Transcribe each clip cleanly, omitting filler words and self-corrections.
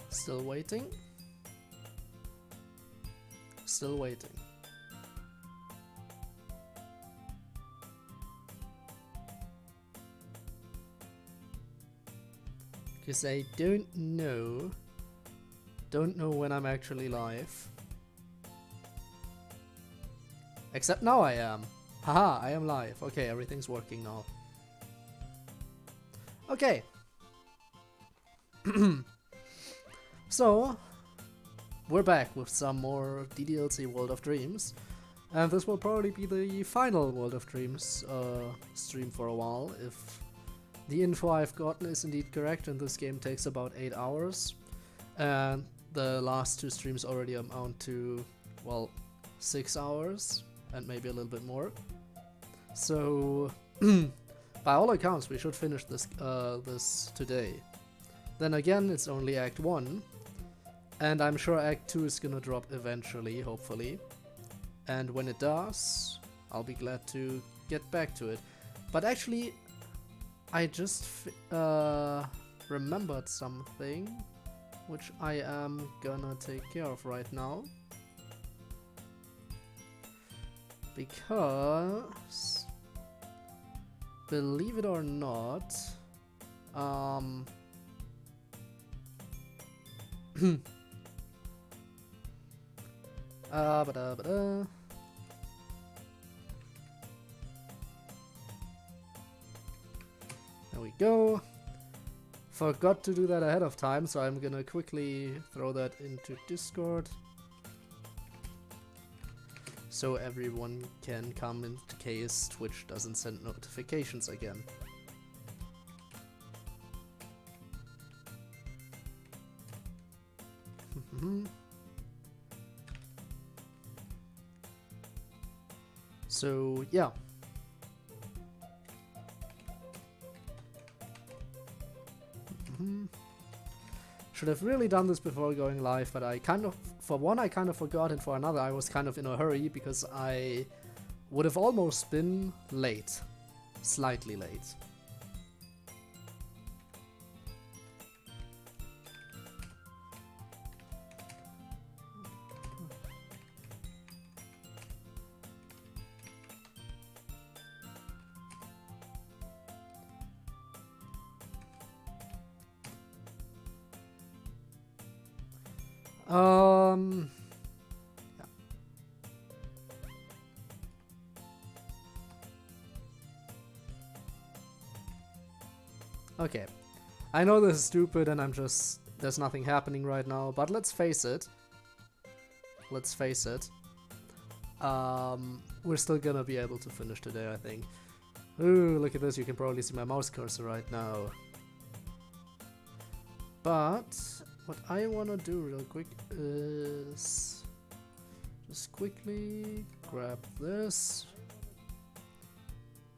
Still waiting. Still waiting. Because I don't know when I'm actually live. Except now I am. Haha, I am live. Okay, everything's working now. Okay. So, we're back with some more DDLC World of Dreams. And this will probably be the final World of Dreams stream for a while, if the info I've gotten is indeed correct, and this game takes about 8 hours. And the last two streams already amount to, well, 6 hours, and maybe a little bit more. So, by all accounts, we should finish this this today. Then again, it's only Act 1, and I'm sure Act 2 is gonna drop eventually, hopefully. And when it does, I'll be glad to get back to it. But actually, I just remembered something which I am gonna take care of right now. Because, believe it or not, there we go. Forgot to do that ahead of time, so I'm gonna quickly throw that into Discord. So everyone can come in case Twitch doesn't send notifications again. So yeah. Should have really done this before going live, but I kind of, for one, I kind of forgot, and for another, I was kind of in a hurry because I would have almost been late. Slightly late. Yeah. Okay. I know this is stupid and there's nothing happening right now, but let's face it. Let's face it. We're still gonna be able to finish today, I think. Ooh, look at this, you can probably see my mouse cursor right now. But what I want to do real quick is just quickly grab this.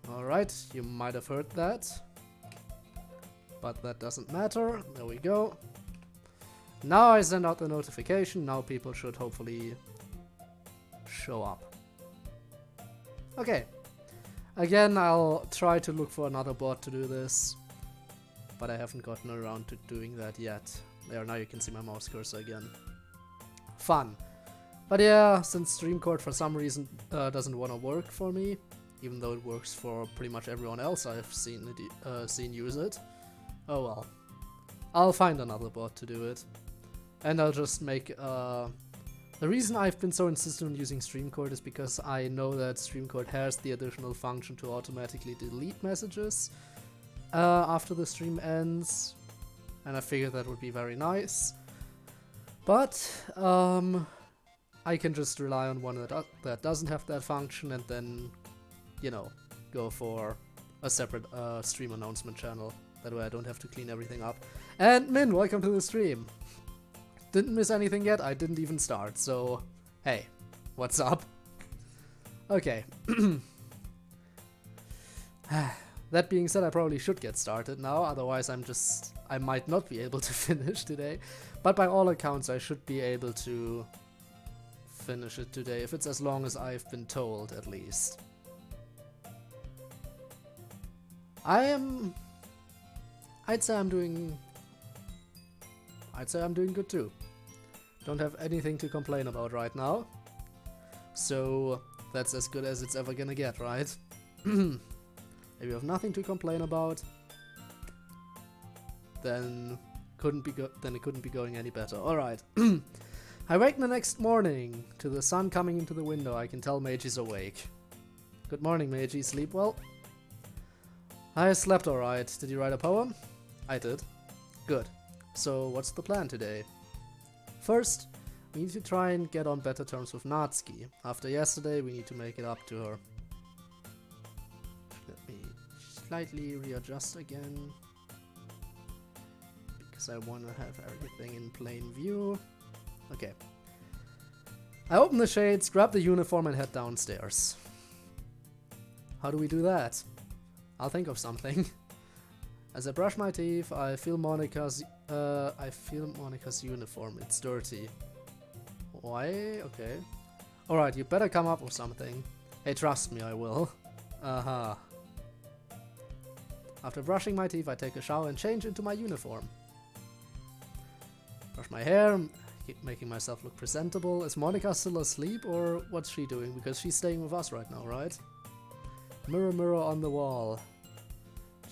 Alright, you might have heard that, but that doesn't matter. There we go. Now I send out the notification. Now people should hopefully show up. Okay. Again, I'll try to look for another bot to do this, but I haven't gotten around to doing that yet. There, now you can see my mouse cursor again. Fun. But yeah, since StreamCode for some reason doesn't want to work for me, even though it works for pretty much everyone else I've seen use it. Oh well. I'll find another bot to do it. And I'll just make... the reason I've been so insistent on using StreamCode is because I know that StreamCode has the additional function to automatically delete messages after the stream ends. And I figured that would be very nice. But I can just rely on one that doesn't have that function, and then, you know, go for a separate stream announcement channel. That way I don't have to clean everything up. And Min, welcome to the stream. Didn't miss anything yet, I didn't even start, so hey, what's up? Okay. That being said, I probably should get started now, otherwise I might not be able to finish today. But by all accounts, I should be able to finish it today, if it's as long as I've been told, at least. I'd say I'm doing I'd say I'm doing good too. Don't have anything to complain about right now. So that's as good as it's ever gonna get, right? If you have nothing to complain about, then it couldn't be going any better. Alright. I wake the next morning to the sun coming into the window. I can tell Meiji's awake. Good morning, Meiji. Sleep well? I slept alright. Did you write a poem? I did. Good. So what's the plan today? First, we need to try and get on better terms with Natsuki. After yesterday, we need to make it up to her. Let me slightly readjust again, because I want to have everything in plain view. Okay. I open the shades, grab the uniform and head downstairs. How do we do that? I'll think of something. As I brush my teeth, I feel Monica's uniform. It's dirty. Why? Okay. Alright, you better come up with something. Hey, trust me, I will. Aha. After brushing my teeth, I take a shower and change into my uniform. Brush my hair, keep making myself look presentable. Is Monica still asleep, or what's she doing? Because she's staying with us right now, right? Mirror, mirror on the wall.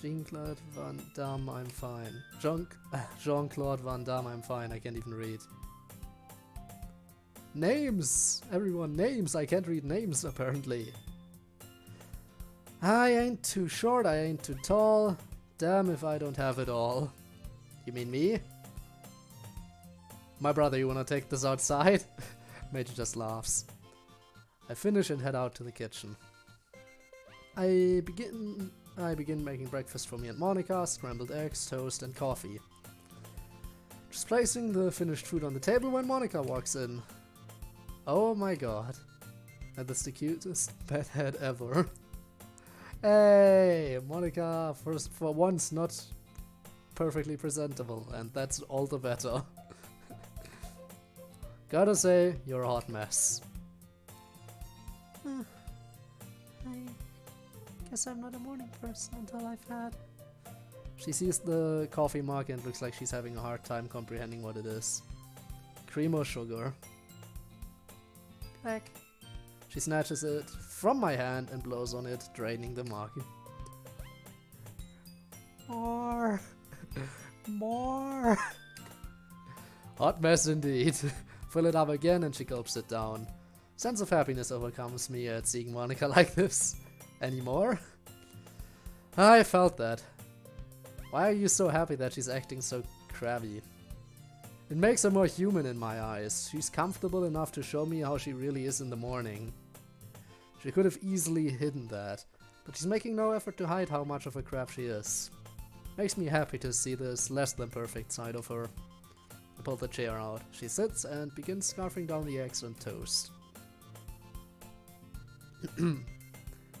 Jean-Claude Van Damme, I'm fine. Jean-Claude Van Damme, I'm fine. I can't even read. Names! Everyone, names! I can't read names, apparently. I ain't too short, I ain't too tall. Damn if I don't have it all. You mean me? My brother, you wanna take this outside? Major just laughs. I finish and head out to the kitchen. I begin making breakfast for me and Monica, scrambled eggs, toast and coffee. Just placing the finished food on the table when Monica walks in. Oh my god. That is the cutest bedhead ever. Hey, Monica, for once not perfectly presentable, and that's all the better. Gotta say, you're a hot mess. I guess I'm not a morning person until I've had. She sees the coffee mug and looks like she's having a hard time comprehending what it is. Cream or sugar? Black. She snatches it from my hand and blows on it, draining the mug. More. More. Hot mess indeed. Fill it up again and she gulps it down. Sense of happiness overcomes me at seeing Monica like this. Any more? I felt that. Why are you so happy that she's acting so crabby? It makes her more human in my eyes. She's comfortable enough to show me how she really is in the morning. She could have easily hidden that, but she's making no effort to hide how much of a crab she is. Makes me happy to see this less than perfect side of her. I pull the chair out. She sits and begins scarfing down the eggs and toast.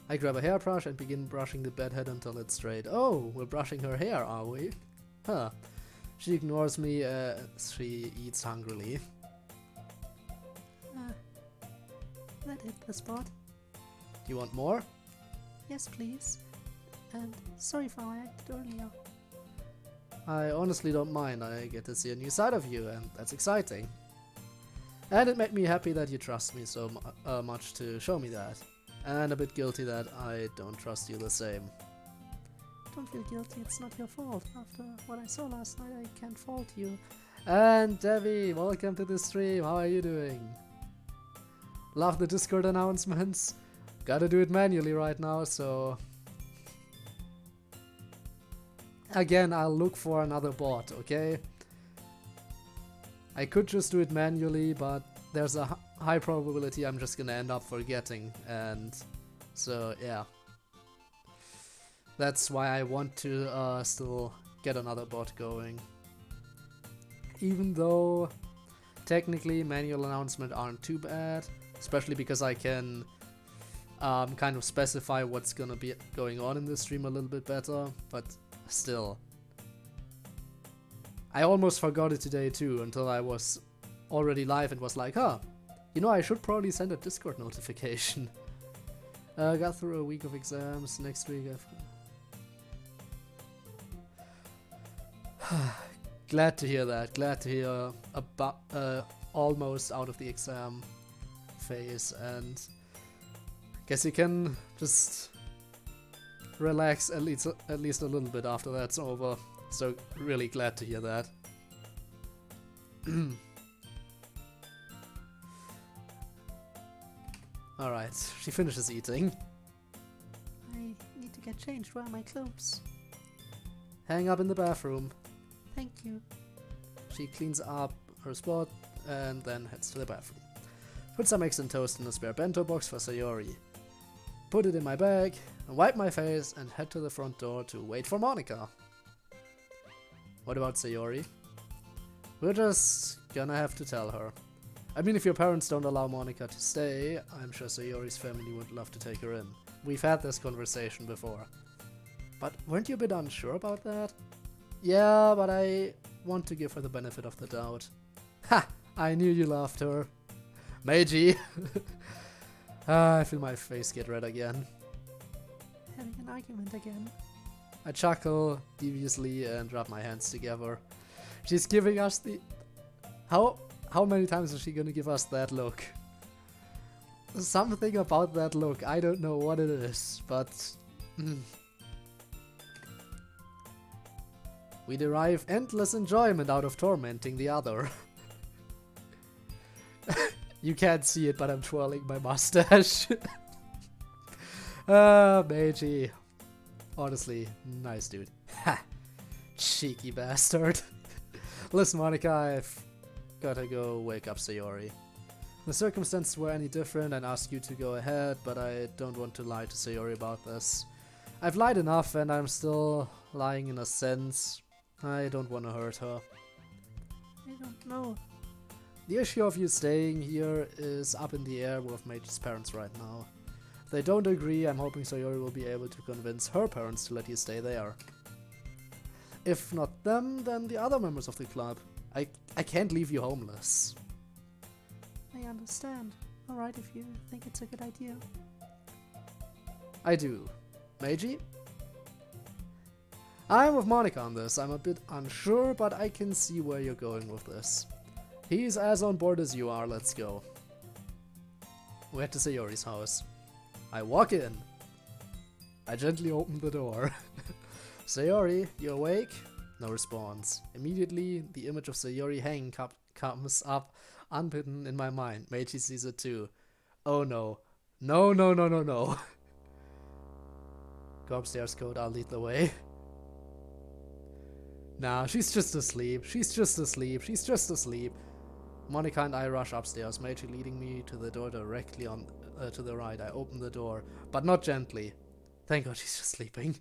I grab a hairbrush and begin brushing the bedhead until it's straight. Oh, we're brushing her hair, are we? Huh. She ignores me as she eats hungrily. That hit the spot. Do you want more? Yes, please. And sorry for how I acted earlier. I honestly don't mind. I get to see a new side of you, and that's exciting. And it made me happy that you trust me so much to show me that. And a bit guilty that I don't trust you the same. Don't feel guilty, it's not your fault. After what I saw last night, I can't fault you. And Debbie, welcome to the stream. How are you doing? Love the Discord announcements. Gotta do it manually right now, so... Again, I'll look for another bot, okay? I could just do it manually, but there's a high probability I'm just gonna end up forgetting, and so yeah. That's why I want to still get another bot going. Even though technically manual announcements aren't too bad, especially because I can kind of specify what's gonna be going on in the stream a little bit better, but still. I almost forgot it today too, until I was already live and was like, huh, you know, I should probably send a Discord notification. Got through a week of exams, next week I've... Glad to hear that. Glad to hear about almost out of the exam phase, and guess you can just relax at least a little bit after that's over. So really glad to hear that. Alright, she finishes eating. I need to get changed. Where are my clothes? Hang up in the bathroom. Thank you. She cleans up her spot and then heads to the bathroom. Put some eggs and toast in a spare bento box for Sayori. Put it in my bag, and wipe my face and head to the front door to wait for Monika. What about Sayori? We're just gonna have to tell her. I mean, if your parents don't allow Monika to stay, I'm sure Sayori's family would love to take her in. We've had this conversation before. But weren't you a bit unsure about that? Yeah, but I want to give her the benefit of the doubt. Ha! I knew you loved her. Meiji! I feel my face get red again. Having an argument again. I chuckle deviously and rub my hands together. She's giving us the... How many times is she gonna give us that look? Something about that look, I don't know what it is, but... We derive endless enjoyment out of tormenting the other. You can't see it, but I'm twirling my mustache. Meiji. Honestly, nice dude. Ha! Cheeky bastard. Listen, Monika, I've gotta go wake up Sayori. If the circumstances were any different, I'd ask you to go ahead, but I don't want to lie to Sayori about this. I've lied enough, and I'm still lying in a sense. I don't want to hurt her. I don't know. The issue of you staying here is up in the air with Meiji's parents right now. If they don't agree, I'm hoping Sayori will be able to convince her parents to let you stay there. If not them, then the other members of the club. I can't leave you homeless. I understand. Alright, if you think it's a good idea. I do. Meiji? I'm with Monika on this. I'm a bit unsure, but I can see where you're going with this. He's as on board as you are, let's go. We're at Sayori's house. I walk in. I gently open the door. Sayori, you awake? No response. Immediately, the image of Sayori hanging comes up unbidden in my mind. Meiji sees it too. Oh no. No, no, no, no, no. Go upstairs, Code, I'll lead the way. Nah, she's just asleep. She's just asleep. She's just asleep. Monika and I rush upstairs, Meiji leading me to the door directly on to the right. I open the door, but not gently. Thank God she's just sleeping.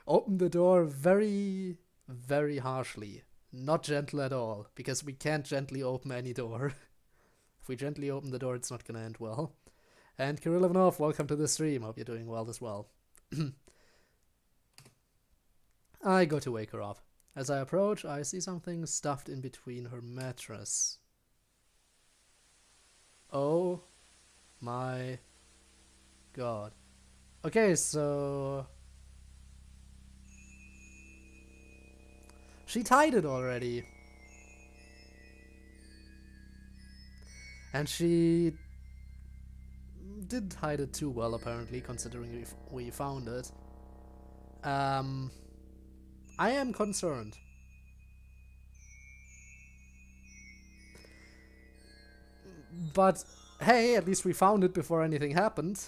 Open the door very, very harshly. Not gentle at all, because we can't gently open any door. If we gently open the door, it's not gonna end well. And Kirill Ivanov, welcome to the stream. Hope you're doing well as well. I go to wake her up. As I approach, I see something stuffed in between her mattress. Oh my God. Okay, so... She tied it already. And she didn't hide it too well, apparently, considering we found it. I am concerned. But, hey, at least we found it before anything happened.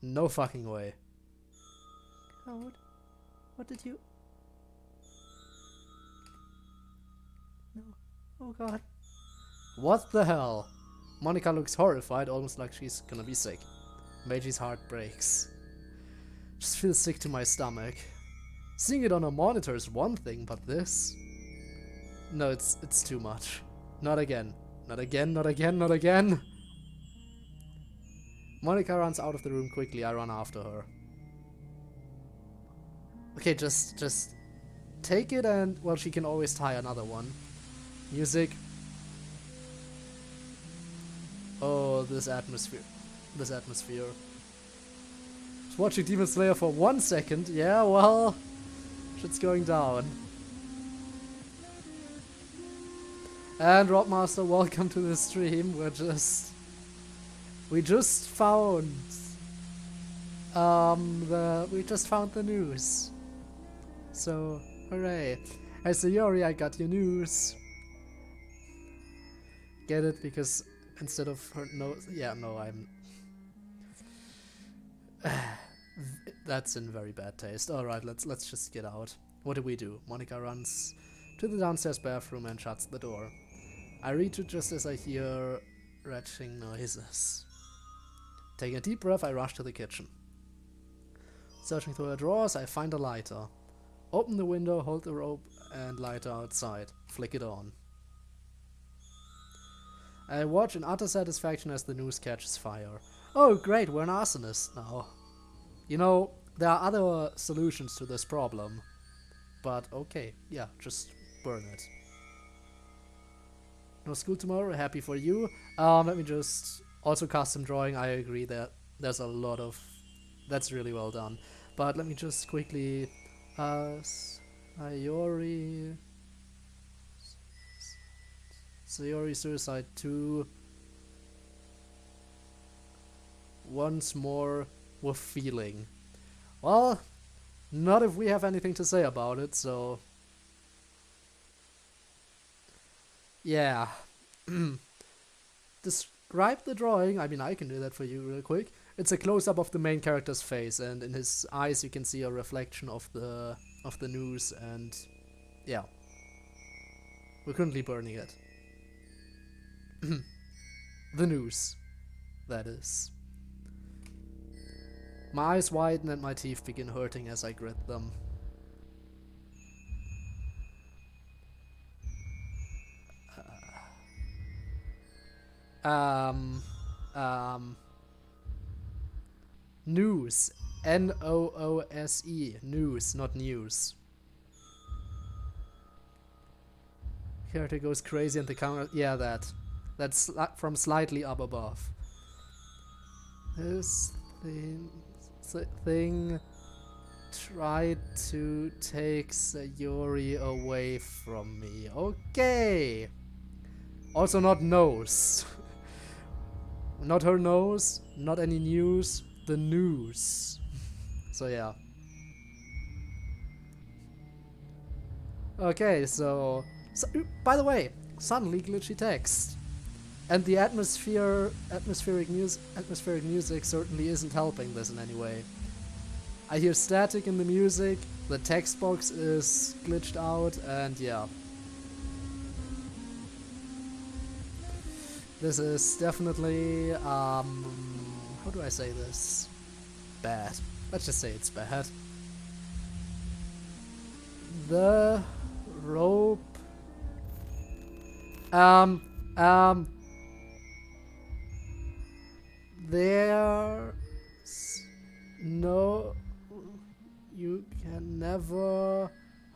No fucking way. Code? What did you... No. Oh God. What the hell? Monika looks horrified, almost like she's gonna be sick. Meiji's heart breaks. Just feels sick to my stomach. Seeing it on a monitor is one thing, but this? No, it's too much. Not again. Not again, not again, not again! Monika runs out of the room quickly, I run after her. Okay, just take it and, well, she can always tie another one. Music. Oh, this atmosphere. This atmosphere. watching Demon Slayer for 1 second. Yeah, well, shit's going down. And Robmaster, welcome to the stream. We just found the news. So hooray! Hey Sayori, I got your news. Get it? Because instead of her nose, yeah, no, I'm. That's in very bad taste. All right, let's just get out. What do? Monica runs to the downstairs bathroom and shuts the door. I retreat just as I hear retching noises. Taking a deep breath, I rush to the kitchen. Searching through her drawers, I find a lighter. Open the window, hold the rope and lighter outside. Flick it on. I watch in utter satisfaction as the noose catches fire. Oh great, we're an arsonist now. You know, there are other solutions to this problem. But okay, yeah, just burn it. No school tomorrow, happy for you. Let me just... Also custom drawing, I agree that there's a lot of... That's really well done. But let me just quickly... Sayori Suicide 2. Once more with feeling. Well, not if we have anything to say about it, so... Yeah. Describe the drawing. I mean, I can do that for you real quick. It's a close-up of the main character's face, and in his eyes you can see a reflection of the noose, and yeah. We're currently burning it. The noose, that is. My eyes widen and my teeth begin hurting as I grit them. Noose. N-O-O-S-E. Noose, not news. Character goes crazy and the camera... Yeah, that's from slightly up above. This thing tried to take Sayori away from me. Okay. Also not nose. Not her nose, not any news, the news. So yeah. Okay, so by the way, suddenly glitchy text. And the atmospheric music certainly isn't helping this in any way. I hear static in the music, the text box is glitched out, and yeah. This is definitely, how do I say this? Bad. Let's just say it's bad. The rope... There's no... You can never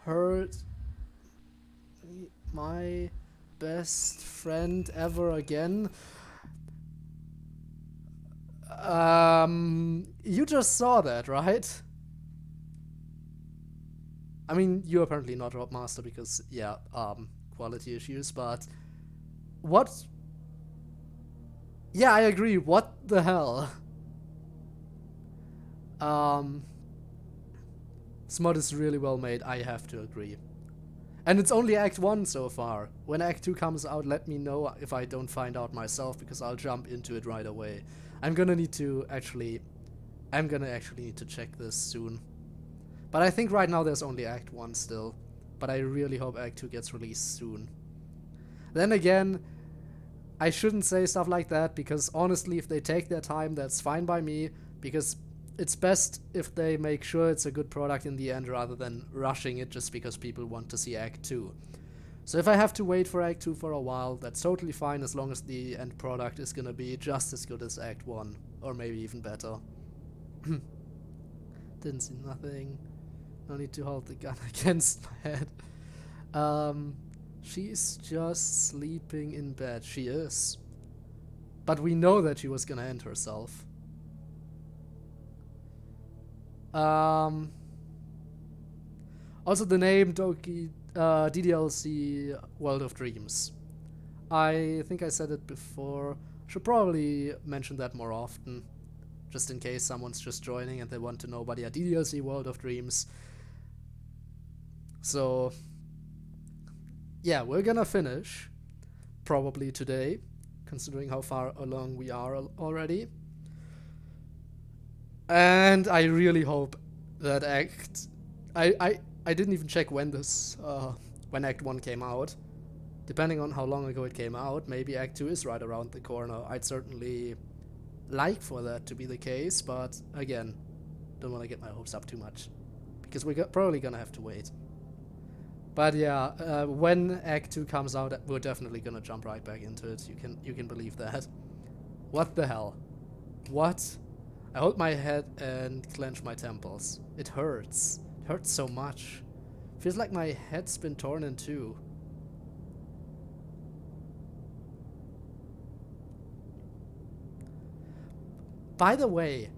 hurt my best friend ever again. You just saw that, right? I mean, you're apparently not Robmaster because, yeah, quality issues, but... What? Yeah, I agree, what the hell? This mod is really well made, I have to agree. And it's only Act 1 so far. When Act 2 comes out, let me know if I don't find out myself, because I'll jump into it right away. I'm gonna actually need to check this soon. But I think right now there's only Act 1 still. But I really hope Act 2 gets released soon. Then again, I shouldn't say stuff like that, because honestly, if they take their time, that's fine by me, because it's best if they make sure it's a good product in the end rather than rushing it just because people want to see Act 2. So if I have to wait for Act 2 for a while, that's totally fine as long as the end product is gonna be just as good as Act 1, or maybe even better. Didn't see nothing. No need to hold the gun against my head. She's just sleeping in bed. She is. But we know that she was gonna end herself. Also, the name DDLC World of Dreams. I think I said it before. Should probably mention that more often, just in case someone's just joining and they want to know about the DDLC World of Dreams. So, yeah, we're gonna finish probably today, considering how far along we are already. And I really hope that I didn't even check when when Act 1 came out. Depending on how long ago it came out, maybe Act 2 is right around the corner. I'd certainly like for that to be the case, but again, don't want to get my hopes up too much, because we're probably gonna have to wait. But yeah, when Act 2 comes out, we're definitely gonna jump right back into it. You can believe that. What the hell? What? I hold my head and clench my temples. It hurts. It hurts so much. Feels like my head's been torn in two. By the way,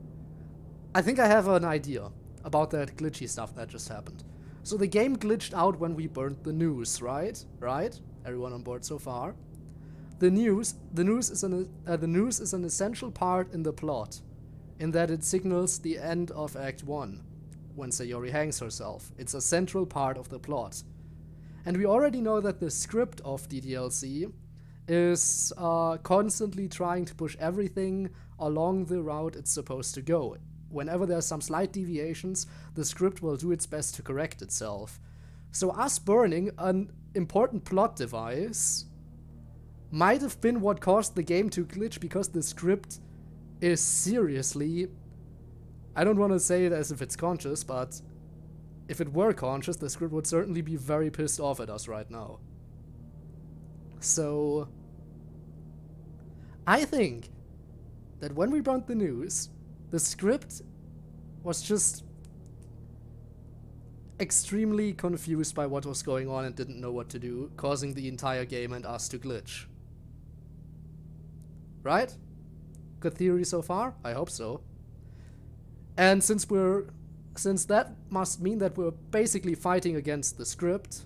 I think I have an idea about that glitchy stuff that just happened. So the game glitched out when we burned the news, right? Right? Everyone on board so far? The news is an essential part in the plot, in that it signals the end of Act 1, when Sayori hangs herself. It's a central part of the plot. And we already know that the script of DDLC is constantly trying to push everything along the route it's supposed to go. Whenever there's some slight deviations, the script will do its best to correct itself. So us burning an important plot device might have been what caused the game to glitch, because the script is seriously... I don't want to say it as if it's conscious, but if it were conscious, the script would certainly be very pissed off at us right now. So I think that when we burned the news, the script was just extremely confused by what was going on and didn't know what to do, causing the entire game and us to glitch. Right? Good theory so far? I hope so. And since that must mean that we're basically fighting against the script,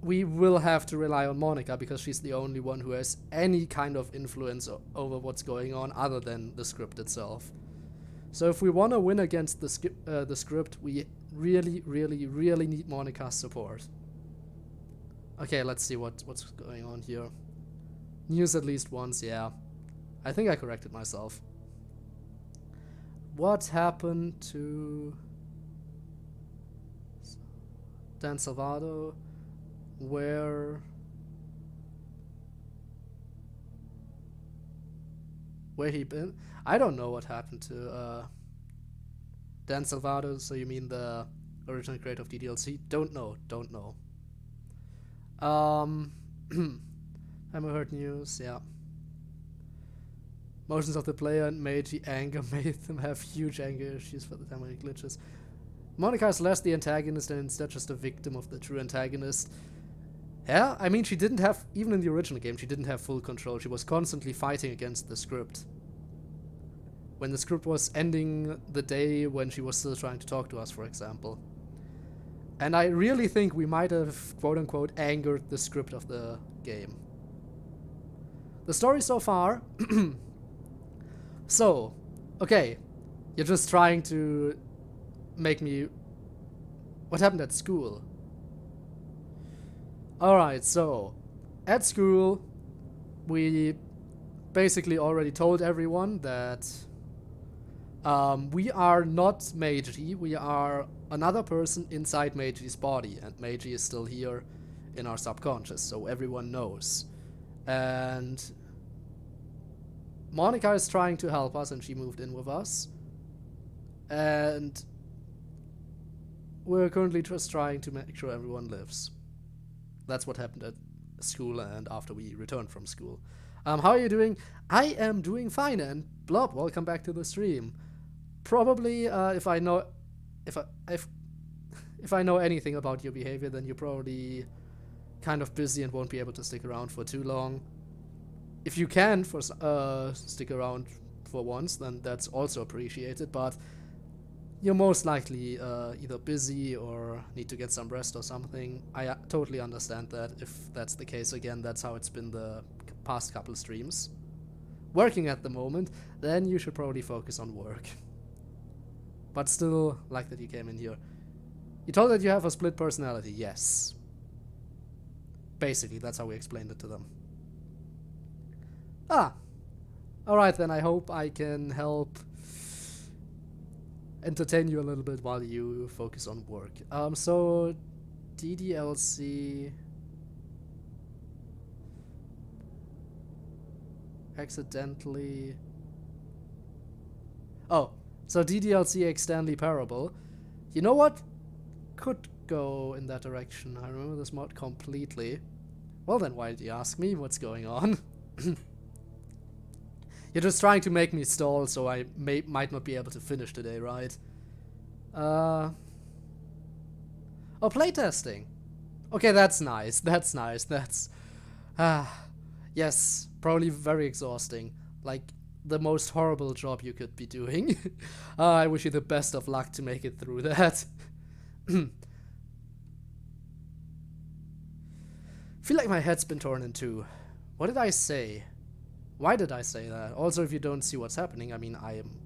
we will have to rely on Monica, because she's the only one who has any kind of influence over what's going on other than the script itself. So if we want to win against the script, we really, really, really need Monica's support. Okay, let's see what's going on here. News at least once, yeah. I think I corrected myself. What happened to Dan Salvado? Where he been? I don't know what happened to Dan Salvado. So you mean the original creator of DDLC? Don't know. Haven't heard news. Yeah. Motions of the player and Meiji anger made them have huge anger issues for the time when it glitches. Monica is less the antagonist and instead just a victim of the true antagonist. Yeah, I mean, she didn't have, even in the original game, she didn't have full control. She was constantly fighting against the script. When the script was ending the day when she was still trying to talk to us, for example. And I really think we might have, quote-unquote, angered the script of the game. The story so far... So, okay, you're just trying to make me... What happened at school? Alright, so, at school, we basically already told everyone that we are not Meiji, we are another person inside Meiji's body, and Meiji is still here in our subconscious, so everyone knows. And Monica is trying to help us, and she moved in with us. And we're currently just trying to make sure everyone lives. That's what happened at school and after we returned from school. How are you doing? I am doing fine, and Blob, welcome back to the stream. Probably, if I know anything about your behavior, then you're probably kind of busy and won't be able to stick around for too long. If you can stick around for once, then that's also appreciated, but you're most likely either busy or need to get some rest or something. I totally understand that. If that's the case, again, that's how it's been the past couple streams. Working at the moment, then you should probably focus on work. But still, like that you came in here. You told that you have a split personality. Yes. Basically, that's how we explained it to them. Ah. Alright then, I hope I can help entertain you a little bit while you focus on work. So DDLC accidentally... Oh, so DDLC accidentally parable. You know what? Could go in that direction. I remember this mod completely. Well then, why did you ask me what's going on? You're just trying to make me stall so I might not be able to finish today, right? Oh, playtesting. Okay, that's nice. That's nice. That's... yes, probably very exhausting. Like, the most horrible job you could be doing. I wish you the best of luck to make it through that. Feel like my head's been torn in two. What did I say? Why did I say that? Also, if you don't see what's happening, I mean, I am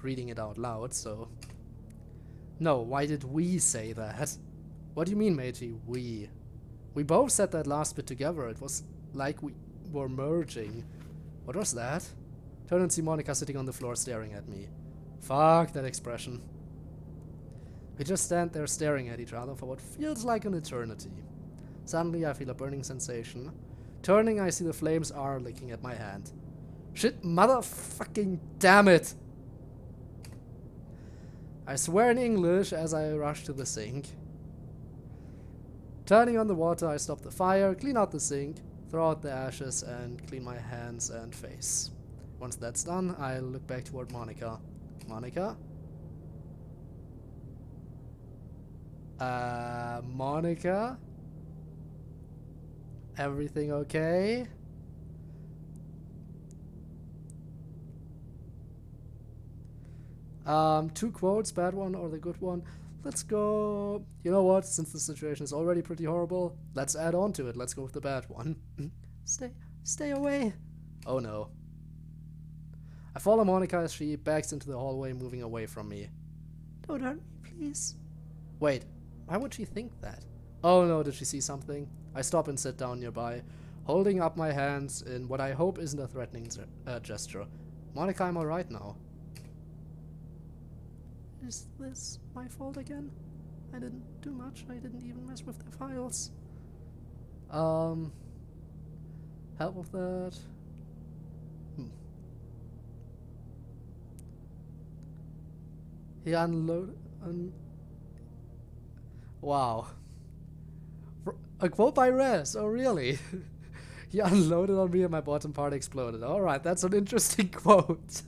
reading it out loud, so... No, why did we say that? What do you mean, matey, we? We both said that last bit together. It was like we were merging. What was that? Turn and see Monica sitting on the floor staring at me. Fuck that expression. We just stand there staring at each other for what feels like an eternity. Suddenly, I feel a burning sensation. Turning, I see the flames are licking at my hand. Shit, motherfucking damn it! I swear in English as I rush to the sink. Turning on the water, I stop the fire, clean out the sink, throw out the ashes, and clean my hands and face. Once that's done, I look back toward Monica. Monica? Monica? Everything okay? Two quotes, bad one or the good one. Let's go... You know what? Since the situation is already pretty horrible, let's add on to it. Let's go with the bad one. Stay away. Oh no. I follow Monica as she backs into the hallway, moving away from me. Don't hurt me, please. Wait, why would she think that? Oh no, did she see something? I stop and sit down nearby, holding up my hands in what I hope isn't a threatening gesture. Monica, I'm alright now. Is this my fault again? I didn't do much. I didn't even mess with the files. Help with that? He unloaded... Wow. A quote by Rez, oh really? He unloaded on me and my bottom part exploded. Alright, that's an interesting quote.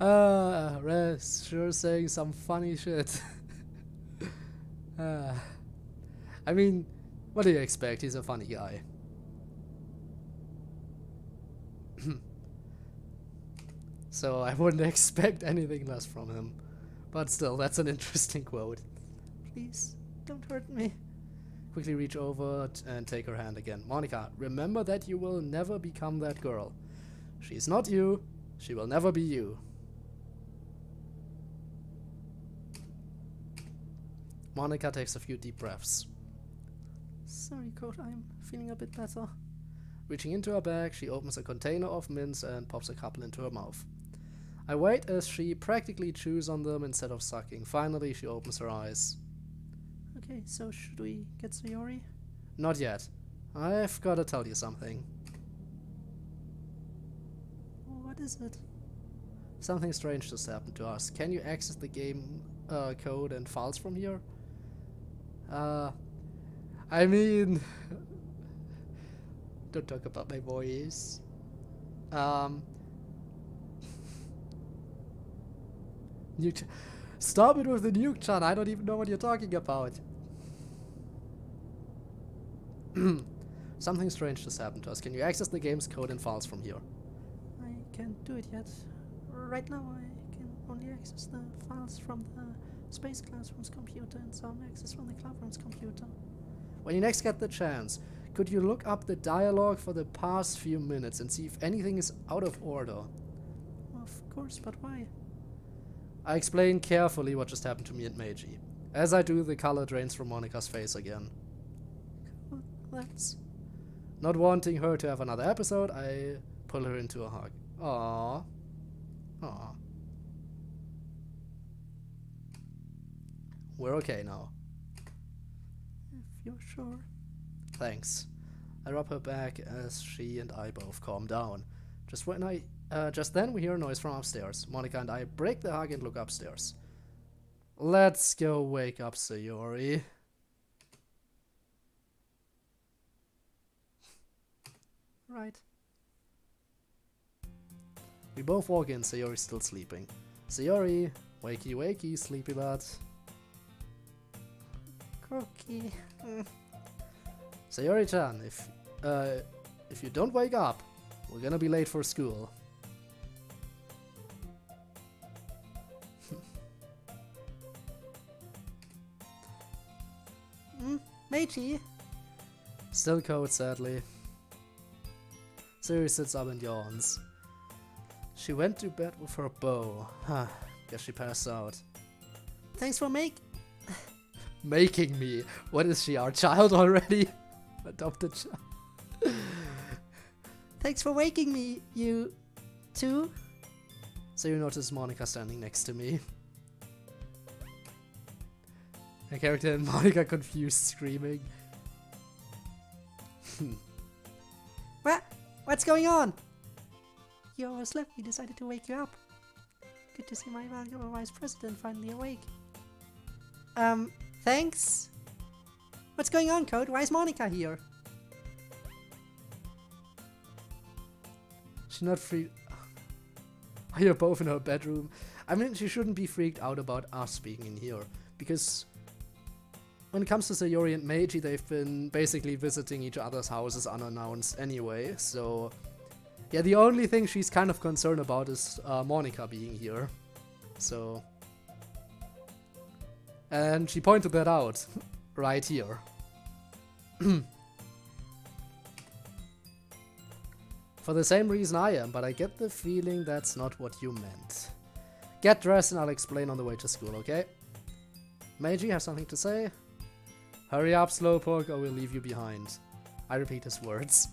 Rez, sure saying some funny shit. I mean, what do you expect? He's a funny guy. So I wouldn't expect anything less from him. But still, that's an interesting quote. Please, don't hurt me. Quickly reach over and take her hand again. Monica, remember that you will never become that girl. She's not you. She will never be you. Monica takes a few deep breaths. Sorry, Code, I'm feeling a bit better. Reaching into her bag, she opens a container of mints and pops a couple into her mouth. I wait as she practically chews on them instead of sucking. Finally, she opens her eyes. Okay, so should we get Sayori? Not yet. I've gotta tell you something. What is it? Something strange just happened to us. Can you access the game code and files from here? I mean... Don't talk about my voice. Nuke. Stop it with the nuke, Chan. I don't even know what you're talking about. Something strange just happened to us. Can you access the game's code and files from here? I can't do it yet. Right now I can only access the files from the space classroom's computer and some access from the classroom's computer. When you next get the chance, could you look up the dialogue for the past few minutes and see if anything is out of order? Of course, but why? I explain carefully what just happened to me and Meiji. As I do, the color drains from Monika's face again. Well, that's... Not wanting her to have another episode, I pull her into a hug. Aww. Aww. We're okay now. If you're sure. Thanks. I rub her back as she and I both calm down. Just then we hear a noise from upstairs. Monika and I break the hug and look upstairs. Let's go wake up Sayori. Right. We both walk in, Sayori's still sleeping. Sayori, wakey wakey, sleepy butt. Cookie. Sayori-chan, if you don't wake up, we're gonna be late for school. Meiji? Still cold, sadly. Sayori sits up and yawns. She went to bed with her bow. Huh, guess she passed out. Thanks for Making me. What is she, our child already? Adopted child. Thanks for waking me, you... two? Sayori notices Monika standing next to me. Her character and Monika confused, screaming. What? What's going on? You overslept. We decided to wake you up. Good to see my valuable vice president finally awake. Thanks. What's going on, Code? Why is Monika here? She's not free. Are you both in her bedroom? I mean, she shouldn't be freaked out about us being in here, because when it comes to Sayori and Meiji, they've been basically visiting each other's houses unannounced anyway, so yeah, the only thing she's kind of concerned about is Monika being here. So, and she pointed that out right here. For the same reason I am, but I get the feeling that's not what you meant. Get dressed and I'll explain on the way to school, okay? Meiji has something to say? Hurry up, Slowpoke, or we'll leave you behind. I repeat his words.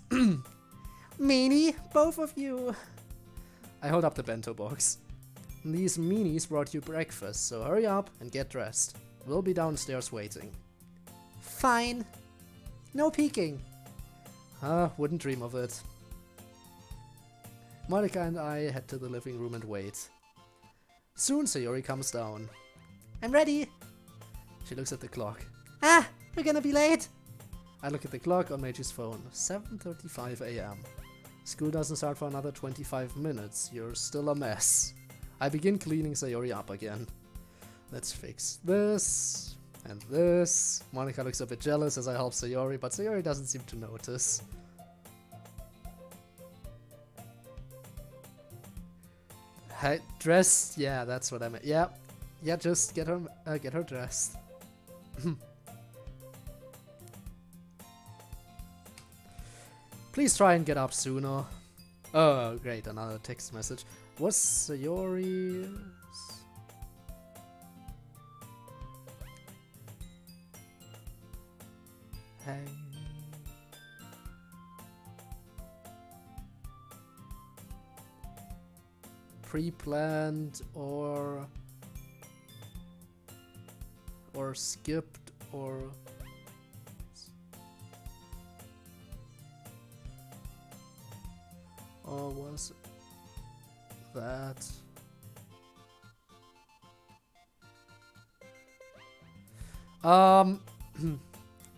Meanie, both of you. I hold up the bento box. These meanies brought you breakfast, so hurry up and get dressed. We'll be downstairs waiting. Fine. No peeking. Wouldn't dream of it. Monika and I head to the living room and wait. Soon Sayori comes down. I'm ready. She looks at the clock. Ah, we're gonna be late. I look at the clock on Meiji's phone. 7:35 AM. School doesn't start for another 25 minutes. You're still a mess. I begin cleaning Sayori up again. Let's fix this and this. Monika looks a bit jealous as I help Sayori, but Sayori doesn't seem to notice. Dressed? Yeah, that's what I meant. Yeah, just get her dressed. Please try and get up sooner. Oh, great, another text message. Was Sayori's... Hey... pre-planned or skipped or was that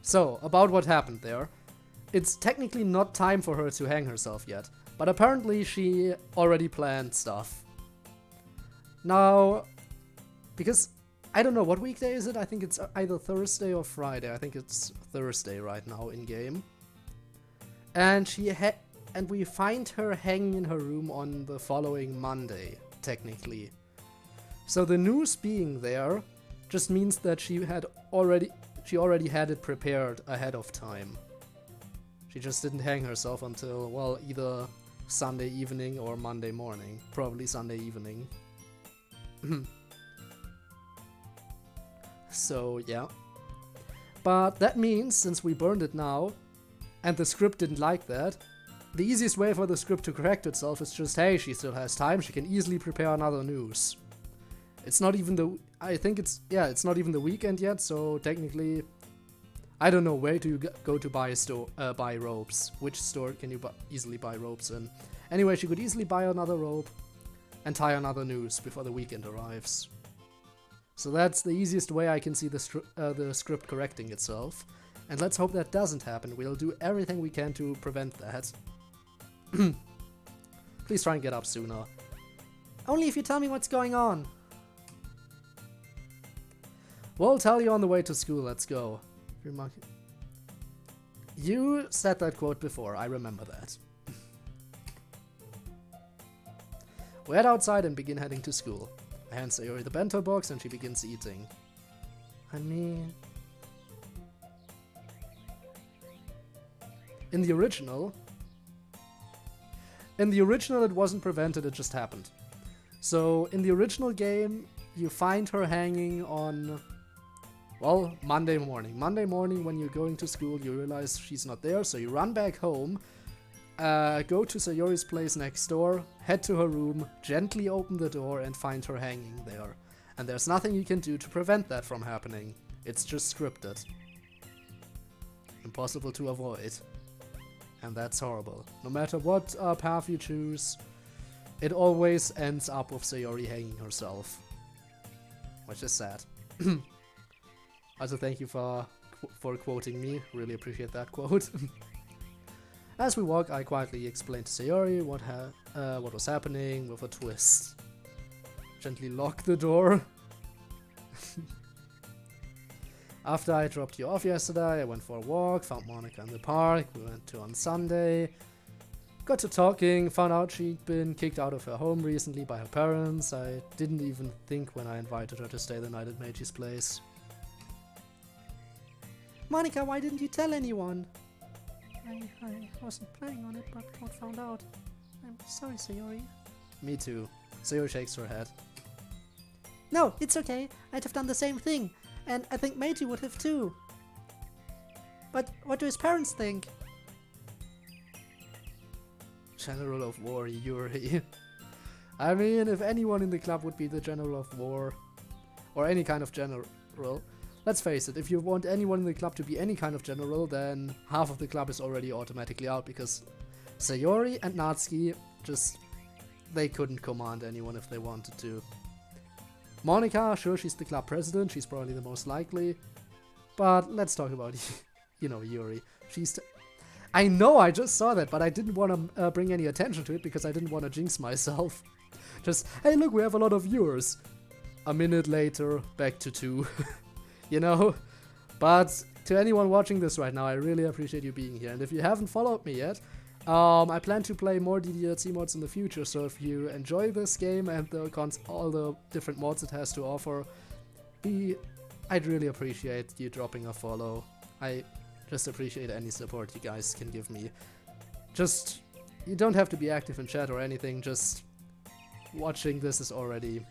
so about what happened there. It's technically not time for her to hang herself yet, but apparently she already planned stuff. Now, because I don't know, what weekday is it? I think it's either Thursday or Friday. I think it's Thursday right now in game. And we find her hanging in her room on the following Monday, technically. So the noose being there just means that she already had it prepared ahead of time. She just didn't hang herself until, well, either Sunday evening or Monday morning. Probably Sunday evening. So, yeah. But that means, since we burned it now, and the script didn't like that, the easiest way for the script to correct itself is just, hey, she still has time, she can easily prepare another noose. It's not even the... I think it's... Yeah, it's not even the weekend yet, so technically... I don't know where to go to buy ropes. Which store can you easily buy ropes in? Anyway, she could easily buy another rope and tie another noose before the weekend arrives. So that's the easiest way I can see the script correcting itself. And let's hope that doesn't happen. We'll do everything we can to prevent that. Please try and get up sooner. Only if you tell me what's going on. We'll tell you on the way to school, let's go. You said that quote before, I remember that. We head outside and begin heading to school. I hand Sayori the bento box and she begins eating. I mean... In the original it wasn't prevented, it just happened. So, in the original game, you find her hanging on... Well, Monday morning. Monday morning when you're going to school, you realize she's not there, so you run back home, go to Sayori's place next door, head to her room, gently open the door and find her hanging there. And there's nothing you can do to prevent that from happening. It's just scripted. Impossible to avoid. And that's horrible. No matter what path you choose, it always ends up with Sayori hanging herself. Which is sad. Also, thank you for quoting me. Really appreciate that quote. As we walk, I quietly explain to Sayori what was happening with a twist. Gently lock the door. After I dropped you off yesterday, I went for a walk, found Monica in the park, we went to on Sunday. Got to talking, found out she'd been kicked out of her home recently by her parents. I didn't even think when I invited her to stay the night at Meiji's place. Monica, why didn't you tell anyone? I wasn't planning on it, but Code found out. I'm sorry, Sayori. Me too. Sayori shakes her head. No, it's okay. I'd have done the same thing. And I think Meiji would have too. But what do his parents think? General of War, Yuri. I mean, if anyone in the club would be the General of War, or any kind of general, let's face it, if you want anyone in the club to be any kind of general, then half of the club is already automatically out, because Sayori and Natsuki they couldn't command anyone if they wanted to. Monica, sure, she's the club president, she's probably the most likely, but let's talk about, Yuri. I know, I just saw that, but I didn't want to bring any attention to it because I didn't want to jinx myself. Just, hey look, we have a lot of viewers. A minute later, back to 2. But to anyone watching this right now, I really appreciate you being here. And if you haven't followed me yet, I plan to play more DDLC mods in the future, so if you enjoy this game and all the different mods it has to offer, I'd really appreciate you dropping a follow. I just appreciate any support you guys can give me. You don't have to be active in chat or anything, just watching this is already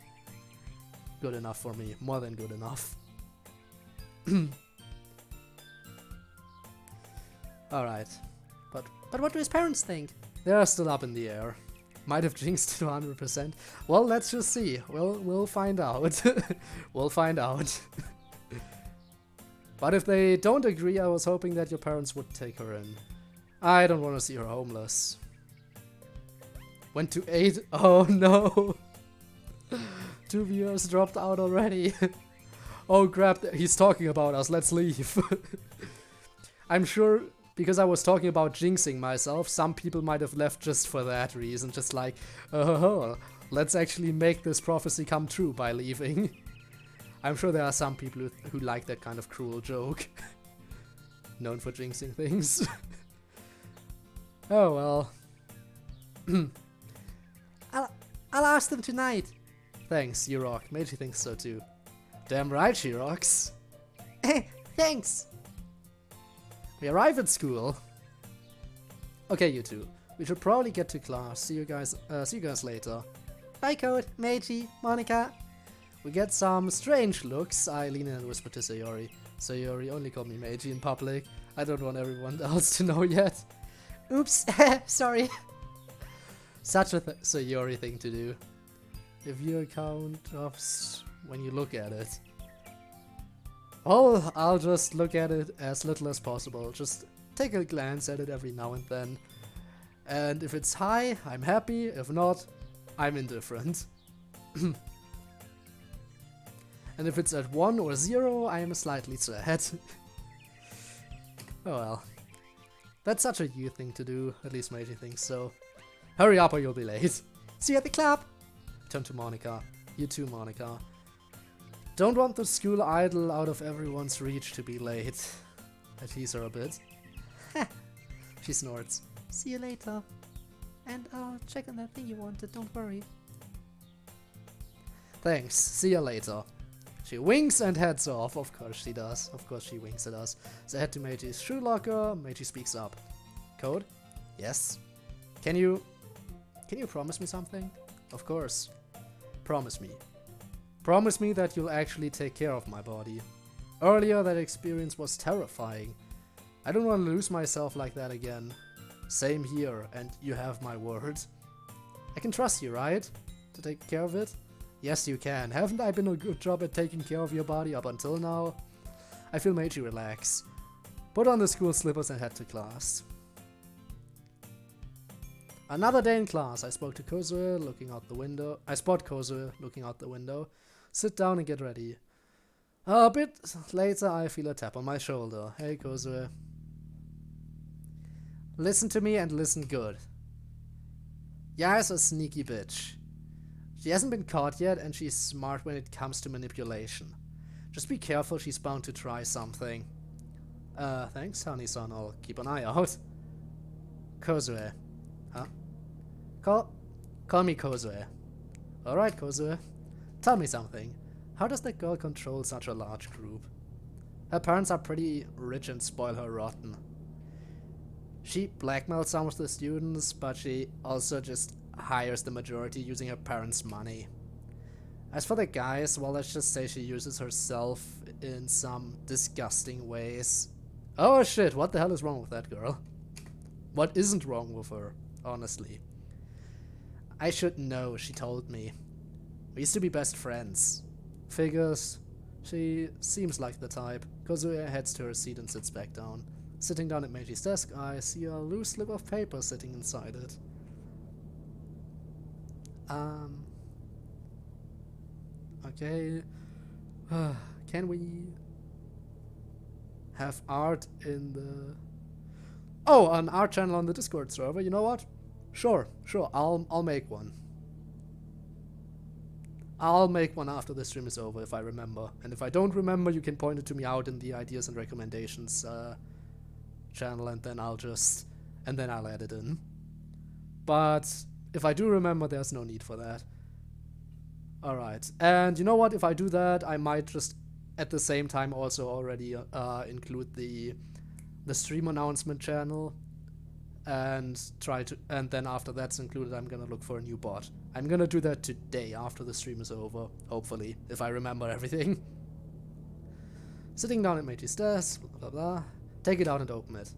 good enough for me, more than good enough. Alright. But what do his parents think? They're still up in the air. Might have jinxed it 100%. Well, let's just see. We'll find out. We'll find out. But if they don't agree, I was hoping that your parents would take her in. I don't want to see her homeless. Went to 8. Oh no. 2 viewers dropped out already. Oh crap, he's talking about us. Let's leave. I'm sure, because I was talking about jinxing myself, some people might have left just for that reason. Just like, oh, let's actually make this prophecy come true by leaving. I'm sure there are some people who like that kind of cruel joke. Known for jinxing things. Oh well. I'll ask them tonight. Thanks, you rock. Meiji thinks so too. Damn right she rocks. Thanks. We arrive at school. Okay, you two. We should probably get to class. See you guys later. Bye, Code, Meiji, Monica. We get some strange looks. I lean in and whisper to Sayori. Sayori, only call me Meiji in public. I don't want everyone else to know yet. Oops, sorry. Such a Sayori thing to do. If your account drops when you look at it. Well, I'll just look at it as little as possible. Just take a glance at it every now and then. And if it's high, I'm happy. If not, I'm indifferent. And if it's at 1 or 0, I am slightly sad. Oh well. That's such a you thing to do, at least Meiji thinks so. Hurry up or you'll be late. See you at the club. Turn to Monica. You too, Monica. Don't want the school idol out of everyone's reach to be late. I tease her a bit. She snorts. See you later. And I'll check on that thing you wanted, don't worry. Thanks, see you later. She winks and heads off. Of course she does. Of course she winks at us. They head to Meiji's shoe locker. Meiji speaks up. Code? Yes? Can you promise me something? Of course. Promise me. Promise me that you'll actually take care of my body. Earlier that experience was terrifying. I don't want to lose myself like that again. Same here, and you have my word. I can trust you, right? To take care of it? Yes, you can. Haven't I been a good job at taking care of your body up until now? I feel Meiji relax. Put on the school slippers and head to class. Another day in class. I spoke to CodeErr looking out the window. I spot CodeErr looking out the window. Sit down and get ready. A bit later, I feel a tap on my shoulder. Hey, CodeErr. Listen to me and listen good. Ya's a sneaky bitch. She hasn't been caught yet, and she's smart when it comes to manipulation. Just be careful, she's bound to try something. Thanks, honey-son. I'll keep an eye out. CodeErr. Huh? Call me CodeErr. Alright, CodeErr. Tell me something. How does that girl control such a large group? Her parents are pretty rich and spoil her rotten. She blackmails some of the students, but she also just hires the majority using her parents' money. As for the guys, well, let's just say she uses herself in some disgusting ways. Oh shit, what the hell is wrong with that girl? What isn't wrong with her, honestly? I should know, she told me. We used to be best friends. Figures. She seems like the type. CodeErr heads to her seat and sits back down. Sitting down at Meiji's desk, I see a loose slip of paper sitting inside it. Okay. Can we have art in the... Oh, an art channel on the Discord server. You know what? Sure. I'll make one. I'll make one after the stream is over if I remember. And if I don't remember, you can point it to me out in the ideas and recommendations channel, and then I'll add it in. But if I do remember, there's no need for that. Alright, and you know what, if I do that, I might just at the same time also already include the stream announcement channel, and then after that's included, I'm gonna look for a new bot. I'm gonna do that today after the stream is over, hopefully, if I remember everything. Sitting down at Meiji's desk, blah blah blah. Take it out and open it.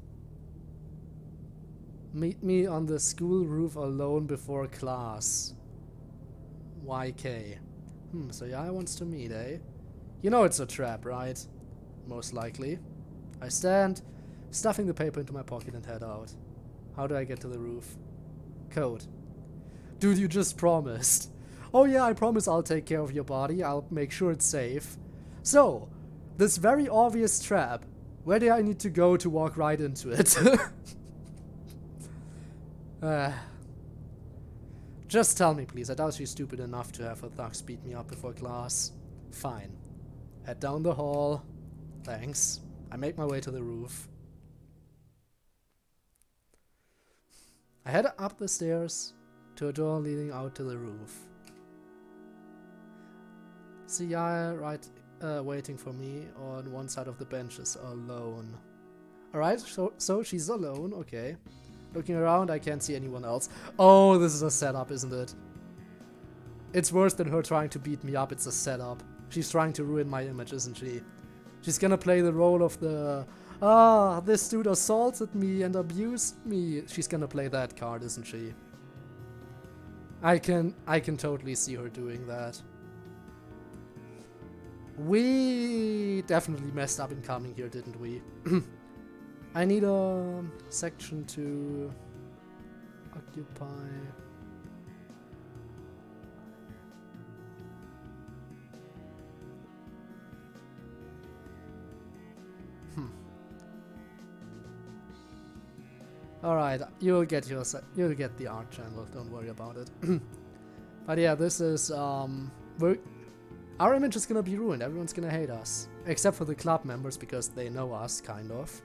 Meet me on the school roof alone before class. YK. So Yaya wants to meet, eh? You know it's a trap, right? Most likely. I stand, stuffing the paper into my pocket and head out. How do I get to the roof? Code. Dude, you just promised. Oh yeah, I promise I'll take care of your body. I'll make sure it's safe. So, this very obvious trap. Where do I need to go to walk right into it? Just tell me, please. I doubt she's stupid enough to have her thugs beat me up before class. Fine. Head down the hall. Thanks. I make my way to the roof. I head up the stairs to a door leading out to the roof. CI right waiting for me on one side of the benches alone. Alright, so she's alone, okay. Looking around, I can't see anyone else. Oh, this is a setup, isn't it? It's worse than her trying to beat me up, it's a setup. She's trying to ruin my image, isn't she? She's gonna play the role of the, this dude assaulted me and abused me. She's gonna play that card, isn't she? I can totally see her doing that. We definitely messed up in coming here, didn't we? I need a section to occupy. Alright, you'll get the art channel, don't worry about it. But yeah, this is our image is gonna be ruined, everyone's gonna hate us. Except for the club members, because they know us, kind of.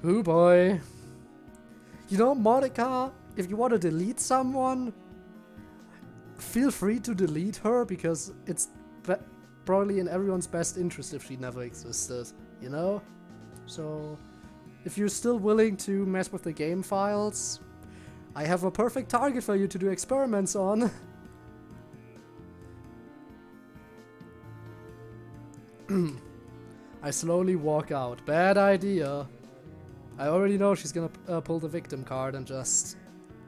Ooh boy. You know, Monica, if you want to delete someone, feel free to delete her, because it's probably in everyone's best interest if she never existed, you know? So, if you're still willing to mess with the game files, I have a perfect target for you to do experiments on. I slowly walk out. Bad idea. I already know she's gonna pull the victim card and just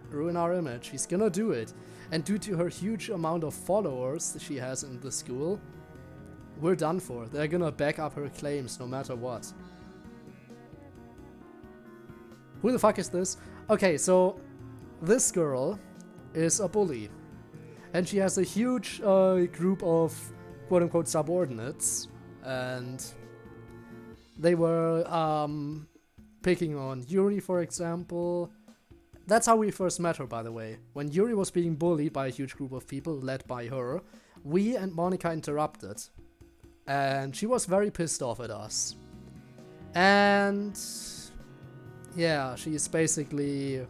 ruin our image. She's gonna do it. And due to her huge amount of followers that she has in the school, we're done for. They're gonna back up her claims no matter what. Who the fuck is this? Okay, so this girl is a bully. And she has a huge group of quote-unquote subordinates. And they were picking on Yuri, for example. That's how we first met her, by the way. When Yuri was being bullied by a huge group of people led by her, we and Monica interrupted. And she was very pissed off at us. And yeah, she's basically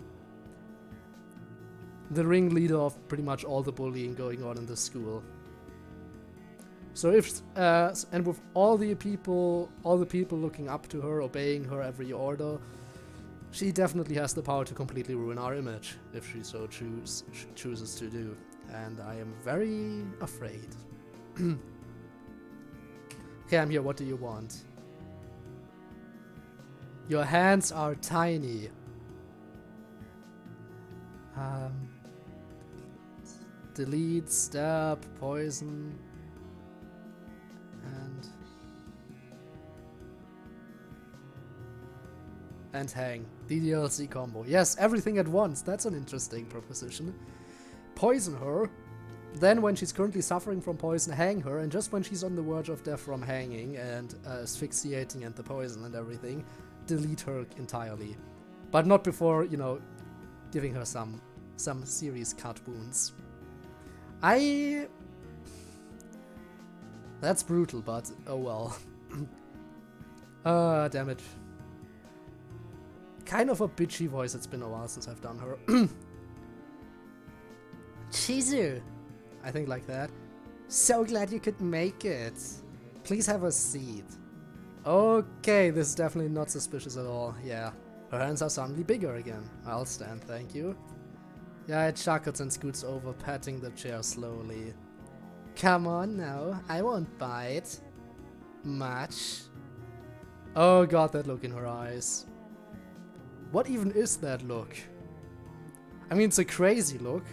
the ringleader of pretty much all the bullying going on in the school. So if and with all the people looking up to her, obeying her every order, she definitely has the power to completely ruin our image if she so chooses to do. And I am very afraid. Okay, I'm here. What do you want? Your hands are tiny. Delete, stab, poison, and hang. DDLC combo. Yes, everything at once. That's an interesting proposition. Poison her. Then when she's currently suffering from poison, hang her. And just when she's on the verge of death from hanging and asphyxiating and the poison and everything, delete her entirely. But not before, you know, giving her some serious cut wounds. That's brutal, but oh well. Damn it. Kind of a bitchy voice. It's been a while since I've done her. Chizu! I think like that. So glad you could make it. Please have a seat. Okay, this is definitely not suspicious at all. Yeah, her hands are suddenly bigger again. I'll stand, thank you. Yeah, it chuckles and scoots over, patting the chair slowly. Come on now, I won't bite. Much. Oh god, that look in her eyes. What even is that look? I mean, it's a crazy look.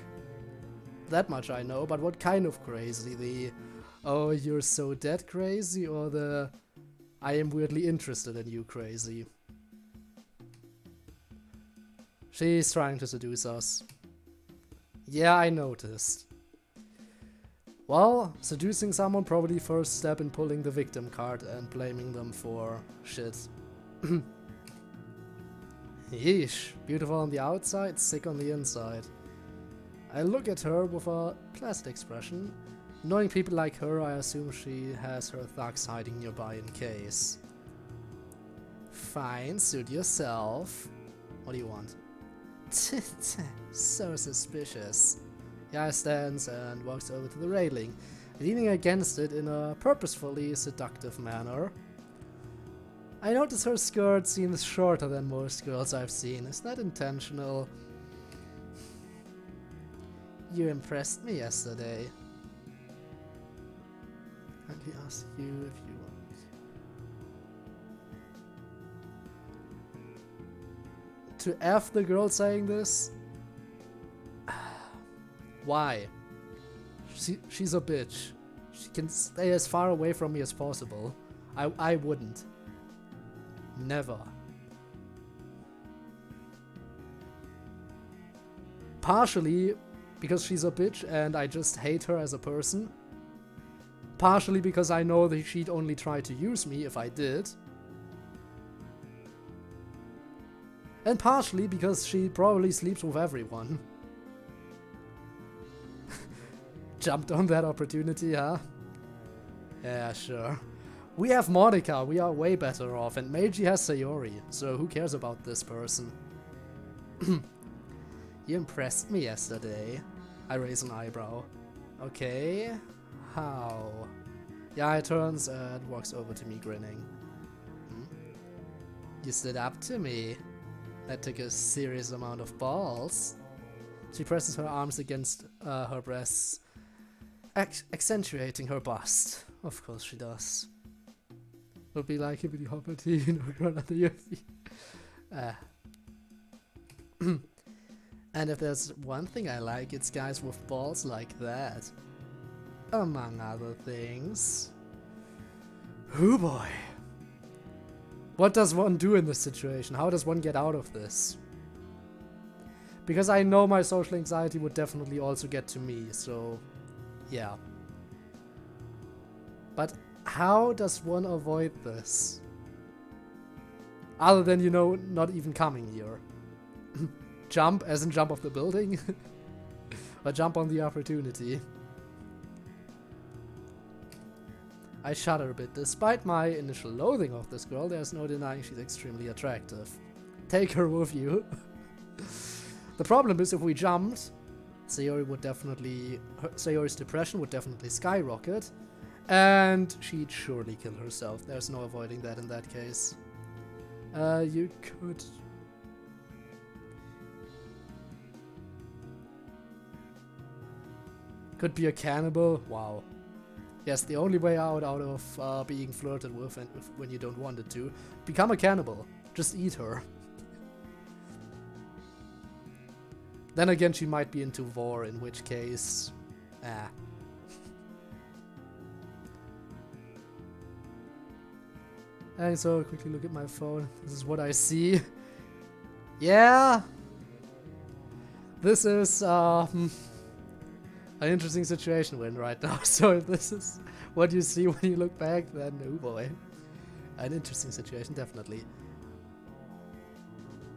That much I know, but what kind of crazy? The, oh, you're so dead crazy, or the, I am weirdly interested in you crazy? She's trying to seduce us. Yeah, I noticed. Well, seducing someone probably first step in pulling the victim card and blaming them for shit. Yeesh, beautiful on the outside, sick on the inside. I look at her with a placid expression. Knowing people like her, I assume she has her thugs hiding nearby in case. Fine, suit yourself. What do you want? So suspicious. Yaya stands and walks over to the railing. leaning against it in a purposefully seductive manner. I notice her skirt seems shorter than most girls I've seen. Is that intentional? You impressed me yesterday. Kindly ask you if you want. To F the girl saying this? Why? She's a bitch. She can stay as far away from me as possible. I wouldn't. Never. Partially because she's a bitch and I just hate her as a person. Partially because I know that she'd only try to use me if I did. And partially because she probably sleeps with everyone. Jumped on that opportunity, huh? Yeah, sure. We have Monica, we are way better off, and Meiji has Sayori, so who cares about this person? You impressed me yesterday. I raise an eyebrow. Okay, how? Yeah, he turns and walks over to me grinning. You stood up to me. That took a serious amount of balls. She presses her arms against her breasts, accentuating her bust. Of course she does. Would be like hippity hoppity, you know, run under your feet. And if there's one thing I like, it's guys with balls like that. Among other things. Oh boy. What does one do in this situation? How does one get out of this? Because I know my social anxiety would definitely also get to me, so yeah. But how does one avoid this? Other than, you know, not even coming here. Jump, as in jump off the building? Or jump on the opportunity? I shudder a bit. Despite my initial loathing of this girl, there's no denying she's extremely attractive. Take her with you. The problem is if we jumped, Sayori's depression would definitely skyrocket, and she'd surely kill herself. There's no avoiding that in that case. You could... Could be a cannibal? Wow. Yes, the only way out of being flirted with and when you don't want it to. Become a cannibal. Just eat her. Then again, she might be into war, in which case... And so, quickly look at my phone. This is what I see. Yeah! This is, an interesting situation we're in right now. So if this is what you see when you look back, then oh boy. An interesting situation, definitely.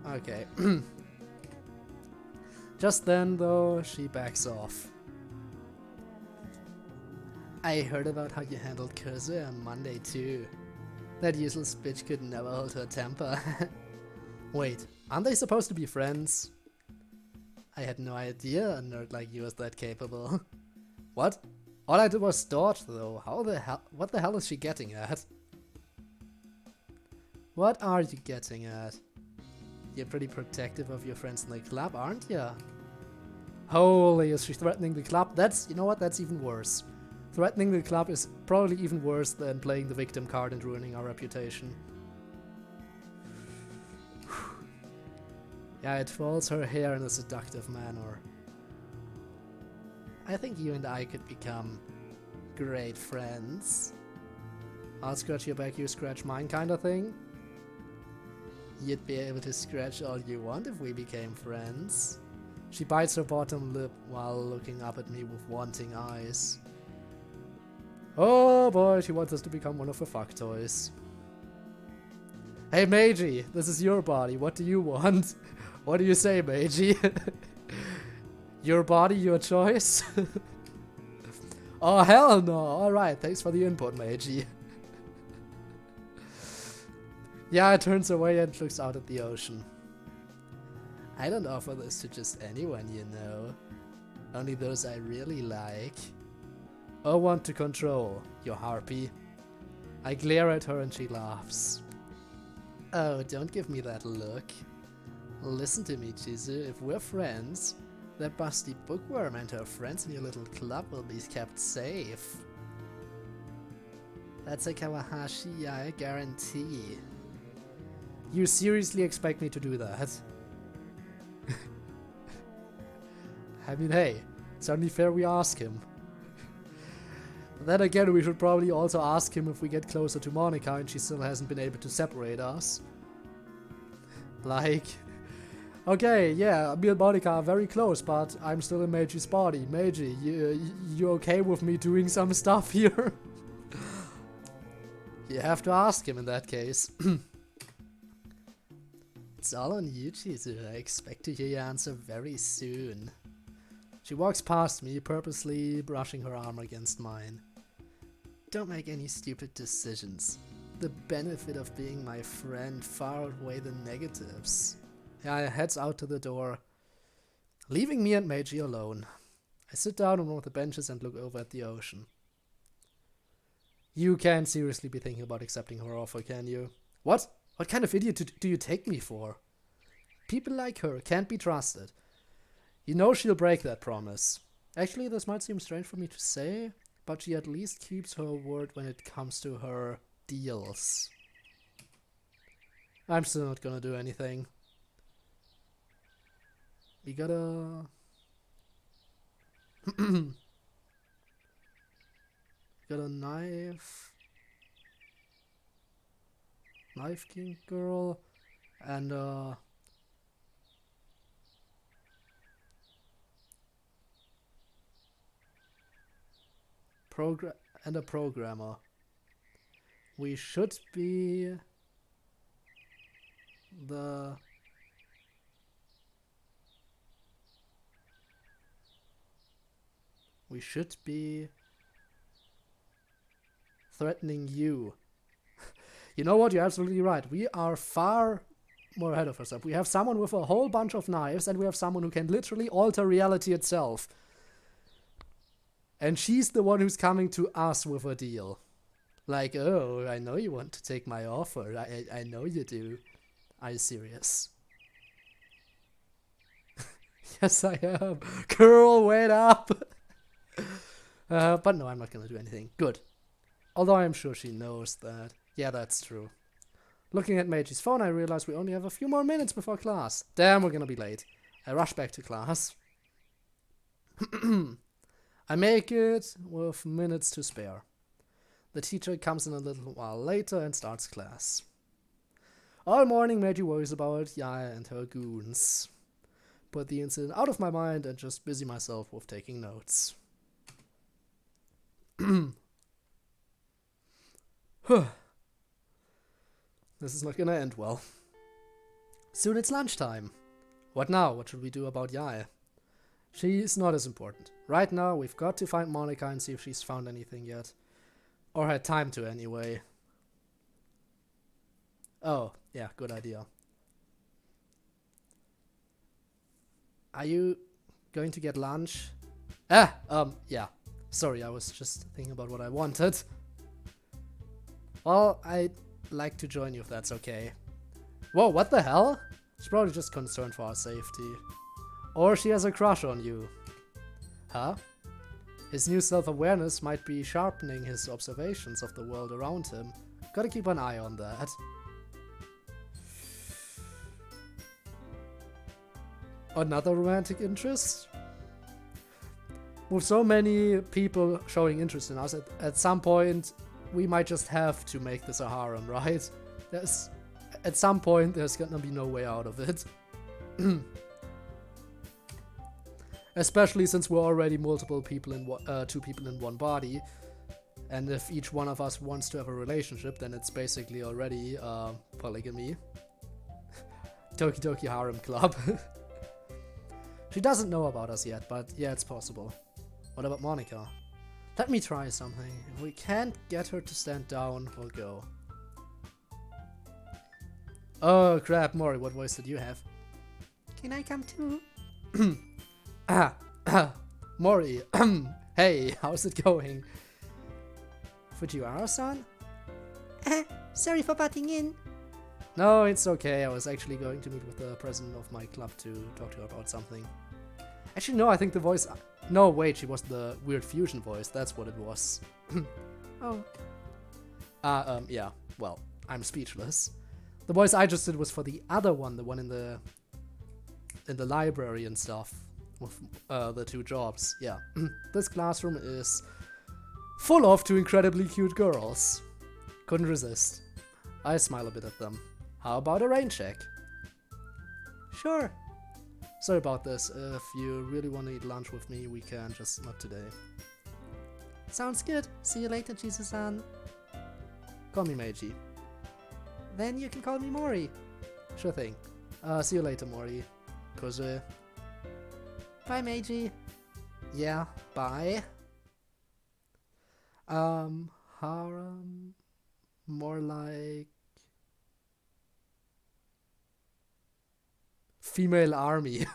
Okay. Just then, though, she backs off. I heard about how you handled CodeErr on Monday, too. That useless bitch could never hold her temper. Wait, aren't they supposed to be friends? I had no idea a nerd like you was that capable. What? All I did was dodge, though. What the hell is she getting at? What are you getting at? You're pretty protective of your friends in the club, aren't ya? Holy, is she threatening the club? You know what, that's even worse. Threatening the club is probably even worse than playing the victim card and ruining our reputation. Yeah, it twirls her hair in a seductive manner. I think you and I could become great friends. I'll scratch your back, you scratch mine kind of thing. You'd be able to scratch all you want if we became friends. She bites her bottom lip while looking up at me with wanting eyes. Oh boy, she wants us to become one of her fuck toys. Hey Meiji, this is your body, what do you want? What do you say, Meiji? Your body, your choice? Oh hell no, alright, thanks for the input, Meiji. Yeah, it turns away and looks out at the ocean. I don't offer this to just anyone, you know. Only those I really like. I want to control, you harpy. I glare at her and she laughs. Oh, don't give me that look. Listen to me, Chizu. If we're friends, that busty bookworm and her friends in your little club will be kept safe. That's a Kawahashi, I guarantee. You seriously expect me to do that? I mean, hey, it's only fair we ask him. Then again, we should probably also ask him if we get closer to Monica and she still hasn't been able to separate us. Like, okay, yeah, me and Monica are very close, but I'm still in Meiji's body. Meiji, you okay with me doing some stuff here? You have to ask him in that case. It's all on you, Chizu. I expect to hear your answer very soon. She walks past me, purposely brushing her arm against mine. Don't make any stupid decisions. The benefit of being my friend far outweigh the negatives. Yeah, heads out to the door, leaving me and Meiji alone. I sit down on one of the benches and look over at the ocean. You can't seriously be thinking about accepting her offer, can you? What? What kind of idiot do you take me for? People like her can't be trusted. You know she'll break that promise. Actually, this might seem strange for me to say, but she at least keeps her word when it comes to her deals. I'm still not gonna do anything. We gotta... got a knife king girl and a programmer. We should be threatening you. You know what? You're absolutely right. We are far more ahead of ourselves. We have someone with a whole bunch of knives, and we have someone who can literally alter reality itself. And she's the one who's coming to us with a deal. Like, oh, I know you want to take my offer. I know you do. Are you serious? Yes, I am. Girl, wait up! But no, I'm not gonna do anything. Good. Although I'm sure she knows that. Yeah, that's true. Looking at Meiji's phone, I realize we only have a few more minutes before class. Damn, we're gonna be late. I rush back to class. I make it with minutes to spare. The teacher comes in a little while later and starts class. All morning, Meiji worries about Yaya and her goons. Put the incident out of my mind and just busy myself with taking notes. This is not gonna end well. Soon it's lunchtime. What now? What should we do about Yaya? She's not as important. Right now, we've got to find Monica and see if she's found anything yet. Or had time to, anyway. Oh, yeah, good idea. Are you going to get lunch? Yeah. Sorry, I was just thinking about what I wanted. Well, I'd like to join you if that's okay. Whoa, what the hell? She's probably just concerned for our safety. Or she has a crush on you. Huh? His new self-awareness might be sharpening his observations of the world around him. Gotta keep an eye on that. Another romantic interest? With so many people showing interest in us, at some point we might just have to make this a harem, right? At some point there's gonna be no way out of it. Especially since we're already multiple people in two people in one body, and if each one of us wants to have a relationship, then it's basically already polygamy. Toki Toki Harem Club. She doesn't know about us yet, but yeah, it's possible. What about Monica? Let me try something. If we can't get her to stand down, we'll go. Oh crap, Mori, what voice did you have? Can I come too? Mori, Hey, how's it going? Fujiwara-san? Sorry for butting in. No, it's okay. I was actually going to meet with the president of my club to talk to her about something. Actually, no, I think the voice... No, wait, she was the weird fusion voice. That's what it was. Oh. Yeah. Well, I'm speechless. The voice I just did was for the other one, the one in the library and stuff. With the two jobs. Yeah. This classroom is full of two incredibly cute girls. Couldn't resist. I smile a bit at them. How about a rain check? Sure. Sorry about this. If you really want to eat lunch with me, we can, just not today. Sounds good. See you later, Jesus-san. Call me Meiji. Then you can call me Mori. Sure thing. See you later, Mori. Koze. Bye, Meiji. Yeah, bye. Harem. More like... female army.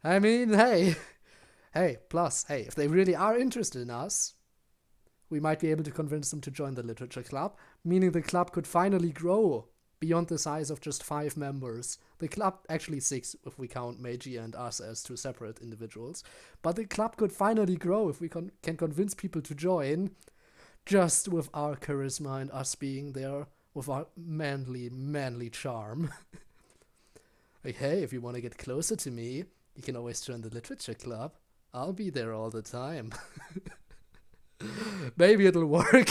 I mean, hey. Hey, plus, hey, if they really are interested in us, we might be able to convince them to join the literature club, meaning the club could finally grow beyond the size of just 5 members. The club, actually 6 if we count Meiji and us as 2 separate individuals, but the club could finally grow if we can convince people to join, just with our charisma and us being there with our manly charm. Like, hey, if you want to get closer to me, you can always join the literature club. I'll be there all the time. Maybe it'll work.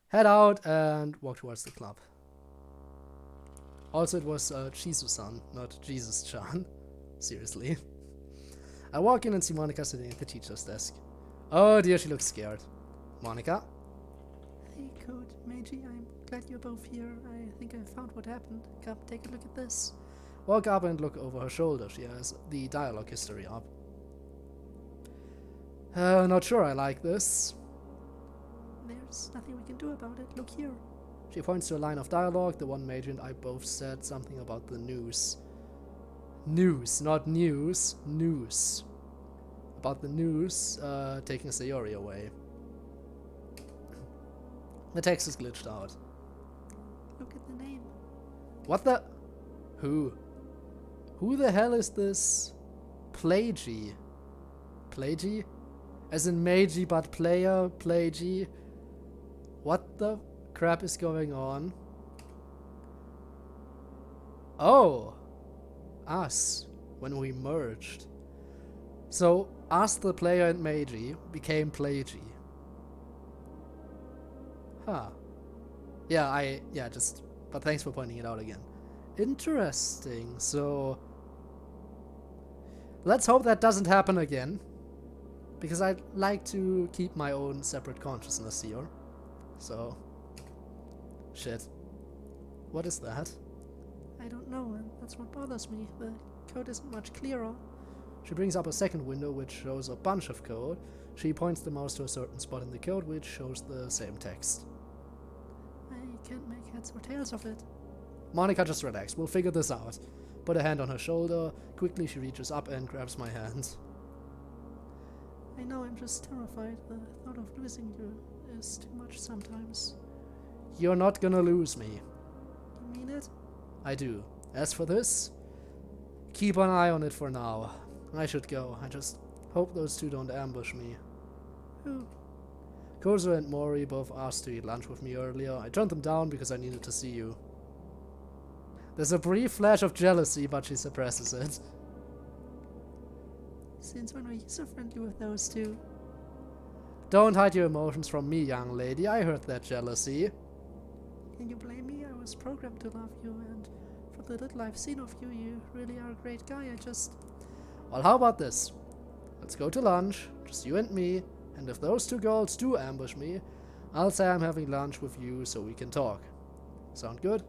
Head out and walk towards the club. Also, it was Chisu-san, not Jesus-chan. Seriously. I walk in and see Monika sitting at the teacher's desk. Oh dear, she looks scared. Monika? Hey, Code, Meiji, I'm glad you're both here. I think I found what happened. Come, take a look at this. Walk up and look over her shoulder. She has the dialogue history up. Not sure I like this. There's nothing we can do about it. Look here. She points to a line of dialogue. The one Meiji and I both said something about the news. News, not news. News. About the news taking Sayori away. The text is glitched out. Look at the name. What the? Who? Who the hell is this? Plagy? Plagy? As in Meiji but player? Plagy? What the crap is going on? Oh! Us. When we merged. So, us the player and Meiji became Plagy. Huh. Yeah, but thanks for pointing it out again. Interesting, so... let's hope that doesn't happen again. Because I'd like to keep my own separate consciousness here. So... shit. What is that? I don't know, and that's what bothers me. The code isn't much clearer. She brings up a second window which shows a bunch of code. She points the mouse to a certain spot in the code which shows the same text. I can't make heads or tails of it. Monika, just relax. We'll figure this out. Put a hand on her shoulder. Quickly she reaches up and grabs my hand. I know, I'm just terrified. The thought of losing you is too much sometimes. You're not gonna lose me. You mean it? I do. As for this, keep an eye on it for now. I should go. I just hope those two don't ambush me. Who? Kozo and Mori both asked to eat lunch with me earlier. I turned them down because I needed to see you. There's a brief flash of jealousy, but she suppresses it. Since when were you so friendly with those two? Don't hide your emotions from me, young lady. I heard that jealousy. Can you blame me? I was programmed to love you, and from the little I've seen of you, you really are a great guy. I just... Well, how about this? Let's go to lunch, just you and me, and if those two girls do ambush me, I'll say I'm having lunch with you so we can talk. Sound good?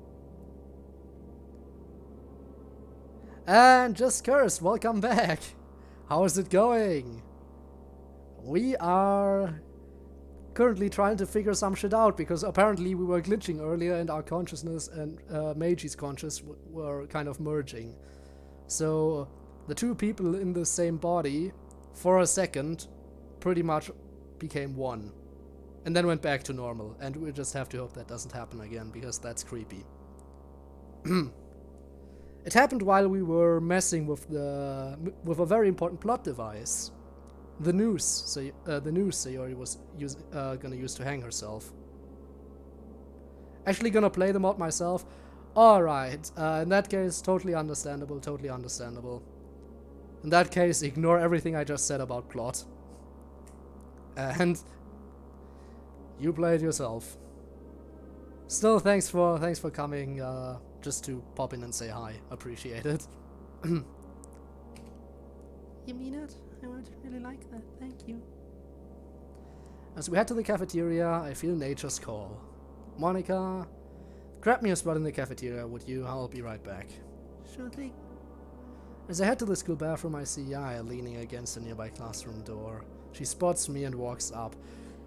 And just cursed, welcome back! How is it going? We are currently trying to figure some shit out because apparently we were glitching earlier and our consciousness and Meiji's conscious were kind of merging. So the two people in the same body, for a second, pretty much became one. And then went back to normal. And we just have to hope that doesn't happen again, because that's creepy. It happened while we were messing with a very important plot device. The noose. So the noose Sayori was gonna use to hang herself. Actually gonna play the mod myself. Alright, in that case, totally understandable, totally understandable. In that case, ignore everything I just said about plot. And you play it yourself. Still, thanks for coming, just to pop in and say hi. Appreciate it. You mean it? I would really like that, thank you. As we head to the cafeteria, I feel nature's call. Monica, grab me a spot in the cafeteria, would you? I'll be right back. Sure thing. As I head to the school bathroom, I see Yaya leaning against a nearby classroom door. She spots me and walks up.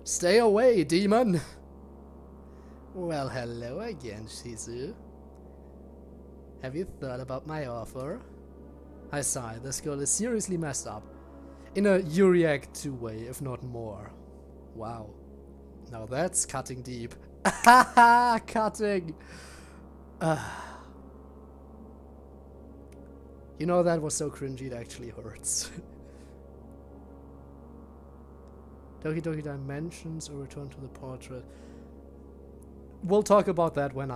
Stay away, demon! Well, hello again, Shizu. Have you thought about my offer? I sigh, this girl is seriously messed up. In a you react to way, if not more. Wow. Now that's cutting deep. Haha, cutting! You know, that was so cringy it actually hurts. Doki Doki Dimensions or Return to the Portrait. We'll talk about that when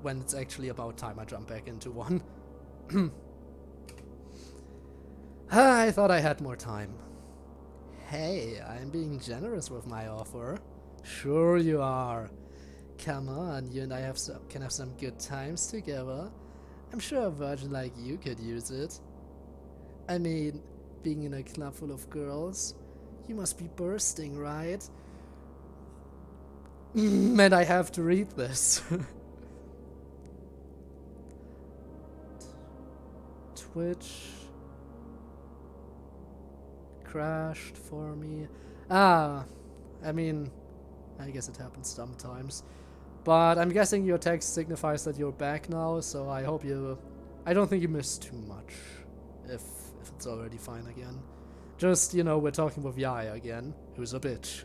when it's actually about time I jump back into one. I thought I had more time. Hey, I'm being generous with my offer. Sure you are. Come on, you and I can have some good times together. I'm sure a virgin like you could use it. I mean, being in a club full of girls, you must be bursting, right? And I have to read this. Twitch crashed for me. I mean, I guess it happens sometimes. But I'm guessing your text signifies that you're back now, so I hope I don't think you missed too much. If it's already fine again. Just, you know, we're talking with Yaya again, who's a bitch.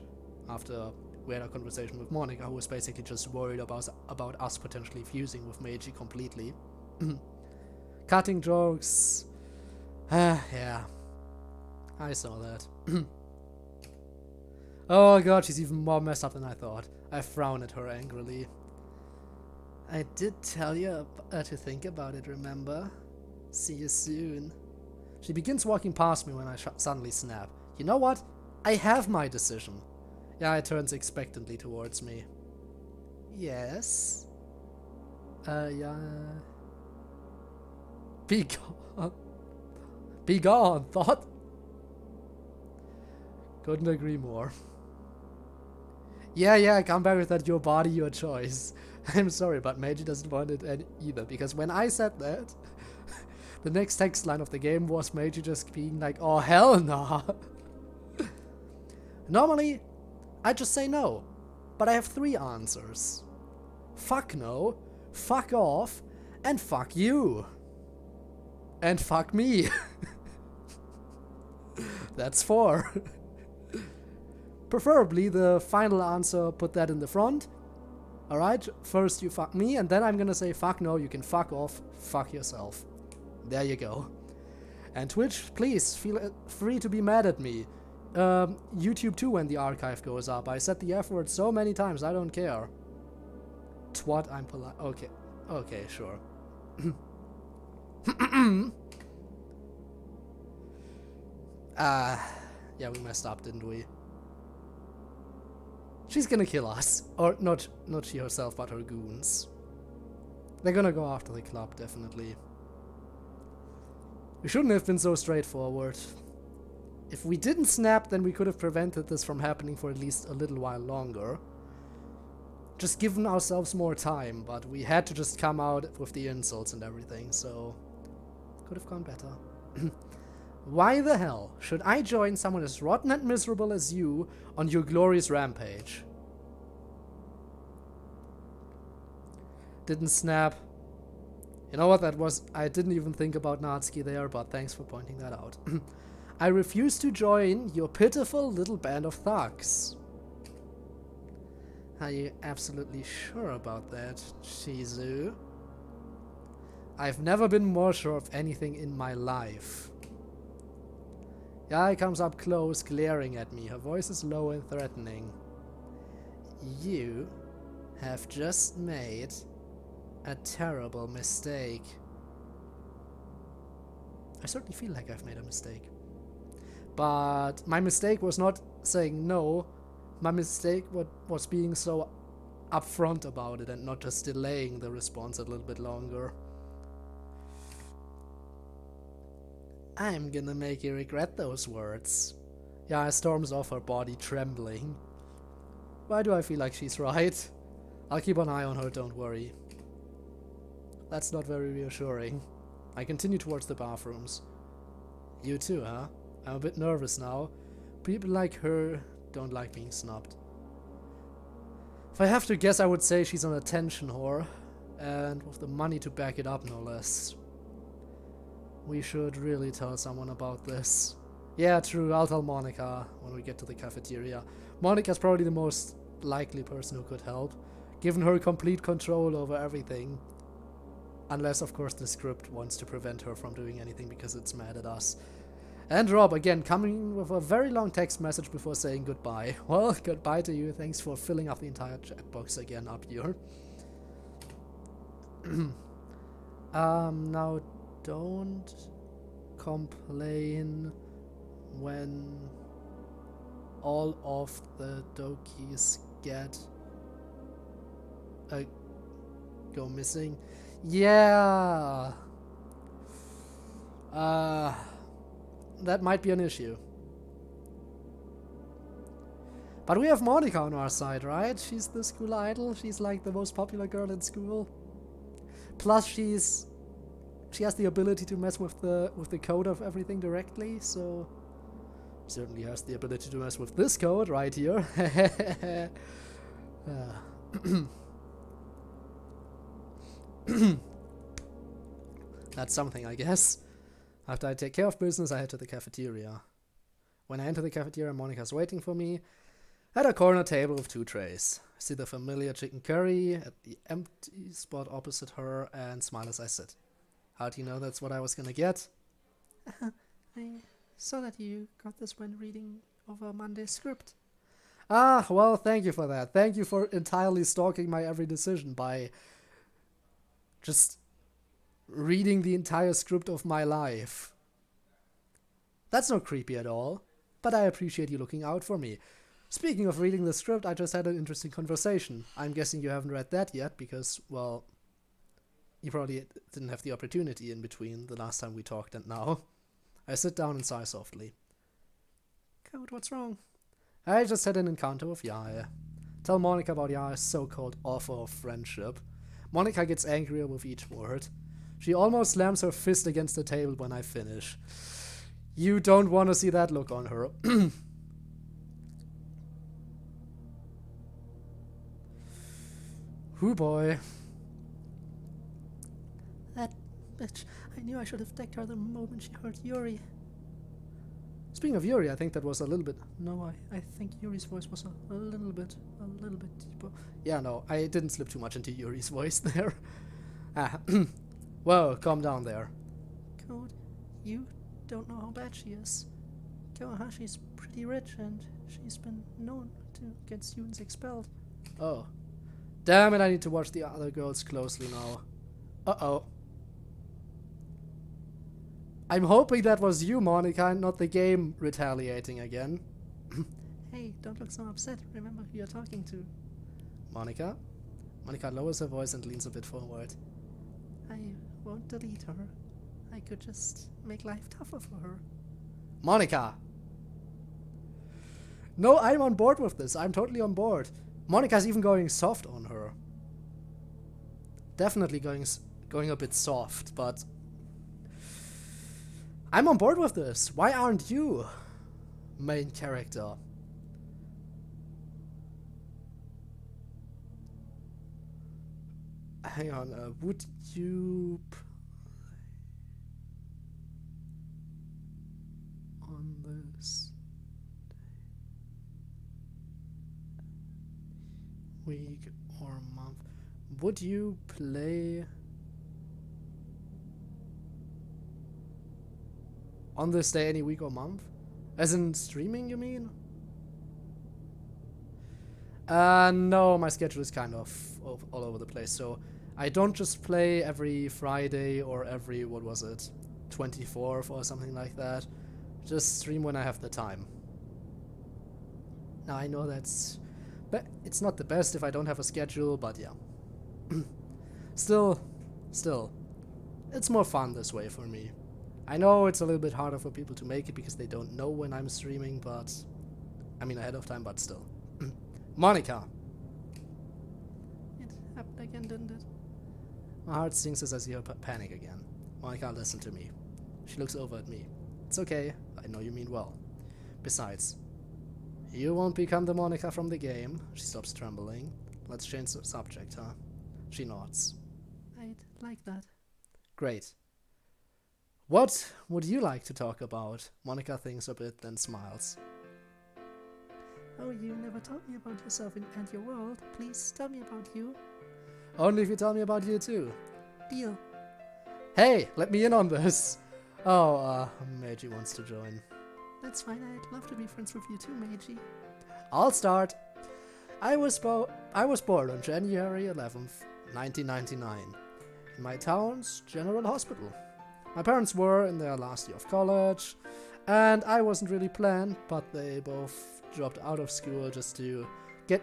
After we had a conversation with Monica, who was basically just worried about us potentially fusing with Meiji completely. Cutting jokes. Yeah. I saw that. Oh god, she's even more messed up than I thought. I frown at her angrily. I did tell you to think about it, remember? See you soon. She begins walking past me when I suddenly snap. You know what? I have my decision. Yaya turns expectantly towards me. Yes? Yeah. Be gone. Be gone, thought. Couldn't agree more. Yeah, come back with that, your body, your choice. I'm sorry, but Meiji doesn't want it either, because when I said that, the next text line of the game was Meiji just being like, oh hell nah. Normally, I just say no, but I have 3 answers. Fuck no, fuck off, and fuck you. And fuck me. That's 4. Preferably the final answer, put that in the front. Alright, first you fuck me, and then I'm gonna say fuck no, you can fuck off, fuck yourself. There you go. And Twitch, please feel free to be mad at me. YouTube too when the archive goes up. I said the F word so many times, I don't care. Twat, I'm polite. Okay, sure. Yeah, we messed up, didn't we? She's gonna kill us. Or not she herself, but her goons. They're gonna go after the club, definitely. We shouldn't have been so straightforward. If we didn't snap, then we could have prevented this from happening for at least a little while longer. Just given ourselves more time, but we had to just come out with the insults and everything, so could have gone better. Why the hell should I join someone as rotten and miserable as you on your glorious rampage? Didn't snap. You know what that was? I didn't even think about Natsuki there, but thanks for pointing that out. I refuse to join your pitiful little band of thugs. Are you absolutely sure about that, Shizu? I've never been more sure of anything in my life. Yai comes up close, glaring at me. Her voice is low and threatening. You have just made a terrible mistake. I certainly feel like I've made a mistake. But my mistake was not saying no. My mistake was being so upfront about it and not just delaying the response a little bit longer. I'm gonna make you regret those words. Yaya storms off, her body trembling. Why do I feel like she's right? I'll keep an eye on her, don't worry. That's not very reassuring. I continue towards the bathrooms. You too, huh? I'm a bit nervous now. People like her don't like being snubbed. If I have to guess, I would say she's an attention whore. And with the money to back it up, no less. We should really tell someone about this. Yeah, true, I'll tell Monica when we get to the cafeteria. Monica's probably the most likely person who could help, given her complete control over everything. Unless, of course, the script wants to prevent her from doing anything because it's mad at us. And Rob, again, coming with a very long text message before saying goodbye. Well, goodbye to you. Thanks for filling up the entire chat box again up here. Now, don't complain when all of the dokis go missing. Yeah. That might be an issue. But we have Monica on our side, right? She's the school idol. She's like the most popular girl in school. Plus she has the ability to mess with the code of everything directly, so certainly has the ability to mess with this code right here. That's something, I guess. After I take care of business, I head to the cafeteria. When I enter the cafeteria, Monica's waiting for me at a corner table with 2 trays. I see the familiar chicken curry at the empty spot opposite her and smile as I sit. How do you know that's what I was gonna get? I saw that you got this when reading over Monday's script. Ah, well, thank you for that. Thank you for entirely stalking my every decision by just reading the entire script of my life. That's not creepy at all, but I appreciate you looking out for me. Speaking of reading the script, I just had an interesting conversation. I'm guessing you haven't read that yet because, well, you probably didn't have the opportunity in between the last time we talked and now. I sit down and sigh softly. Code, what's wrong? I just had an encounter with Yaya. Tell Monica about Yaya's so-called offer of friendship. Monica gets angrier with each word. She almost slams her fist against the table when I finish. You don't want to see that look on her. Hoo boy. That bitch. I knew I should have decked her the moment she heard Yuri. Speaking of Yuri, I think that was a little bit... No, I think Yuri's voice was a little bit deeper. Yeah, no, I didn't slip too much into Yuri's voice there. Whoa, calm down there. Code, you don't know how bad she is. Kawahashi's pretty rich and she's been known to get students expelled. Oh. Damn it, I need to watch the other girls closely now. Uh-oh. I'm hoping that was you, Monica, and not the game retaliating again. Hey, don't look so upset. Remember who you're talking to. Monica? Monica lowers her voice and leans a bit forward. I won't delete her. I could just make life tougher for her. Monica! No, I'm on board with this. I'm totally on board. Monica's even going soft on her. Definitely going a bit soft, but... I'm on board with this. Why aren't you, main character? Hang on, would you on this week or month? Would you play on this day any week or month? As in streaming, you mean? No, my schedule is kind of all over the place, so I don't just play every Friday or every, what was it, 24th or something like that. Just stream when I have the time. Now I know it's not the best if I don't have a schedule, but yeah. Still, it's more fun this way for me. I know it's a little bit harder for people to make it because they don't know when I'm streaming, but I mean ahead of time, but still. Monica! It happened again, didn't it? My heart sings as I see her panic again. Monica, listen to me. She looks over at me. It's okay, I know you mean well. Besides, you won't become the Monica from the game. She stops trembling. Let's change the subject, huh? She nods. I'd like that. Great. What would you like to talk about? Monica thinks a bit, then smiles. Oh, you never told me about yourself and your world. Please tell me about you. Only if you tell me about you too. Deal. Hey, let me in on this. Oh, Meiji wants to join. That's fine. I'd love to be friends with you too, Meiji. I'll start. I was born on January 11th, 1999, in my town's general hospital. My parents were in their last year of college, and I wasn't really planned, but they both dropped out of school just to get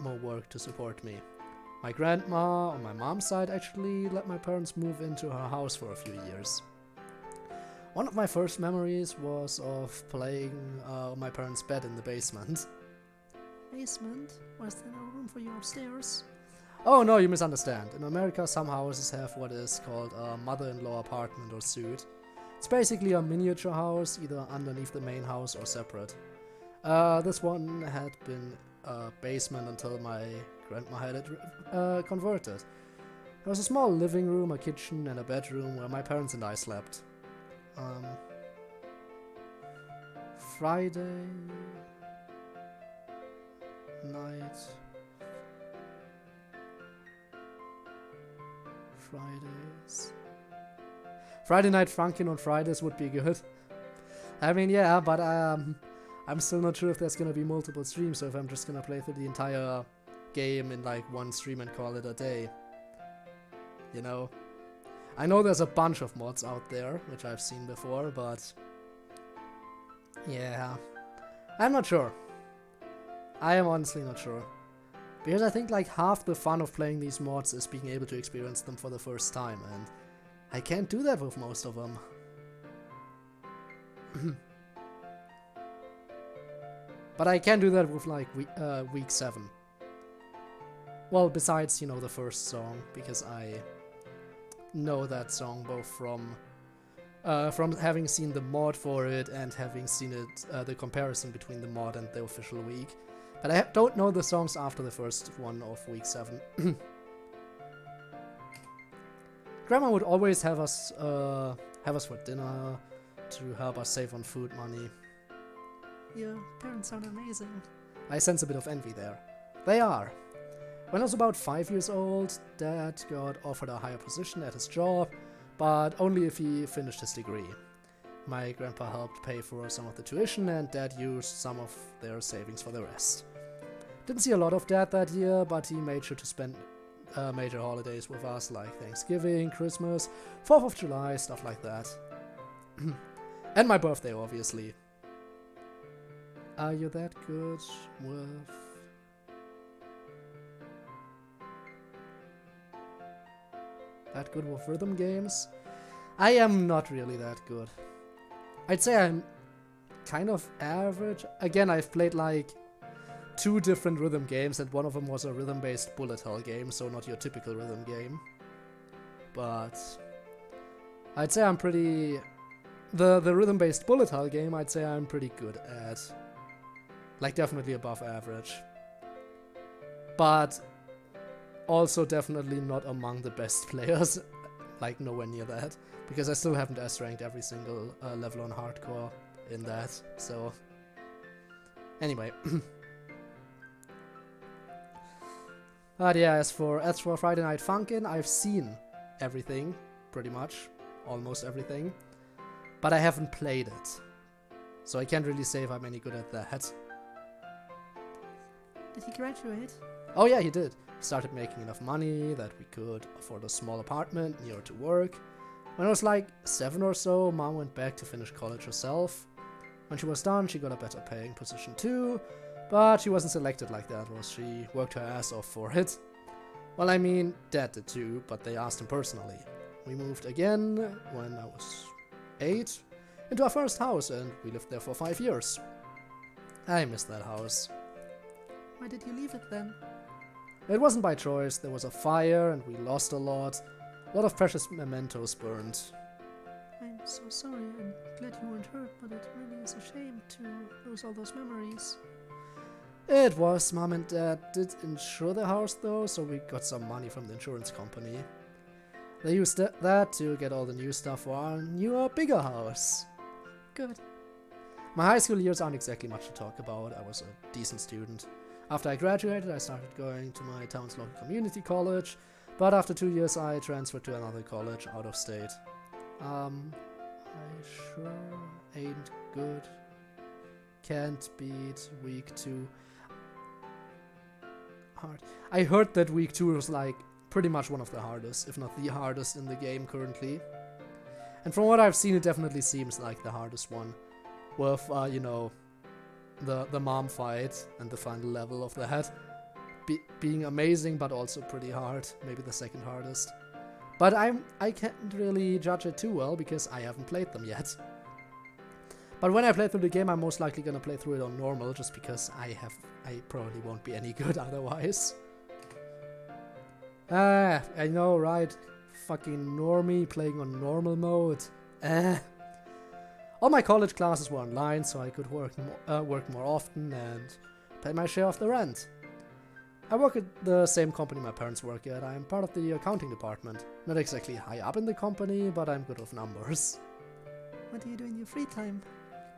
more work to support me. My grandma on my mom's side actually let my parents move into her house for a few years. One of my first memories was of playing on my parents' bed in the basement. Basement? Was there no room for you upstairs? Oh no, you misunderstand. In America, some houses have what is called a mother-in-law apartment or suite. It's basically a miniature house, either underneath the main house or separate. This one had been a basement until my grandma had it converted. There was a small living room, a kitchen, and a bedroom where my parents and I slept. Friday night. Friday Night Funkin' on Fridays would be good. I mean, yeah, but I'm still not sure if there's gonna be multiple streams, so if I'm just gonna play through the entire game in like one stream and call it a day. You know? I know there's a bunch of mods out there, which I've seen before, but yeah, I'm not sure. I am honestly not sure. Because I think like half the fun of playing these mods is being able to experience them for the first time, and I can't do that with most of them. But I can do that with like week 7. Well, besides, you know, the first song, because I know that song both from having seen the mod for it and having seen it, the comparison between the mod and the official week. But I don't know the songs after the first one of week 7. Grandma would always have us for dinner to help us save on food money. Your parents sound amazing. I sense a bit of envy there. They are. When I was about 5 years old, Dad got offered a higher position at his job, but only if he finished his degree. My grandpa helped pay for some of the tuition, and Dad used some of their savings for the rest. Didn't see a lot of Dad that year, but he made sure to spend major holidays with us, like Thanksgiving, Christmas, 4th of July, stuff like that. And my birthday, obviously. Are you that good with... rhythm games? I am not really that good. I'd say I'm kind of average. Again, I've played like 2 different rhythm games, and one of them was a rhythm-based bullet hell game, so not your typical rhythm game. But I'd say I'm pretty... The rhythm-based bullet hell game, I'd say I'm pretty good at. Like, definitely above average. But also definitely not among the best players, like nowhere near that, because I still haven't S-ranked every single level on hardcore in that, so... Anyway. But yeah, as for Friday Night Funkin', I've seen everything, pretty much, almost everything, but I haven't played it, so I can't really say if I'm any good at that. Did he graduate? Oh yeah, he did. He started making enough money that we could afford a small apartment near to work. When I was like 7 or so, Mom went back to finish college herself. When she was done, she got a better paying position too, but she wasn't selected like that, was she? Worked her ass off for it. Well, I mean, Dad did too, but they asked him personally. We moved again when I was 8 into our first house, and we lived there for 5 years. I miss that house. Why did you leave it then? It wasn't by choice. There was a fire and we lost a lot. A lot of precious mementos burned. I'm so sorry. I'm glad you weren't hurt, but it really is a shame to lose all those memories. It was. Mom and Dad did insure the house though, so we got some money from the insurance company. They used that to get all the new stuff for our newer, bigger house. Good. My high school years aren't exactly much to talk about. I was a decent student. After I graduated, I started going to my town's local community college, but after 2 years I transferred to another college out of state. I sure ain't good. Can't beat week 2. Hard. I heard that week 2 was like pretty much one of the hardest, if not the hardest in the game currently. And from what I've seen, it definitely seems like the hardest one. With, you know, the mom fight and the final level of that being amazing, but also pretty hard. Maybe the second hardest. But I can't really judge it too well because I haven't played them yet. But when I play through the game, I'm most likely gonna play through it on normal, just because I probably won't be any good otherwise. I know, right? Fucking normie playing on normal mode. All my college classes were online, so I could work more often and pay my share of the rent. I work at the same company my parents work at. I'm part of the accounting department. Not exactly high up in the company, but I'm good with numbers. What do you do in your free time?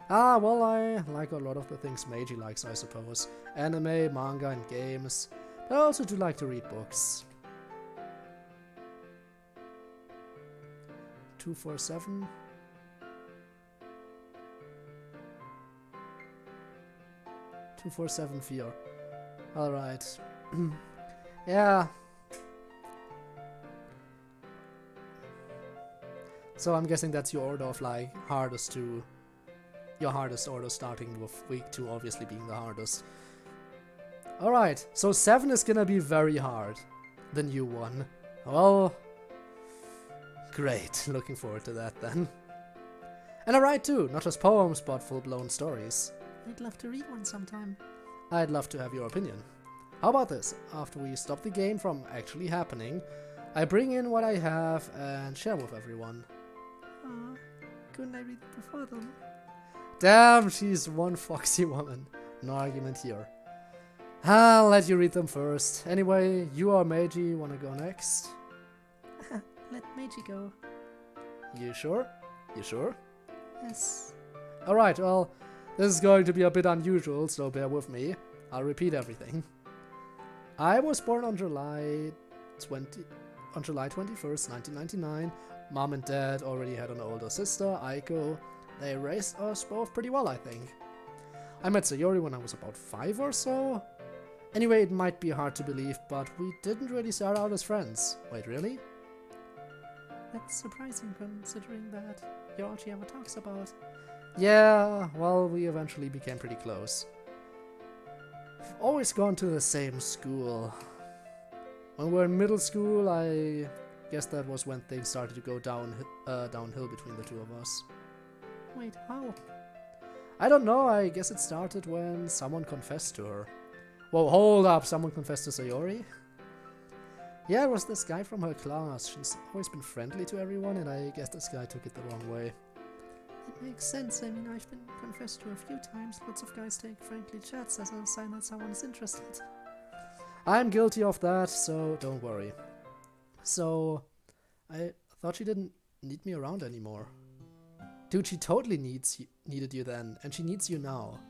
Well, I like a lot of the things Meiji likes, I suppose. Anime, manga, and games. But I also do like to read books. 247. Fear. Alright. Yeah. So I'm guessing that's your order of like hardest to... Your hardest order, starting with week 2 obviously being the hardest. Alright, so 7 is gonna be very hard. The new one. Well... Great, looking forward to that then. And I write too, not just poems, but full-blown stories. I'd love to read one sometime. I'd love to have your opinion. How about this? After we stop the game from actually happening, I bring in what I have and share with everyone. Aw, couldn't I read it before them? Damn, she's one foxy woman. No argument here. I'll let you read them first. Anyway, you or Meiji wanna go next? Let Meiji go. You sure? You sure? Yes. Alright, well, this is going to be a bit unusual, so bear with me. I'll repeat everything. I was born on July 21st, 1999. Mom and Dad already had an older sister, Aiko. They raised us both pretty well, I think. I met Sayori when I was about 5 or so. Anyway, it might be hard to believe, but we didn't really start out as friends. Wait, really? That's surprising considering that Yoichi ever talks about. Yeah, well, we eventually became pretty close. We've always gone to the same school. When we were in middle school, I guess that was when things started to go downhill between the two of us. Wait, how? I don't know, I guess it started when someone confessed to her. Whoa, hold up, someone confessed to Sayori? Yeah, it was this guy from her class. She's always been friendly to everyone, and I guess this guy took it the wrong way. It makes sense. I mean, I've been confessed to a few times. Lots of guys take friendly chats as a sign that someone is interested. I'm guilty of that, so don't worry. So, I thought she didn't need me around anymore. Dude, she totally needed you then, and she needs you now.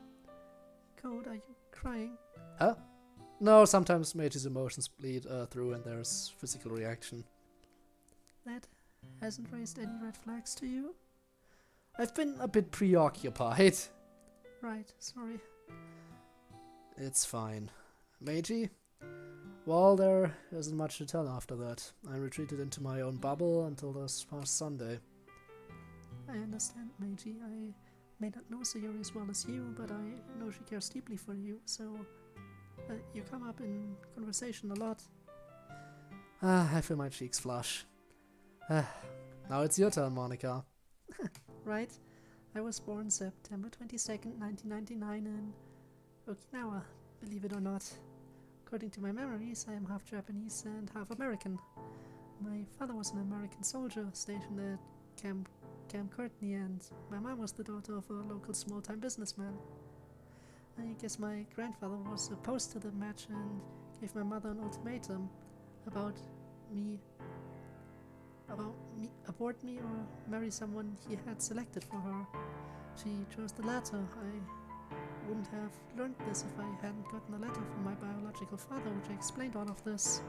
Code, are you crying? Huh? No, sometimes Meiji's emotions bleed through and there's physical reaction. That hasn't raised any red flags to you? I've been a bit preoccupied. Right, sorry. It's fine. Meiji? Well, there isn't much to tell after that. I retreated into my own bubble until this past Sunday. I understand, Meiji. I may not know Sayori as well as you, but I know she cares deeply for you, so you come up in conversation a lot. I feel my cheeks flush. Now it's your turn, Monica. Right? I was born September 22nd, 1999 in Okinawa, believe it or not. According to my memories, I am half Japanese and half American. My father was an American soldier stationed at Camp Courtney, and my mom was the daughter of a local small-time businessman. I guess my grandfather was opposed to the match and gave my mother an ultimatum about me abort me or marry someone he had selected for her. She chose the latter. I wouldn't have learned this if I hadn't gotten a letter from my biological father which explained all of this.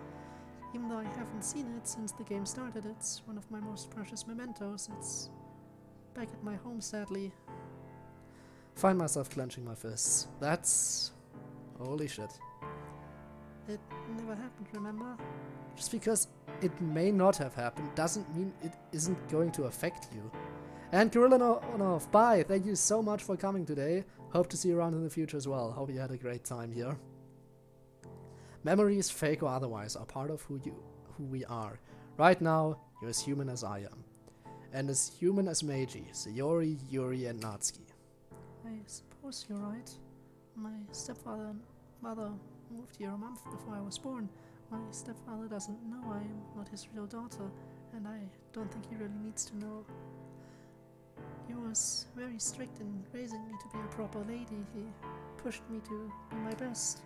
Even though I haven't seen it since the game started, it's one of my most precious mementos. It's back at my home, sadly. Find myself clenching my fists. That's... holy shit. It never happened, remember? Just because it may not have happened doesn't mean it isn't going to affect you. And Gorilla Onov, bye! Thank you so much for coming today. Hope to see you around in the future as well. Hope you had a great time here. Memories, fake or otherwise, are part of who we are. Right now, you're as human as I am. And as human as Meiji, Sayori, Yuri, and Natsuki. I suppose you're right. My stepfather and mother moved here a month before I was born. My stepfather doesn't know I am not his real daughter, and I don't think he really needs to know. He was very strict in raising me to be a proper lady. He pushed me to do my best.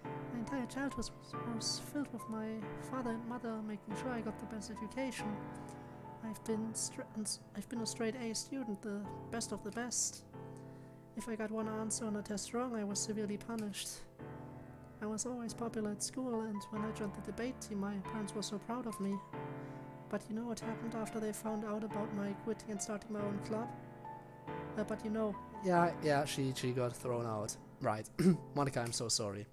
My entire childhood was filled with my father and mother making sure I got the best education. I've been a straight A student, the best of the best. If I got one answer on a test wrong, I was severely punished. I was always popular at school, and when I joined the debate team, my parents were so proud of me. But you know what happened after they found out about my quitting and starting my own club? But you know... Yeah, she got thrown out. Right. Monica, I'm so sorry.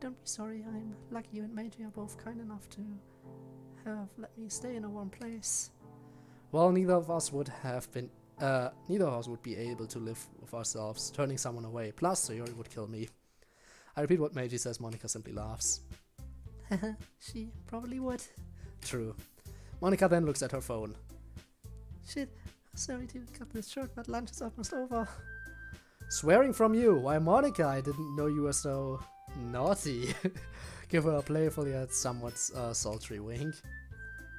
Don't be sorry, I'm lucky you and Meiji are both kind enough to have let me stay in a warm place. Well, neither of us would be able to live with ourselves, turning someone away. Plus, Sayori would kill me. I repeat what Meiji says, Monica simply laughs. She probably would. True. Monica then looks at her phone. Shit, sorry to cut this short, but lunch is almost over. Swearing from you? Why, Monica, I didn't know you were so naughty. Give her a playful yet somewhat sultry wink.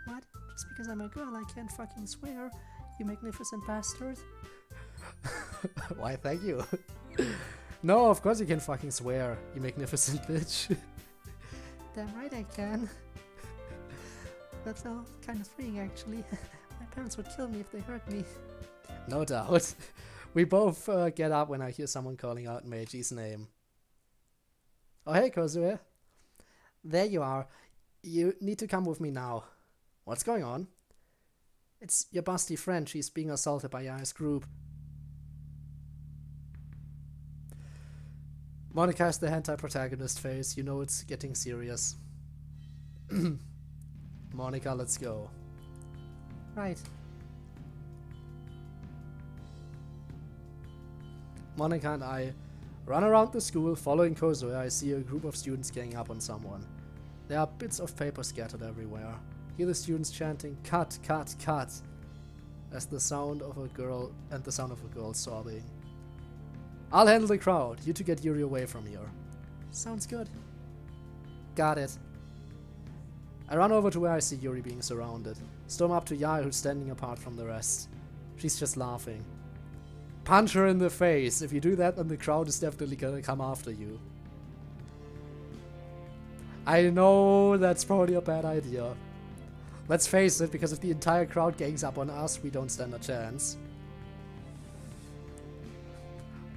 What? Just because I'm a girl, I can't fucking swear, you magnificent bastard. Why, thank you. No, of course you can fucking swear, you magnificent bitch. Damn right I can. That felt kind of freeing, actually. My parents would kill me if they heard me. No doubt. We both get up when I hear someone calling out Meiji's name. Oh hey, CodeErr. There you are. You need to come with me now. What's going on? It's your busty friend. She's being assaulted by Yaya's group. Monica has the hentai protagonist face. You know it's getting serious. Monica, let's go. Right. Monica and I run around the school. Following CodeErr, I see a group of students ganging up on someone. There are bits of paper scattered everywhere. Hear the students chanting, "Cut, cut, cut," as the sound of a girl sobbing. I'll handle the crowd. You two get Yuri away from here. Sounds good. Got it. I run over to where I see Yuri being surrounded. Storm up to Yaya, who's standing apart from the rest. She's just laughing. Punch her in the face. If you do that, then the crowd is definitely gonna come after you. I know that's probably a bad idea. Let's face it, because if the entire crowd gangs up on us, we don't stand a chance.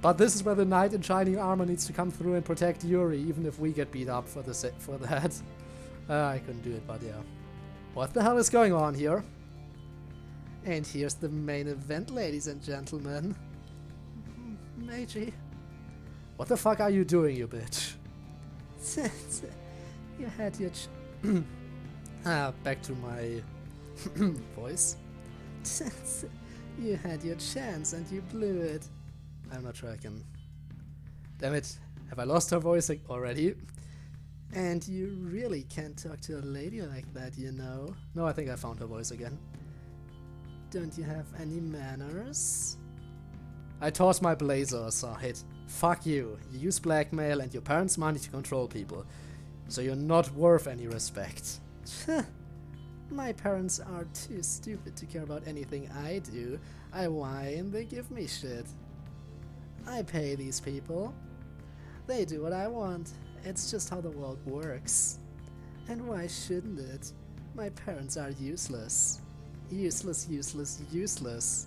But this is where the knight in shining armor needs to come through and protect Yuri, even if we get beat up for that. I couldn't do it, but yeah. What the hell is going on here? And here's the main event, ladies and gentlemen. Meiji. What the fuck are you doing, you bitch? You had your back to my voice. You had your chance and you blew it. I'm not sure I can... Damn it. Have I lost her voice already? And you really can't talk to a lady like that, you know. No, I think I found her voice again. Don't you have any manners? I toss my blazer aside. Fuck you. You use blackmail and your parents' money to control people. So you're not worth any respect. My parents are too stupid to care about anything I do. I whine, they give me shit. I pay these people. They do what I want. It's just how the world works. And why shouldn't it? My parents are useless. Useless, useless, useless.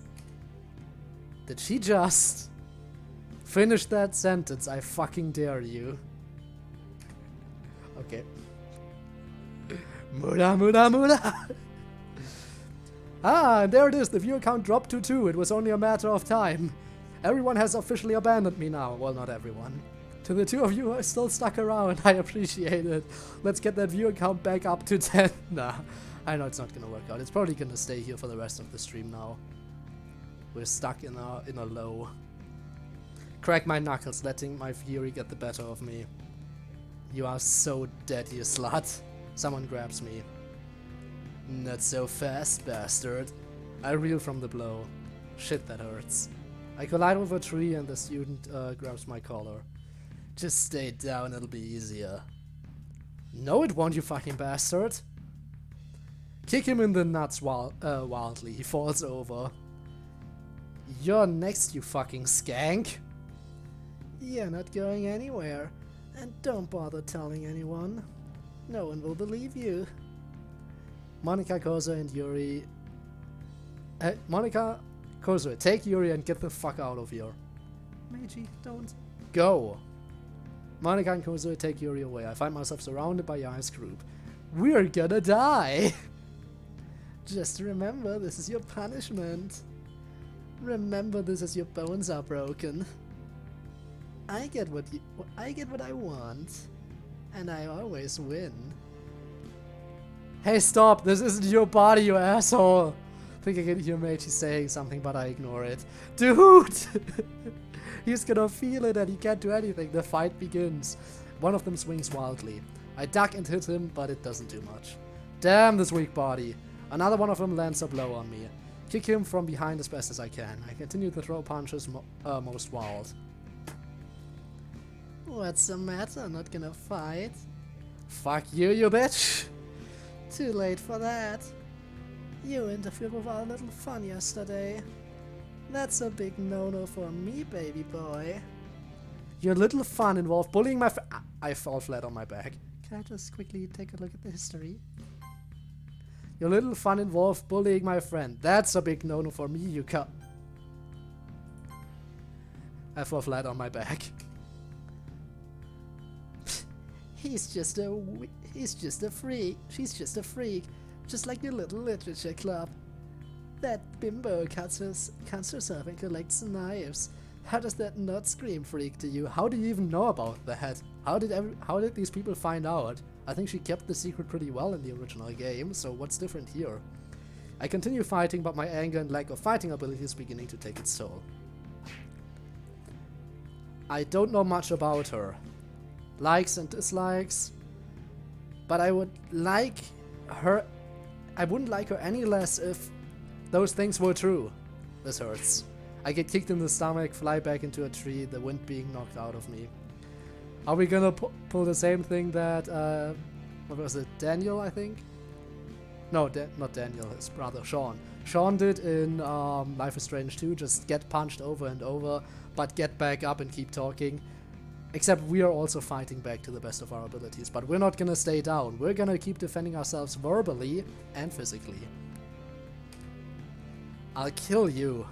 Did she just finish that sentence? I fucking dare you. Okay. Mura, mura, mura. Ah, and there it is. The viewer count dropped to 2. It was only a matter of time. Everyone has officially abandoned me now. Well, not everyone. To the 2 of you who are still stuck around, I appreciate it. Let's get that viewer count back up to 10. Nah, I know it's not gonna work out. It's probably gonna stay here for the rest of the stream now. We're stuck in a low. Crack my knuckles, letting my fury get the better of me. You are so dead, you slut. Someone grabs me. Not so fast, bastard. I reel from the blow. Shit, that hurts. I collide with a tree and the student grabs my collar. Just stay down, it'll be easier. No, it won't, you fucking bastard. Kick him in the nuts wildly. He falls over. You're next, you fucking skank. You're not going anywhere. And don't bother telling anyone. No one will believe you. Monika, Kozo, and Yuri... Monika, Kozo, take Yuri and get the fuck out of here. Meiji, don't. Go. Monika and Kozo, take Yuri away. I find myself surrounded by Yai's group. We're gonna die! Just remember, this is your punishment. Remember, this is your bones are broken. I get what I want. And I always win. Hey, stop! This isn't your body, you asshole! I think I can hear Meiji saying something, but I ignore it. Dude! He's gonna feel it and he can't do anything. The fight begins. One of them swings wildly. I duck and hit him, but it doesn't do much. Damn this weak body. Another one of them lands a blow on me. Kick him from behind as best as I can. I continue to throw punches most wild. What's the matter? Not gonna fight? Fuck you, you bitch! Too late for that. You interfered with our little fun yesterday. That's a big no-no for me, baby boy. Your little fun involved bullying my I fall flat on my back. Can I just quickly take a look at the history? Your little fun involved bullying my friend. That's a big no-no for me, you cunt. I fall flat on my back. He's just a freak. She's just a freak. Just like your little literature club. That bimbo cuts herself and collects knives. How does that not scream freak to you? How do you even know about that? How did these people find out? I think she kept the secret pretty well in the original game, so what's different here? I continue fighting, but my anger and lack of fighting ability is beginning to take its toll. I don't know much about her. Likes and dislikes. But I wouldn't like her any less if those things were true. This hurts. I get kicked in the stomach, fly back into a tree, the wind being knocked out of me. Are we gonna pull the same thing that, what was it, Daniel, I think? No, not Daniel, his brother, Sean. Sean did in Life is Strange 2, just get punched over and over, but get back up and keep talking. Except we are also fighting back to the best of our abilities, but we're not gonna stay down. We're gonna keep defending ourselves verbally and physically. I'll kill you.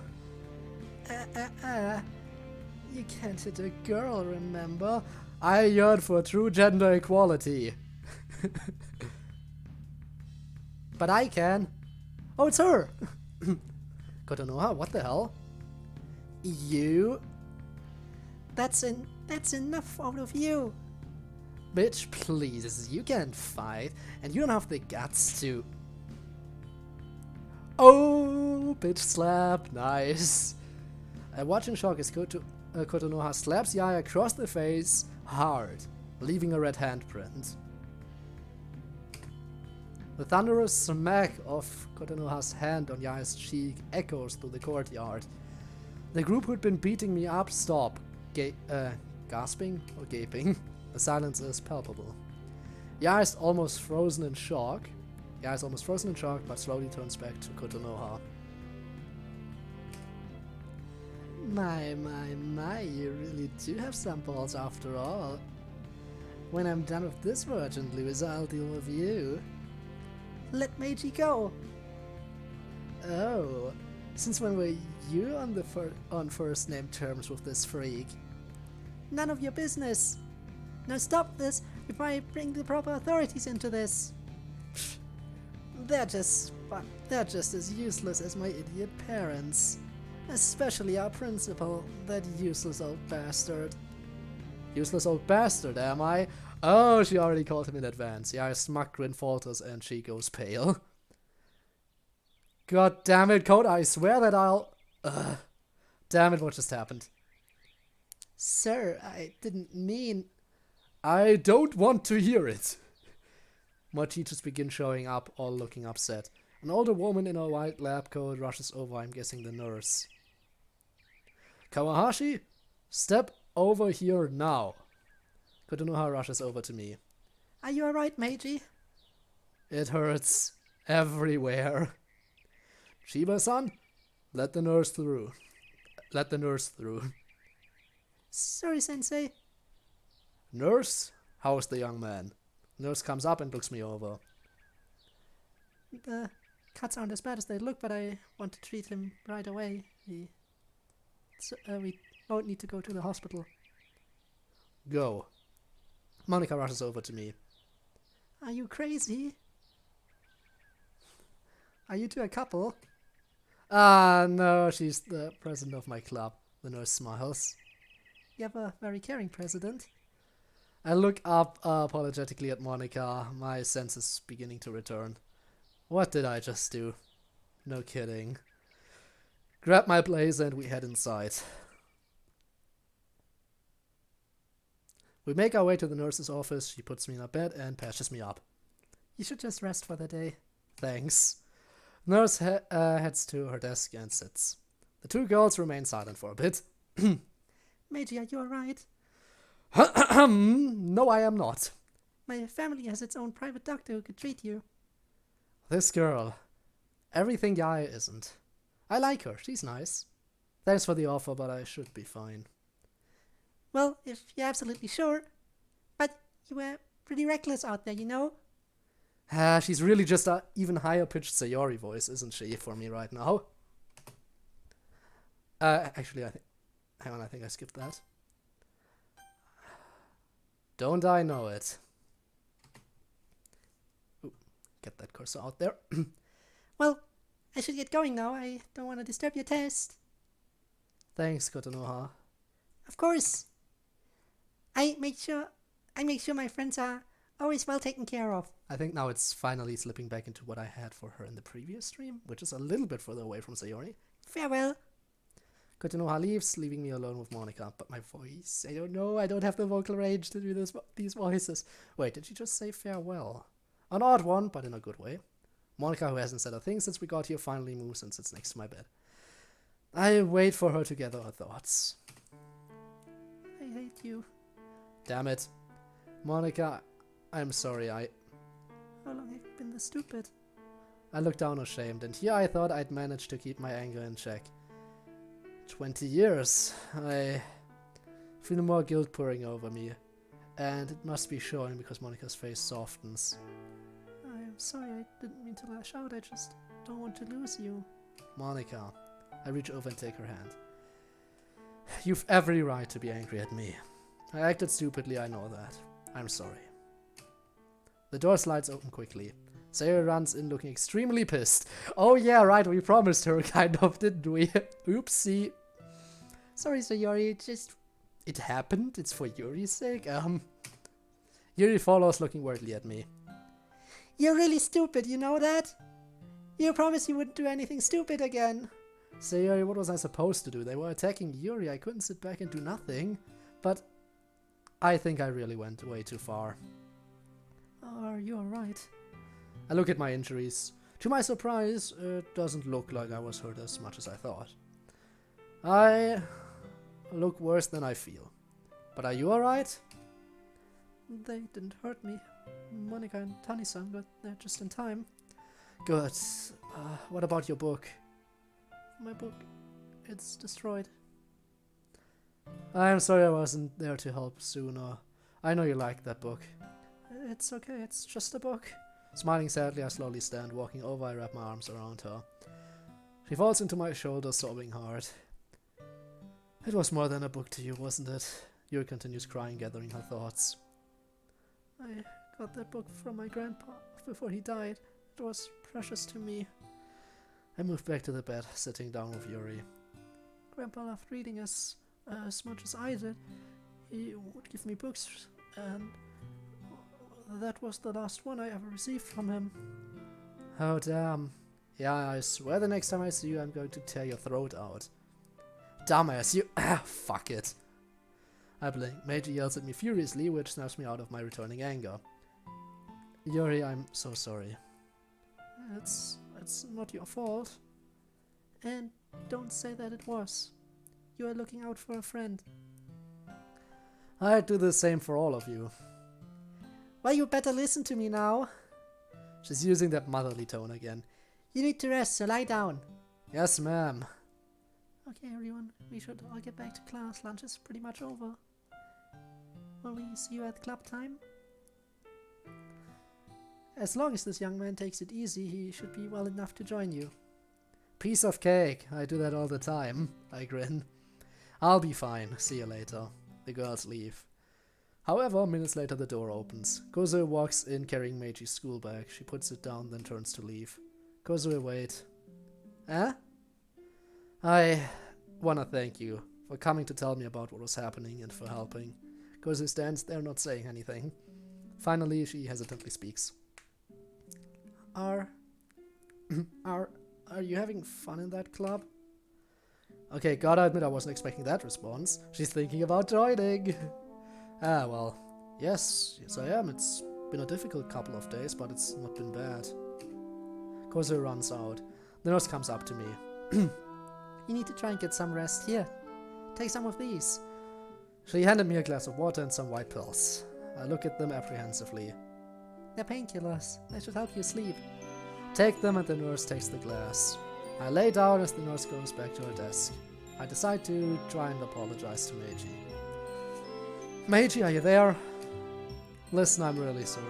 You can't hit a girl, remember? I yearn for true gender equality. But I can. Oh, it's her! Kotonoha, what the hell? You? That's enough out of you. Bitch, please, you can't fight, and you don't have the guts to... Oh, bitch slap, nice. I watch in shock as Kotonoha slaps Yaya across the face hard, leaving a red handprint. The thunderous smack of Kotonoha's hand on Yaya's cheek echoes through the courtyard. The group who'd been beating me up stop, gasping or gaping. The silence is palpable. Yaya's almost frozen in shock. But slowly turns back to Kotonoha. My, you really do have some balls after all. When I'm done with this merchant, Louisa, I'll deal with you. Let Meiji go! Oh, since when were you on first name terms with this freak? None of your business! Now stop this before I bring the proper authorities into this! They're just as useless as my idiot parents. Especially our principal, that useless old bastard. Useless old bastard, am I? Oh, she already called him in advance. Yeah, a smug grin falters and she goes pale. God damn it, Code, I swear that I'll... Damn it, what just happened? Sir, I didn't mean... I don't want to hear it. More teachers begin showing up, all looking upset. An older woman in a white lab coat rushes over, I'm guessing the nurse. Kawahashi, step over here now. Kotonoha rushes over to me. Are you alright, Meiji? It hurts everywhere. Shiba-san, let the nurse through. Let the nurse through. Sorry, Sensei. Nurse, how's the young man? Nurse comes up and looks me over. The cuts aren't as bad as they look, but I want to treat him right away. We won't need to go to the hospital. Go. Monica rushes over to me. Are you crazy? Are you two a couple? Ah, no, she's the president of my club. The nurse smiles. You have a very caring president. I look up apologetically at Monica. My senses beginning to return. What did I just do? No kidding. Grab my blazer and we head inside. We make our way to the nurse's office. She puts me in a bed and patches me up. You should just rest for the day. Thanks. Nurse heads to her desk and sits. The two girls remain silent for a bit. Meiji, are you alright? No, I am not. My family has its own private doctor who could treat you. This girl. Everything Yaya isn't. I like her. She's nice. Thanks for the offer, but I should be fine. Well, if you're absolutely sure. But you were pretty reckless out there, you know? She's really just a even higher pitched Sayori voice, isn't she, for me right now? Actually, hang on, I think I skipped that. Don't I know it? Ooh, get that cursor out there. Well, I should get going now. I don't want to disturb your test. Thanks, Kotonoha. Of course. I make sure my friends are always well taken care of. I think now it's finally slipping back into what I had for her in the previous stream, which is a little bit further away from Sayori. Farewell. Kotonoha leaves, leaving me alone with Monica. But my voice, I don't know, I don't have the vocal range to do these voices. Wait, did she just say farewell? An odd one, but in a good way. Monica, who hasn't said a thing since we got here, finally moves and sits next to my bed. I wait for her to gather her thoughts. I hate you. Damn it. Monica, I'm sorry, How long have you been this stupid? I look down ashamed, and here I thought I'd managed to keep my anger in check. 20 years. I Feel more guilt pouring over me. And it must be showing because Monica's face softens. I'm sorry, I didn't mean to lash out. I just don't want to lose you. Monica. I reach over and take her hand. You've every right to be angry at me. I acted stupidly, I know that. I'm sorry. The door slides open quickly. Sayori runs in looking extremely pissed. Oh yeah, right, we promised her kind of, didn't we? Oopsie. Sorry, Sayori, It happened? It's for Yuri's sake? Yuri follows looking worriedly at me. You're really stupid, you know that? You promised you wouldn't do anything stupid again. Sayori, what was I supposed to do? They were attacking Yuri, I couldn't sit back and do nothing. But I think I really went way too far. Are you alright? I look at my injuries. To my surprise, it doesn't look like I was hurt as much as I thought. I look worse than I feel. But are you alright? They didn't hurt me. Monica and Tani-san got there just in time. Good. What about your book? My book, it's destroyed. I'm sorry I wasn't there to help sooner. I know you liked that book. It's okay, it's just a book. Smiling sadly, I slowly stand. Walking over, I wrap my arms around her. She falls into my shoulder, sobbing hard. It was more than a book to you, wasn't it? Yuri continues crying, gathering her thoughts. I got that book from my grandpa before he died. It was precious to me. I moved back to the bed, sitting down with Yuri. Grandpa loved reading as much as I did. He would give me books, and that was the last one I ever received from him. Oh damn. Yeah, I swear the next time I see you I'm going to tear your throat out. Dumbass, you— fuck it. I blink. Meiji yells at me furiously, which snaps me out of my returning anger. Yuri, I'm so sorry. It's not your fault. And don't say that it was. You are looking out for a friend. I'd do the same for all of you. Well, you better listen to me now. She's using that motherly tone again. You need to rest, so lie down. Yes, ma'am. Okay, everyone, we should all get back to class. Lunch is pretty much over. Will we see you at club time? As long as this young man takes it easy, he should be well enough to join you. Piece of cake. I do that all the time. I grin. I'll be fine. See you later. The girls leave. However, minutes later the door opens. Kozue walks in carrying Meiji's school bag. She puts it down, then turns to leave. Kozue, wait. Eh? I wanna thank you for coming to tell me about what was happening and for helping. Kozue stands there not saying anything. Finally, she hesitantly speaks. Are you having fun in that club? Okay, gotta admit I wasn't expecting that response. She's thinking about joining. Ah, well, yes I am. It's been a difficult couple of days, but it's not been bad. Kozue runs out. The nurse comes up to me. You need to try and get some rest. Here, take some of these. She handed me a glass of water and some white pills. I look at them apprehensively. They're painkillers. They should help you sleep. Take them and the nurse takes the glass. I lay down as the nurse goes back to her desk. I decide to try and apologize to Meiji. Meiji, are you there? Listen, I'm really sorry.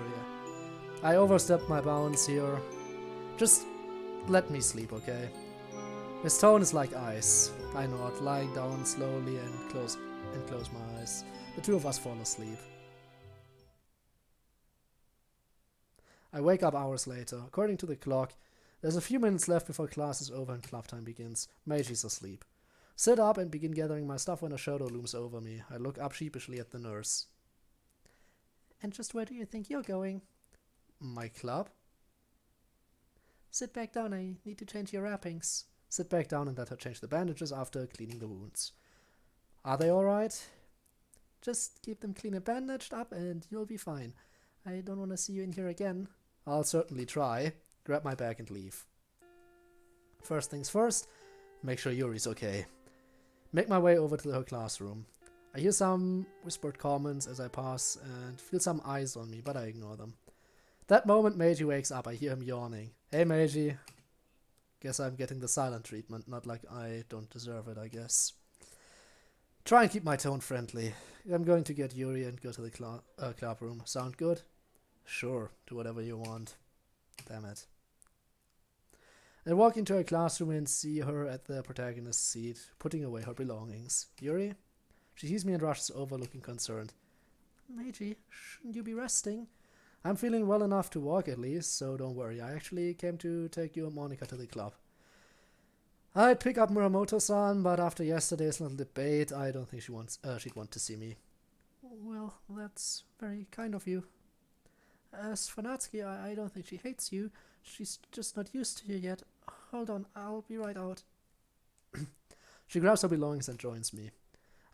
I overstepped my bounds here. Just let me sleep, okay? His tone is like ice. I nod, lying down slowly and close my eyes. The two of us fall asleep. I wake up hours later. According to the clock, there's a few minutes left before class is over and club time begins. Meiji's asleep. Sit up and begin gathering my stuff when a shadow looms over me. I look up sheepishly at the nurse. And just where do you think you're going? My club? Sit back down, I need to change your wrappings. Sit back down and let her change the bandages after cleaning the wounds. Are they alright? Just keep them clean and bandaged up and you'll be fine. I don't want to see you in here again. I'll certainly try. Grab my bag and leave. First things first, make sure Yuri's okay. Make my way over to her classroom. I hear some whispered comments as I pass and feel some eyes on me, but I ignore them. That moment Meiji wakes up, I hear him yawning. Hey Meiji. Guess I'm getting the silent treatment, not like I don't deserve it, I guess. Try and keep my tone friendly. I'm going to get Yuri and go to the club room. Sound good? Sure, do whatever you want. Damn it. I walk into her classroom and see her at the protagonist's seat, putting away her belongings. Yuri? She sees me and rushes over, looking concerned. Meiji, shouldn't you be resting? I'm feeling well enough to walk at least, so don't worry. I actually came to take you and Monica to the club. I'd pick up Muramoto-san, but after yesterday's little debate, I don't think she'd want to see me. Well, that's very kind of you. As for Natsuki, I don't think she hates you. She's just not used to you yet. Hold on, I'll be right out. She grabs her belongings and joins me.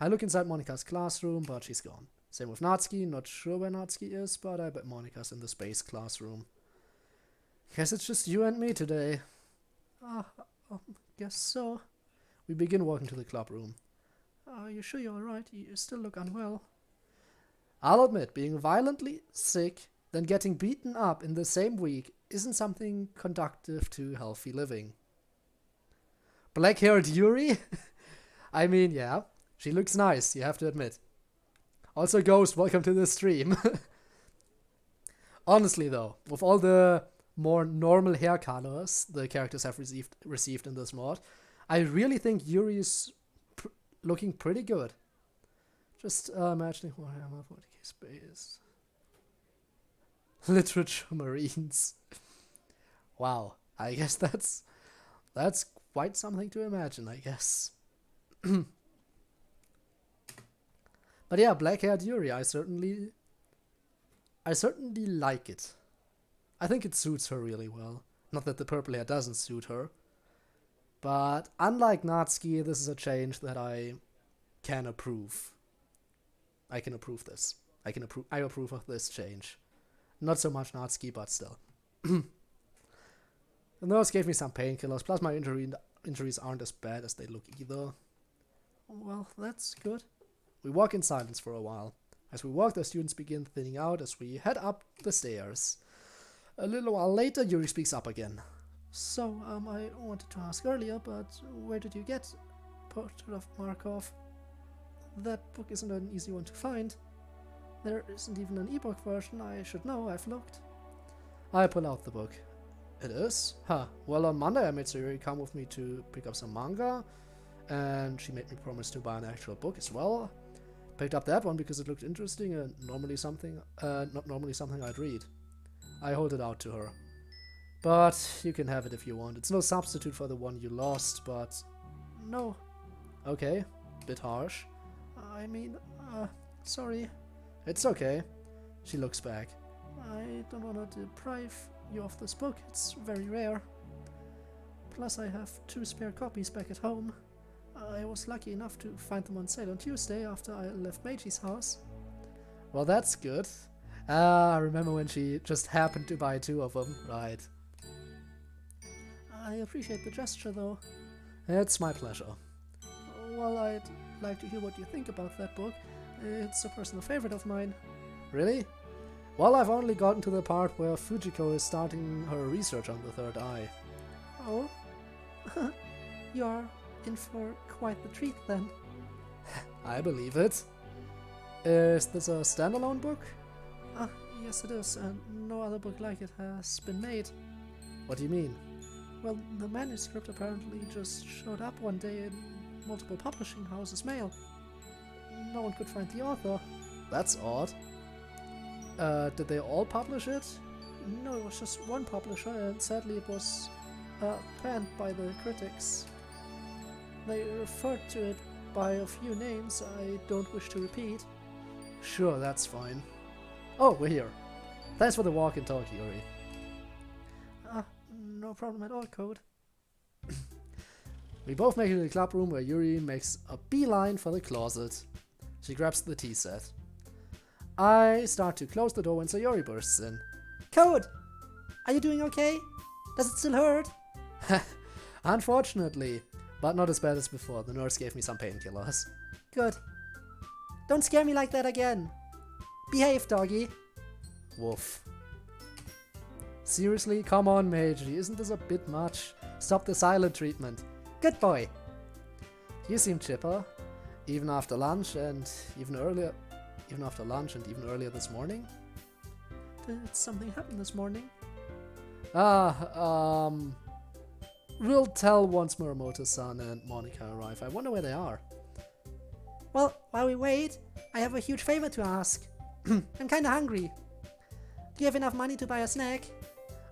I look inside Monica's classroom, but she's gone. Same with Natsuki, not sure where Natsuki is, but I bet Monica's in the space classroom. Guess it's just you and me today. Guess so. We begin walking to the club room. Are you sure you're alright? You still look unwell. I'll admit, being violently sick, then getting beaten up in the same week isn't something conductive to healthy living. Black-haired Yuri? I mean, yeah, she looks nice, you have to admit. Also, Ghost, welcome to the stream. Honestly, though, with all the more normal hair colors the characters have received in this mod, I really think Yuri is looking pretty good. Just imagining Warhammer 40k space. Literature Marines. Wow, I guess that's quite something to imagine, I guess. But yeah, black-haired Yuri, I certainly like it. I think it suits her really well. Not that the purple hair doesn't suit her. But unlike Natsuki, this is a change that I can approve. I can approve this. I approve of this change. Not so much Natsuki, but still. The nurse gave me some painkillers, plus my injuries aren't as bad as they look either. Well, that's good. We walk in silence for a while. As we walk, the students begin thinning out as we head up the stairs. A little while later, Yuri speaks up again. So, I wanted to ask earlier, but where did you get Portrait of Markov? That book isn't an easy one to find. There isn't even an ebook version, I should know, I've looked. I pull out the book. It is? Huh. Well, on Monday I made Sayuri come with me to pick up some manga, and she made me promise to buy an actual book as well. Picked up that one because it looked interesting and not normally something I'd read. I hold it out to her. But you can have it if you want. It's no substitute for the one you lost, but... No. Okay. Bit harsh. I mean, sorry. It's okay. She looks back. I don't want to deprive you of this book. It's very rare. Plus, I have 2 spare copies back at home. I was lucky enough to find them on sale on Tuesday after I left Meiji's house. Well, that's good. I remember when she just happened to buy 2 of them. Right. I appreciate the gesture, though. It's my pleasure. Well, I'd like to hear what you think about that book. It's a personal favorite of mine. Really? Well, I've only gotten to the part where Fujiko is starting her research on the third eye. Oh? You're in for quite the treat, then. I believe it. Is this a standalone book? Yes it is, and no other book like it has been made. What do you mean? Well, the manuscript apparently just showed up one day in multiple publishing houses' mail. No one could find the author. That's odd. Did they all publish it? No, it was just one publisher, and sadly it was panned by the critics. They referred to it by a few names I don't wish to repeat. Sure, that's fine. Oh, we're here. Thanks for the walk and talk, Yuri. No problem at all, Code. We both make it to the club room where Yuri makes a beeline for the closet. She grabs the tea set. I start to close the door when Sayori bursts in. Code! Are you doing okay? Does it still hurt? Unfortunately, but not as bad as before. The nurse gave me some painkillers. Good. Don't scare me like that again. Behave, doggy. Woof. Seriously? Come on, Meiji. Isn't this a bit much? Stop the silent treatment. Good boy. You seem chipper. Even after lunch and even earlier, even after lunch and even earlier this morning? Did something happen this morning? We'll tell once Muramoto-san and Monica arrive. I wonder where they are. Well, while we wait, I have a huge favor to ask. I'm kinda hungry. Do you have enough money to buy a snack?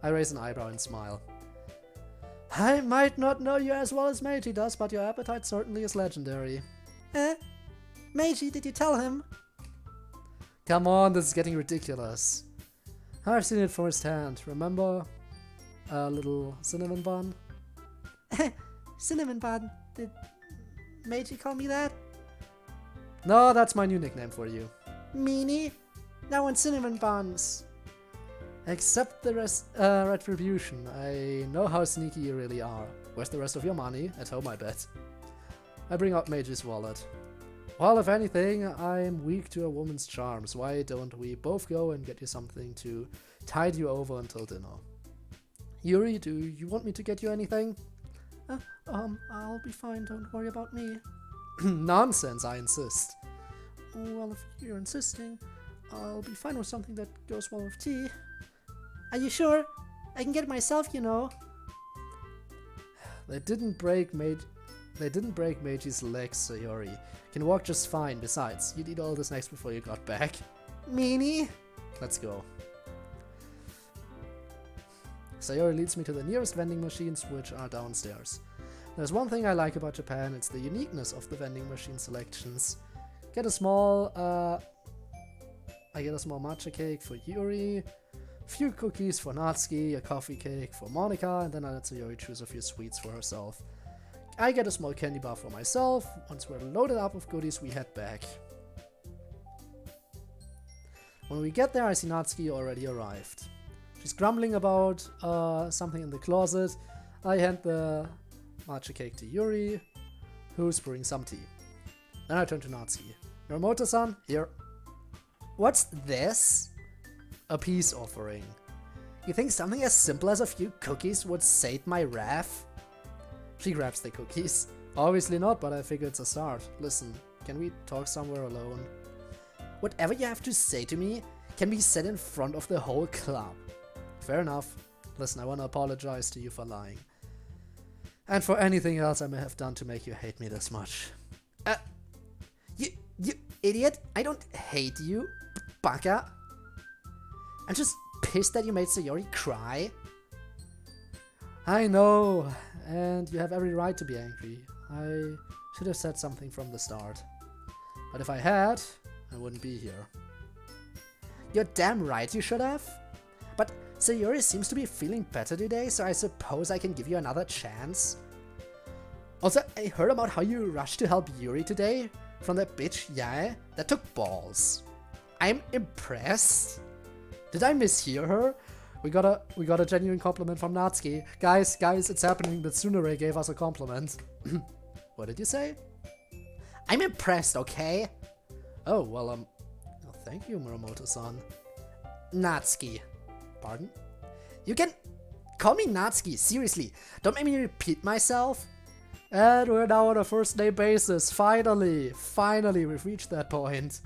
I raise an eyebrow and smile. I might not know you as well as Meiji does, but your appetite certainly is legendary. Meiji, did you tell him? Come on, this is getting ridiculous. I've seen it firsthand. Remember a little cinnamon bun? Cinnamon bun. Did Meiji call me that? No, that's my new nickname for you. Meanie? Now on cinnamon buns. Accept the retribution. I know how sneaky you really are. Where's the rest of your money? At home, I bet. I bring out Meiji's wallet. Well, if anything, I'm weak to a woman's charms. Why don't we both go and get you something to tide you over until dinner? Yuri, do you want me to get you anything? I'll be fine, don't worry about me. Nonsense, I insist. Well, if you're insisting, I'll be fine with something that goes well with tea. Are you sure? I can get it myself, you know. They didn't break Meiji's legs, Sayori. Can walk just fine. Besides, you'd eat all the snacks before you got back. Meanie? Let's go. Sayori leads me to the nearest vending machines, which are downstairs. There's one thing I like about Japan, it's the uniqueness of the vending machine selections. I get a small matcha cake for Yuri, a few cookies for Natsuki, a coffee cake for Monica, and then I let Sayori choose a few sweets for herself. I get a small candy bar for myself. Once we're loaded up with goodies, we head back. When we get there, I see Natsuki already arrived. She's grumbling about something in the closet. I hand the matcha cake to Yuri, who's brewing some tea. Then I turn to Natsuki. Muramoto-san, here. What's this? A peace offering. You think something as simple as a few cookies would sate my wrath? She grabs the cookies. Obviously not, but I figure it's a start. Listen, can we talk somewhere alone? Whatever you have to say to me can be said in front of the whole club. Fair enough. Listen, I want to apologize to you for lying. And for anything else I may have done to make you hate me this much. You idiot! I don't hate you, baka. I'm just pissed that you made Sayori cry. I know, and you have every right to be angry. I should have said something from the start. But if I had, I wouldn't be here. You're damn right you should have. But Sayori seems to be feeling better today, so I suppose I can give you another chance. Also, I heard about how you rushed to help Yuri today from that bitch Yae. That took balls. I'm impressed. Did I mishear her? We got a genuine compliment from Natsuki. Guys, it's happening. The Tsunere gave us a compliment. What did you say? I'm impressed, okay? Oh, well, thank you, Muramoto-san. Natsuki. Pardon? You can call me Natsuki, seriously. Don't make me repeat myself. And we're now on a first name basis. Finally, we've reached that point.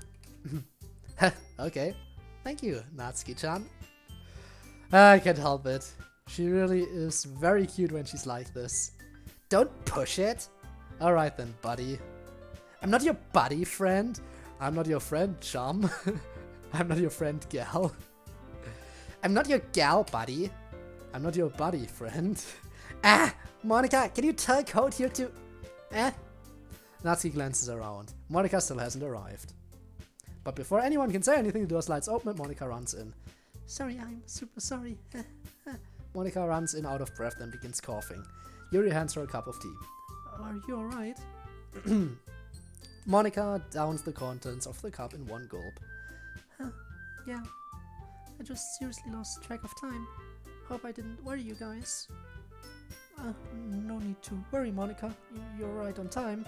Okay. Thank you, Natsuki-chan. I can't help it. She really is very cute when she's like this. Don't push it. Alright then, buddy. I'm not your buddy, friend. I'm not your friend, chum. I'm not your friend, gal. I'm not your gal, buddy. I'm not your buddy, friend. Monica, can you tell Code here to... Natsuki glances around. Monica still hasn't arrived. But before anyone can say anything, the door slides open and Monica runs in. Sorry, I'm super sorry. Monica runs in out of breath and begins coughing. Yuri hands her a cup of tea. Are you alright? Monica downs the contents of the cup in one gulp. Yeah. I just seriously lost track of time. Hope I didn't worry you guys. No need to worry, Monica. You're right on time.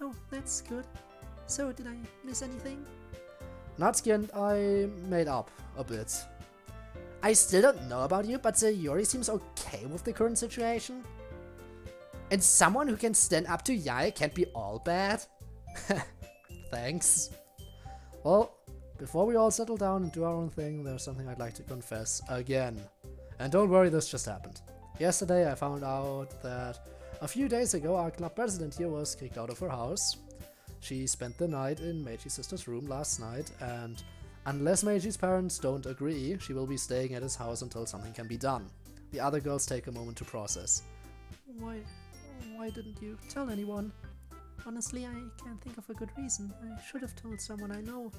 Oh, that's good. So, did I miss anything? Natsuki and I made up a bit. I still don't know about you, but Sayori seems okay with the current situation. And someone who can stand up to Yae can't be all bad. Thanks. Well, before we all settle down and do our own thing, there's something I'd like to confess again. And don't worry, this just happened. Yesterday I found out that a few days ago our club president here was kicked out of her house. She spent the night in Meiji's sister's room last night, and unless Meiji's parents don't agree, she will be staying at his house until something can be done. The other girls take a moment to process. Why didn't you tell anyone? Honestly, I can't think of a good reason. I should have told someone I know.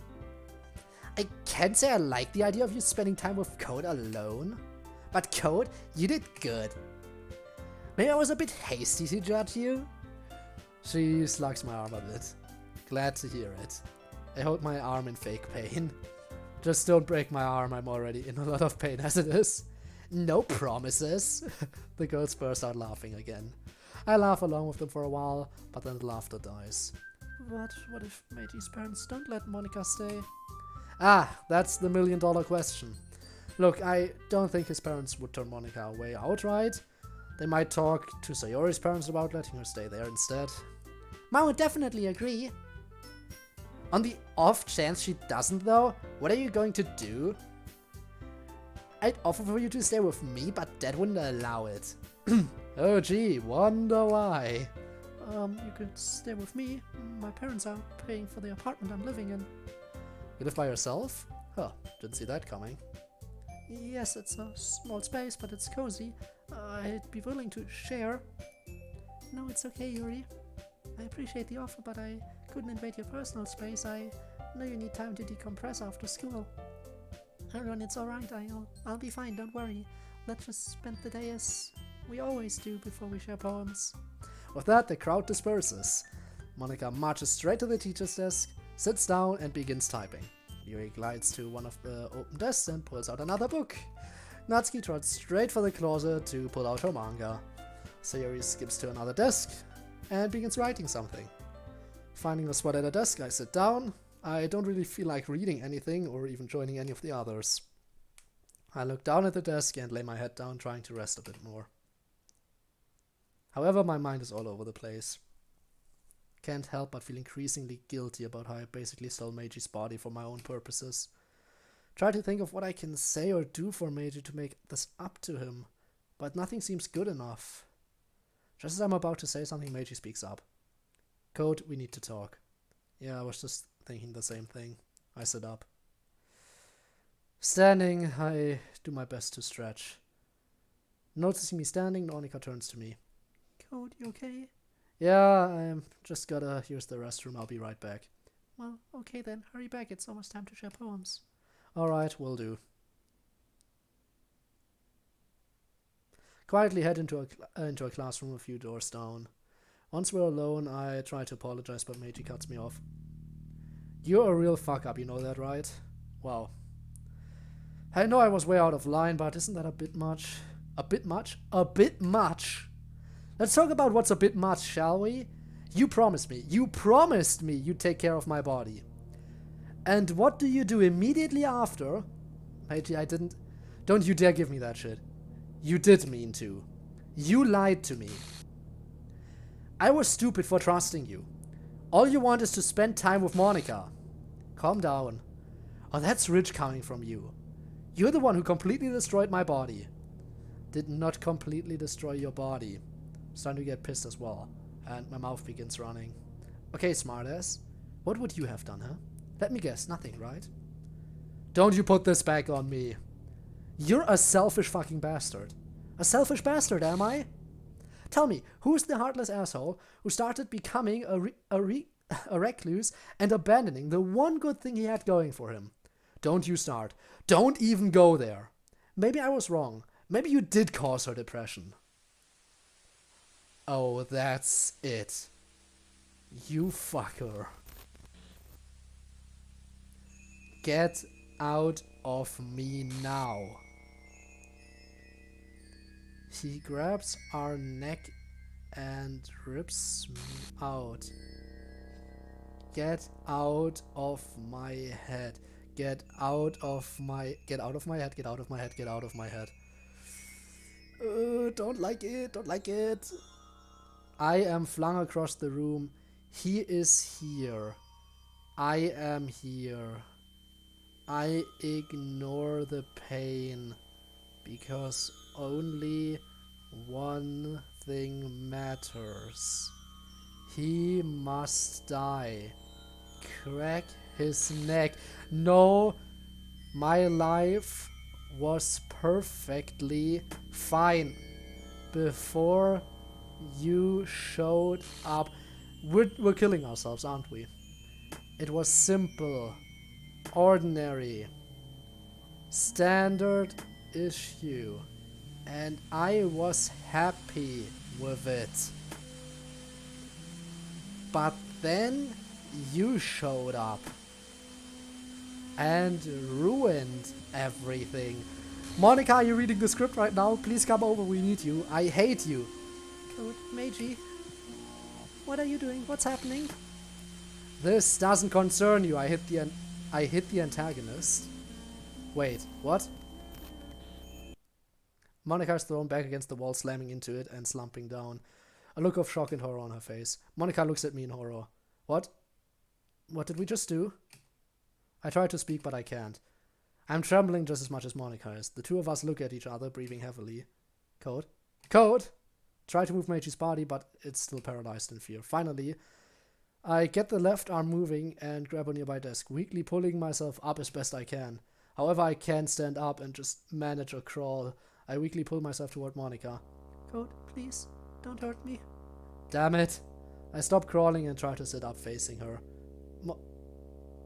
I can't say I like the idea of you spending time with Code alone. But Code, you did good. Maybe I was a bit hasty to judge you? She slugs my arm a bit. Glad to hear it. I hold my arm in fake pain. Just don't break my arm, I'm already in a lot of pain as it is. No promises. The girls burst out laughing again. I laugh along with them for a while, but then the laughter dies. What if Meiji's parents don't let Monica stay? Ah, that's the million-dollar question. Look, I don't think his parents would turn Monica away outright. They might talk to Sayori's parents about letting her stay there instead. Mom would definitely agree. On the off chance she doesn't though, what are you going to do? I'd offer for you to stay with me, but Dad wouldn't allow it. Oh gee, wonder why. You could stay with me. My parents are paying for the apartment I'm living in. You live by yourself? Huh, didn't see that coming. Yes, it's a small space, but it's cozy. I'd be willing to share. No, it's okay, Yuri. I appreciate the offer, but I couldn't invade your personal space. I know you need time to decompress after school. Aaron, it's alright. I'll be fine, don't worry. Let's just spend the day as we always do before we share poems. With that, the crowd disperses. Monica marches straight to the teacher's desk, sits down and begins typing. Yuri glides to one of the open desks and pulls out another book. Natsuki trots straight for the closet to pull out her manga. Sayori skips to another desk and begins writing something. Finding a spot at a desk, I sit down. I don't really feel like reading anything or even joining any of the others. I look down at the desk and lay my head down, trying to rest a bit more. However, my mind is all over the place. Can't help but feel increasingly guilty about how I basically stole Meiji's body for my own purposes. Try to think of what I can say or do for Meiji to make this up to him, but nothing seems good enough. Just as I'm about to say something, Meiji speaks up. Code, we need to talk. Yeah, I was just thinking the same thing. I sit up. Standing, I do my best to stretch. Noticing me standing, Monica turns to me. Code, you okay? Yeah, I'm just gotta use the restroom. I'll be right back. Well, okay then. Hurry back. It's almost time to share poems. Alright, will do. Quietly head into a classroom a few doors down. Once we're alone, I try to apologize, but Meiji cuts me off. You're a real fuck-up, you know that, right? Wow. I know I was way out of line, but isn't that a bit much? A bit much? A bit much! Let's talk about what's a bit much, shall we? You promised me you'd take care of my body. And what do you do immediately after? Meiji, I didn't... Don't you dare give me that shit. You did mean to. You lied to me. I was stupid for trusting you. All you want is to spend time with Monica. Calm down. Oh, that's rich coming from you. You're the one who completely destroyed my body. Did not completely destroy your body. I'm starting to get pissed as well, and my mouth begins running. Okay, smartass. What would you have done, huh? Let me guess, nothing, right? Don't you put this back on me. You're a selfish fucking bastard. A selfish bastard, am I? Tell me, who's the heartless asshole who started becoming a recluse and abandoning the one good thing he had going for him? Don't you start. Don't even go there. Maybe I was wrong. Maybe you did cause her depression. Oh, that's it. You fucker. Get out of me now. He grabs our neck and rips me out. Get out of my head. Get out of my head. Get out of my head. Get out of my head. Don't like it. I am flung across the room. He is here. I am here. I ignore the pain because only one thing matters. He must die. Crack his neck. No, my life was perfectly fine before you showed up. We're killing ourselves, aren't we? It was simple, ordinary, standard issue, and I was happy with it. But then you showed up and ruined everything. Monica, are you reading the script right now? Please come over, we need you. I hate you. Code, Meiji. What are you doing? What's happening? This doesn't concern you. I hit the antagonist. Wait, what? Monica is thrown back against the wall, slamming into it and slumping down. A look of shock and horror on her face. Monica looks at me in horror. What? What did we just do? I try to speak, but I can't. I'm trembling just as much as Monica is. The two of us look at each other, breathing heavily. Code? Code! Try to move Meiji's body, but it's still paralyzed in fear. Finally, I get the left arm moving and grab a nearby desk, weakly pulling myself up as best I can. However, I can't stand up and just manage a crawl. I weakly pull myself toward Monica. Code, please, don't hurt me. Damn it. I stop crawling and try to sit up facing her.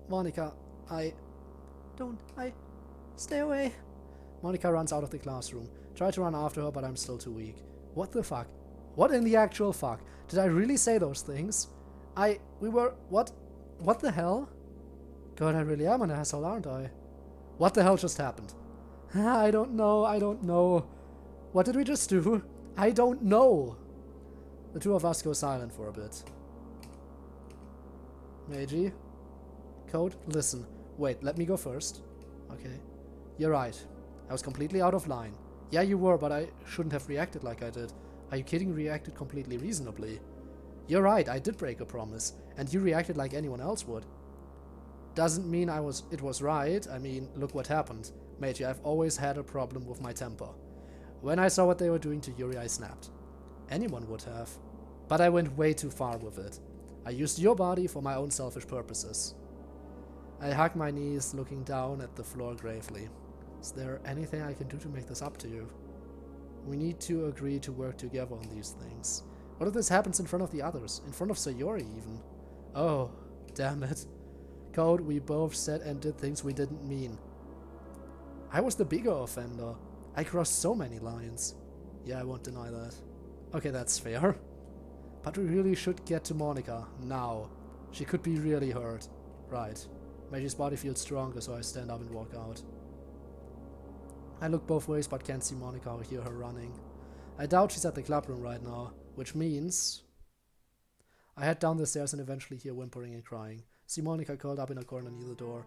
Monica, Stay away. Monica runs out of the classroom. Try to run after her, but I'm still too weak. What the fuck? What in the actual fuck? Did I really say those things? What the hell? God, I really am an asshole, aren't I? What the hell just happened? I don't know. What did we just do? I don't know. The two of us go silent for a bit. Meiji? Code, listen. Wait, let me go first. Okay. You're right. I was completely out of line. Yeah, you were, but I shouldn't have reacted like I did. Are you kidding? Reacted completely reasonably. You're right, I did break a promise, and you reacted like anyone else would. Doesn't mean it was right. I mean, look what happened. Meiji, I've always had a problem with my temper. When I saw what they were doing to Yuri, I snapped. Anyone would have. But I went way too far with it. I used your body for my own selfish purposes. I hugged my knees, looking down at the floor gravely. Is there anything I can do to make this up to you? We need to agree to work together on these things. What if this happens in front of the others? In front of Sayori, even? Oh, damn it. Code, we both said and did things we didn't mean. I was the bigger offender. I crossed so many lines. Yeah, I won't deny that. Okay, that's fair. But we really should get to Monica, now. She could be really hurt. Right. Meiji's body feels stronger, so I stand up and walk out. I look both ways, but can't see Monica or hear her running. I doubt she's at the clubroom right now, which means I head down the stairs and eventually hear whimpering and crying. See Monica curled up in a corner near the door.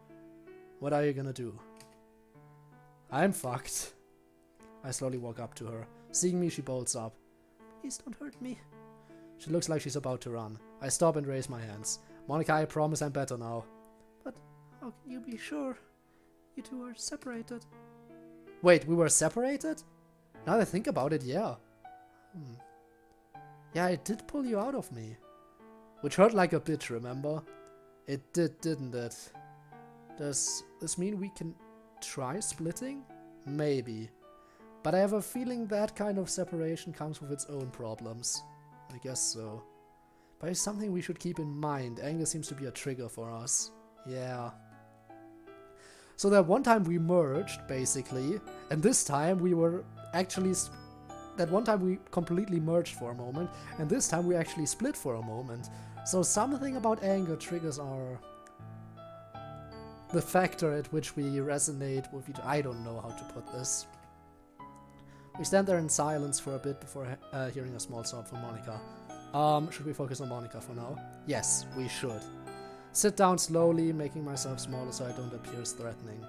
What are you gonna do? I'm fucked. I slowly walk up to her. Seeing me, she bolts up. Please don't hurt me. She looks like she's about to run. I stop and raise my hands. Monica, I promise I'm better now. But how can you be sure? You two are separated. Wait, we were separated? Now that I think about it, yeah. Yeah, I did pull you out of me. Which hurt like a bitch, remember? It did, didn't it? Does this mean we can try splitting? Maybe. But I have a feeling that kind of separation comes with its own problems. I guess so. But it's something we should keep in mind. Anger seems to be a trigger for us. Yeah. So that one time we merged, basically, and this time we were actually... That one time we completely merged for a moment, and this time we actually split for a moment. So something about anger triggers the factor at which we resonate with each... I don't know how to put this. We stand there in silence for a bit before hearing a small sob from Monica. Should we focus on Monica for now? Yes, we should. Sit down slowly, making myself smaller so I don't appear as threatening.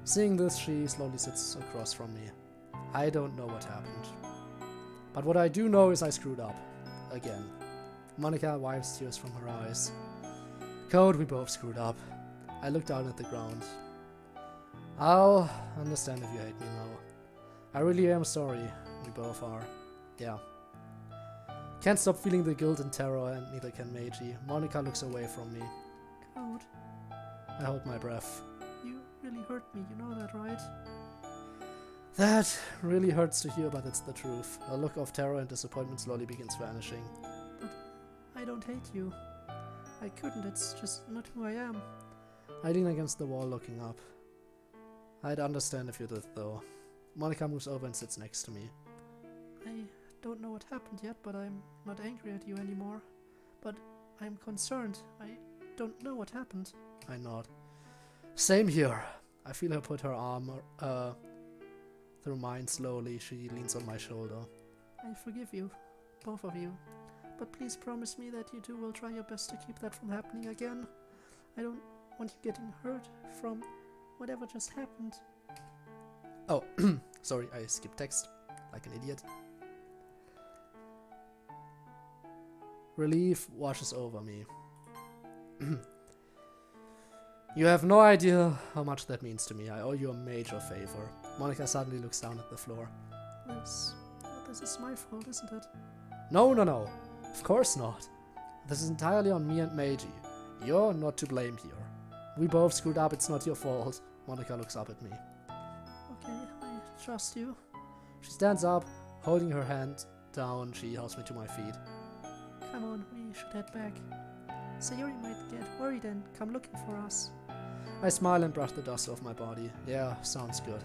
Seeing this, she slowly sits across from me. I don't know what happened. But what I do know is I screwed up. Again. Monica wipes tears from her eyes. Code, we both screwed up. I look down at the ground. I'll understand if you hate me now. I really am sorry. We both are. Yeah. Can't stop feeling the guilt and terror, and neither can Meiji. Monica looks away from me. Code, I hold my breath. you really hurt me, you know that, right? That really hurts to hear, but it's the truth. A look of terror and disappointment slowly begins vanishing. I don't hate you. I couldn't, it's just not who I am. I lean against the wall looking up. I'd understand if you did, though. Monica moves over and sits next to me. I don't know what happened yet, but I'm not angry at you anymore. But I'm concerned. I don't know what happened. I nod. Same here. I feel her put her arm through mine slowly. She leans on my shoulder. I forgive you, both of you. But please promise me that you two will try your best to keep that from happening again. I don't want you getting hurt from whatever just happened. Oh, sorry, I skipped text. Like an idiot. Relief washes over me. You have no idea how much that means to me. I owe you a major favor. Monica suddenly looks down at the floor. This is my fault, isn't it? No. Of course not. This is entirely on me and Meiji. You're not to blame here. We both screwed up, it's not your fault. Monica looks up at me. Okay, I trust you. She stands up, holding her hand down. She helps me to my feet. Come on, we should head back. Sayori might get worried and come looking for us. I smile and brush the dust off my body. Yeah, sounds good.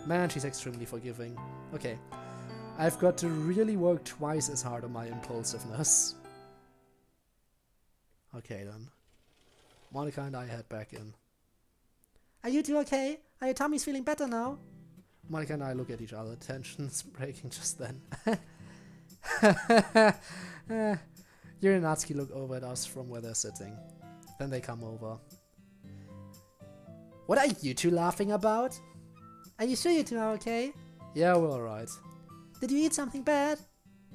Man, she's extremely forgiving. Okay, I've got to really work twice as hard on my impulsiveness. Okay then. Monica and I head back in. Are you two okay? Are your tummies feeling better now? Monica and I look at each other, tensions breaking just then. Yuri and Natsuki look over at us from where they're sitting. Then they come over. What are you two laughing about? Are you sure you two are okay? Yeah, we're alright. Did you eat something bad?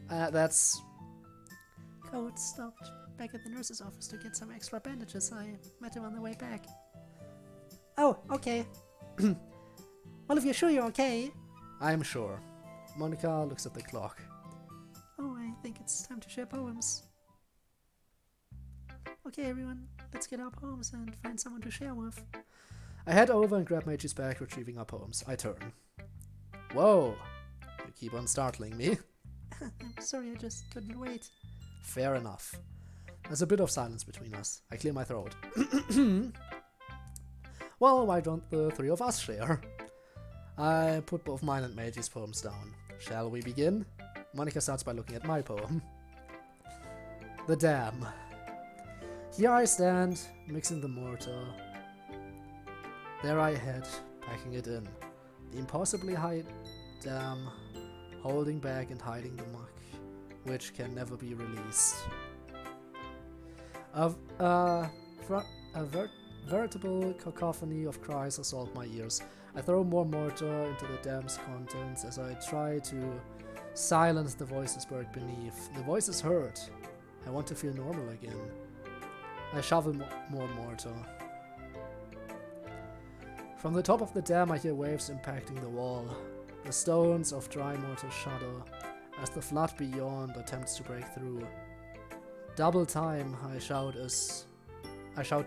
That's... Code stopped back at the nurse's office to get some extra bandages. I met him on the way back. Oh, okay. Well, if you're sure you're okay. I'm sure. Monica looks at the clock. Oh, I think it's time to share poems. Okay, everyone, let's get our poems and find someone to share with. I head over and grab Meiji's bag, retrieving our poems. I turn. Whoa! You keep on startling me. I'm sorry, I just couldn't wait. Fair enough. There's a bit of silence between us. I clear my throat. Well, why don't the three of us share? I put both mine and Meiji's poems down. Shall we begin? Monica starts by looking at my poem. The Dam. Here I stand, mixing the mortar. There I head, packing it in. The impossibly high dam, holding back and hiding the muck, which can never be released. A veritable cacophony of cries assault my ears. I throw more mortar into the dam's contents as I try to silence the voices buried beneath. The voices hurt. I want to feel normal again. I shovel more mortar. From the top of the dam I hear waves impacting the wall. The stones of dry mortar shudder as the flood beyond attempts to break through. Double time, I shout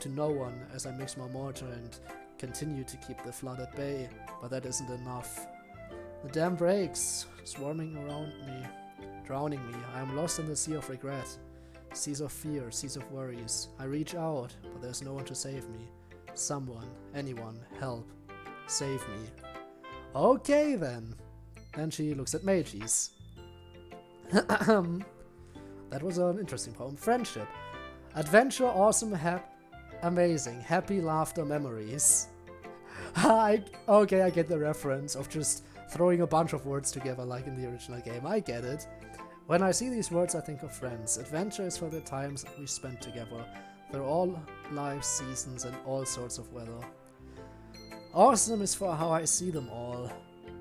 to no one as I mix more mortar and continue to keep the flood at bay, but that isn't enough. The dam breaks, swarming around me, drowning me. I am lost in the sea of regret, seas of fear, seas of worries. I reach out, but there's no one to save me. Someone, anyone, help, save me. Okay then. Then she looks at Meiji's. That was an interesting poem. Friendship. Adventure, awesome, amazing, happy, laughter, memories. Okay, I get the reference of just throwing a bunch of words together like in the original game. I get it. When I see these words, I think of friends. Adventure is for the times that we spent together, through all life's seasons and all sorts of weather. Awesome is for how I see them all.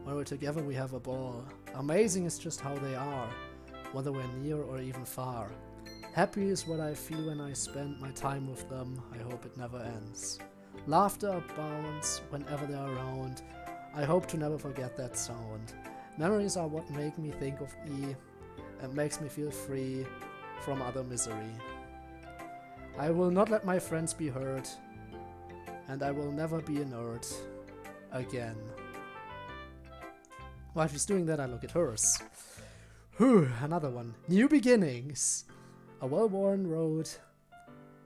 When we're together, we have a ball. Amazing is just how they are, whether we're near or even far. Happy is what I feel when I spend my time with them. I hope it never ends. Laughter abounds whenever they are around. I hope to never forget that sound. Memories are what make me think of E and makes me feel free from other misery. I will not let my friends be hurt, and I will never be a nerd again. While she's doing that, I look at hers. Whew, another one. New beginnings. A well-worn road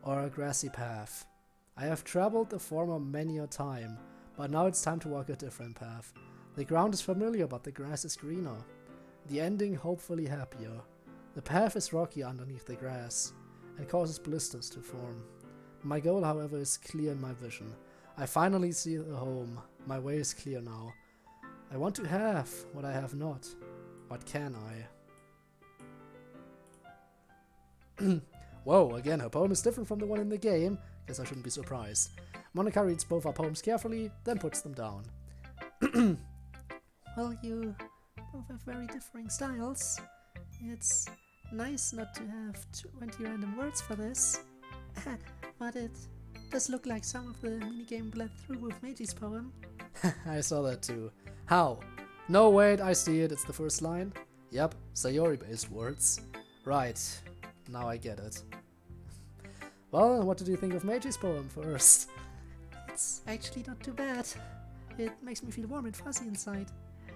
or a grassy path. I have traveled the former many a time, but now it's time to walk a different path. The ground is familiar, but the grass is greener. The ending hopefully happier. The path is rocky underneath the grass and causes blisters to form. My goal, however, is clear in my vision. I finally see the home. My way is clear now. I want to have what I have not. What can I? Whoa, again, her poem is different from the one in the game. Guess I shouldn't be surprised. Monica reads both our poems carefully, then puts them down. Well, you both have very differing styles. It's nice not to have 20 random words for this, but it does look like some of the minigame bled through with Meiji's poem. I saw that too. How? No, wait, I see it. It's the first line. Yep, Sayori-based words. Right, now I get it. Well, what did you think of Meiji's poem first? It's actually not too bad. It makes me feel warm and fuzzy inside.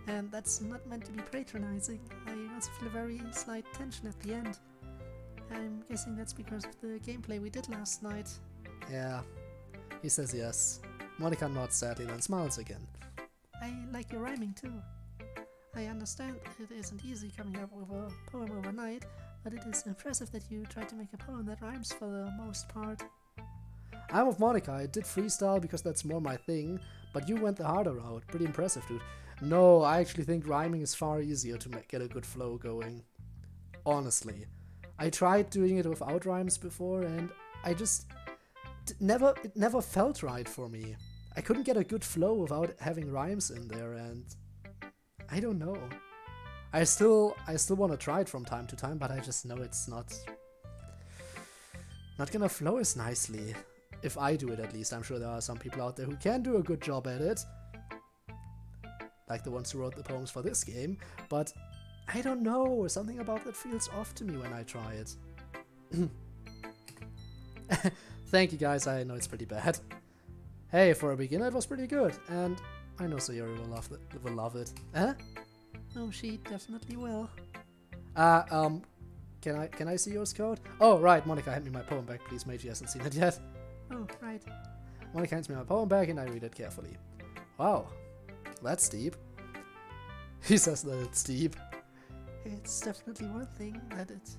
And that's not meant to be patronizing. I also feel a very slight tension at the end. I'm guessing that's because of the gameplay we did last night. Yeah, he says yes. Monica nods sadly, then smiles again. I like your rhyming too. I understand it isn't easy coming up with a poem overnight, but it is impressive that you tried to make a poem that rhymes for the most part. I'm with Monica. I did freestyle because that's more my thing, but you went the harder route. Pretty impressive, dude. No, I actually think rhyming is far easier to get a good flow going. Honestly. I tried doing it without rhymes before, and I just... it never felt right for me. I couldn't get a good flow without having rhymes in there, and... I don't know. I still want to try it from time to time, but I just know it's not gonna flow as nicely. If I do it, at least. I'm sure there are some people out there who can do a good job at it. Like the ones who wrote the poems for this game. But I don't know. Something about that feels off to me when I try it. Thank you, guys. I know it's pretty bad. Hey, for a beginner, it was pretty good. And I know Sayori will love it. Huh? Oh, she definitely will. Can I see yours, Code? Oh, right. Monica, hand me my poem back, please. Meiji hasn't seen it yet. Oh, right. Monica hands me my poem back and I read it carefully. Wow, that's deep. He says that it's deep. It's definitely one thing that it's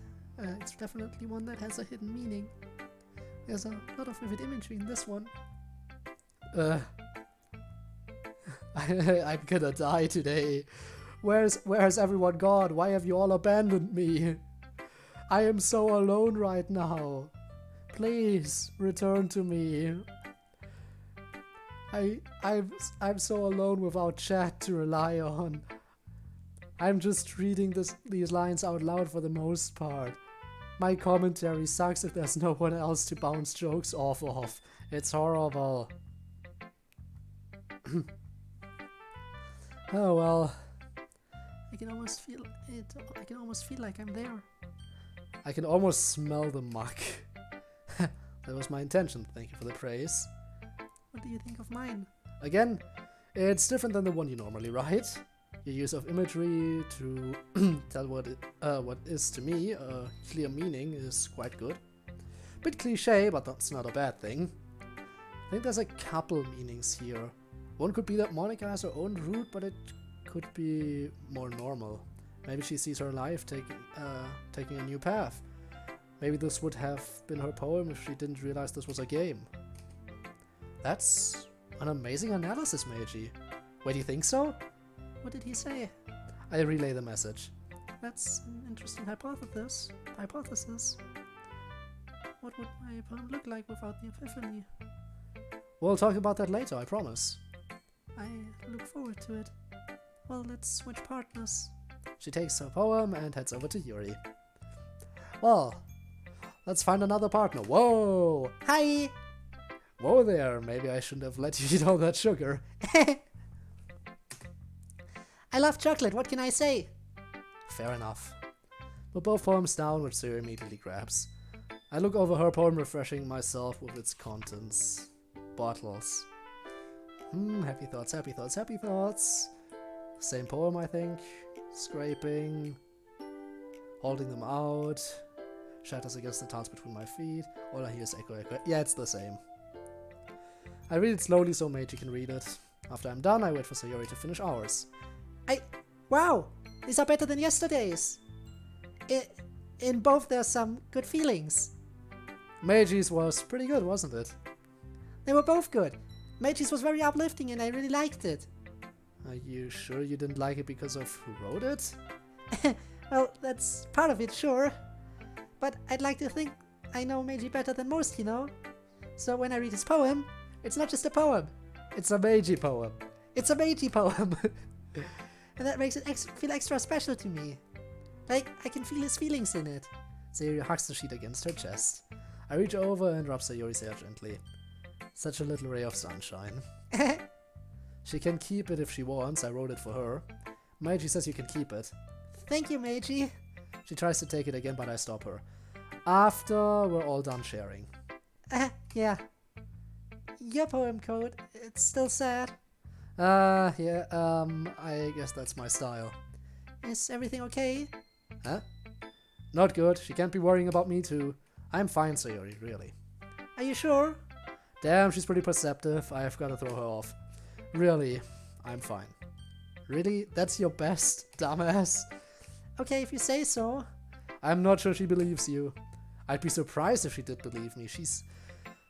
definitely one that has a hidden meaning. There's a lot of vivid imagery in this one. I'm gonna die today. Where has everyone gone? Why have you all abandoned me? I am so alone right now. Please return to me. I'm so alone without chat to rely on. I'm just reading these lines out loud for the most part. My commentary sucks if there's no one else to bounce jokes off of. It's horrible. Oh well. I can almost feel it. I can almost feel like I'm there. I can almost smell the muck. That was my intention. Thank you for the praise. What do you think of mine? Again, it's different than the one you normally write. Your use of imagery to tell what is to me a clear meaning is quite good. Bit cliche, but that's not a bad thing. I think there's a couple meanings here. One could be that Monica has her own route, but it could be more normal. Maybe she sees her life taking a new path. Maybe this would have been her poem if she didn't realize this was a game. That's an amazing analysis, Meiji. Wait, do you think so? What did he say? I relay the message. That's an interesting hypothesis. What would my poem look like without the epiphany? We'll talk about that later, I promise. I look forward to it. Well, let's switch partners. She takes her poem and heads over to Yuri. Well, Let's find another partner. Whoa! Hi! Whoa there, maybe I shouldn't have let you eat all that sugar. I love chocolate, what can I say? Fair enough. Put both poems down, which Sarah immediately grabs. I look over her poem, refreshing myself with its contents. Bottles. Happy thoughts, happy thoughts, happy thoughts. Same poem, I think. Scraping. Holding them out. Shatters against the tiles between my feet. All I hear is echo, echo. Yeah, it's the same. I read it slowly so Meiji can read it. After I'm done, I wait for Sayori to finish ours. Wow! These are better than yesterday's! In both there's some good feelings. Meiji's was pretty good, wasn't it? They were both good. Meiji's was very uplifting and I really liked it. Are you sure you didn't like it because of who wrote it? Well, that's part of it, sure. But I'd like to think I know Meiji better than most, you know? So when I read his poem, it's not just a poem. It's a Meiji poem. It's a Meiji poem. And that makes it feel extra special to me. Like, I can feel his feelings in it. Sayori hugs the sheet against her chest. I reach over and rub Sayori's hair gently. Such a little ray of sunshine. She can keep it if she wants, I wrote it for her. Meiji says you can keep it. Thank you, Meiji. She tries to take it again, but I stop her. After we're all done sharing. Yeah. Your poem, Code, it's still sad. Yeah, I guess that's my style. Is everything okay? Huh? Not good. She can't be worrying about me too. I'm fine, Sayori, really. Are you sure? Damn, she's pretty perceptive. I've got to throw her off. Really, I'm fine. Really? That's your best, dumbass? Okay, if you say so. I'm not sure she believes you. I'd be surprised if she did believe me. She's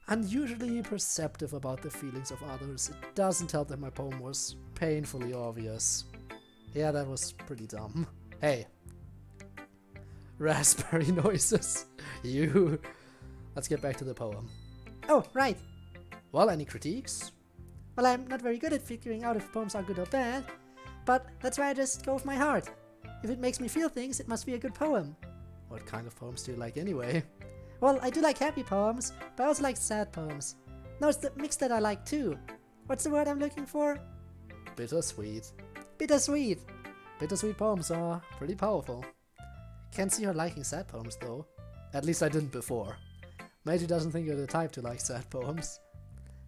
unusually perceptive about the feelings of others. It doesn't help that my poem was painfully obvious. Yeah, that was pretty dumb. Hey. Raspberry noises. You. Let's get back to the poem. Oh, right. Well, any critiques? Well, I'm not very good at figuring out if poems are good or bad, but that's why I just go with my heart. If it makes me feel things, it must be a good poem. What kind of poems do you like anyway? Well, I do like happy poems, but I also like sad poems. No, it's the mix that I like too. What's the word I'm looking for? Bittersweet. Bittersweet. Bittersweet poems are pretty powerful. Can't see her liking sad poems though. At least I didn't before. Meiji doesn't think you're the type to like sad poems.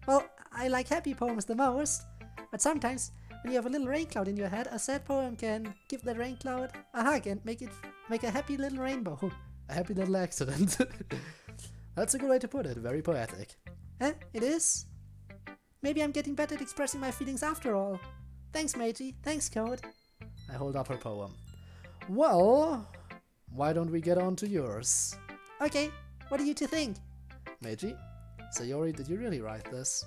Well, I like happy poems the most, but sometimes when you have a little rain cloud in your head, a sad poem can give the rain cloud a hug and make a happy little rainbow. A happy little accident. That's a good way to put it. Very poetic. It is? Maybe I'm getting better at expressing my feelings after all. Thanks, Meiji. Thanks, Code. I hold up her poem. Well, why don't we get on to yours? Okay, what do you two think? Meiji? Sayori, did you really write this?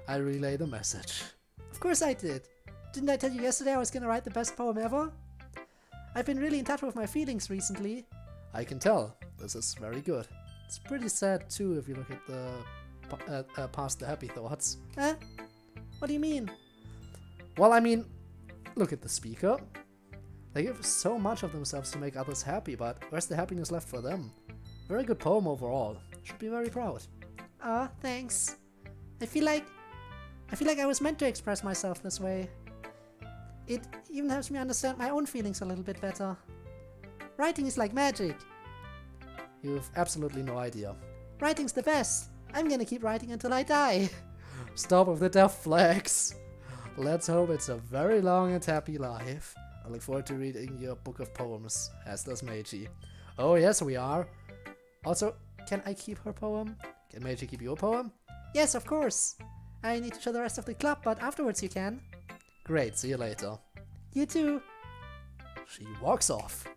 I relay the message. Of course I did. Didn't I tell you yesterday I was gonna write the best poem ever? I've been really in touch with my feelings recently. I can tell. This is very good. It's pretty sad too if you look at the past the happy thoughts. What do you mean? Well, I mean, look at the speaker. They give so much of themselves to make others happy, but where's the happiness left for them? Very good poem overall. Should be very proud. Ah, thanks. I feel like I was meant to express myself this way. It even helps me understand my own feelings a little bit better. Writing is like magic. You've absolutely no idea. Writing's the best. I'm gonna keep writing until I die. Stop with the death flags. Let's hope it's a very long and happy life. I look forward to reading your book of poems, as does Meiji. Oh yes, we are. Also, can I keep her poem? Can Meiji keep your poem? Yes, of course. I need to show the rest of the club, but afterwards you can. Great, see you later. You too. She walks off.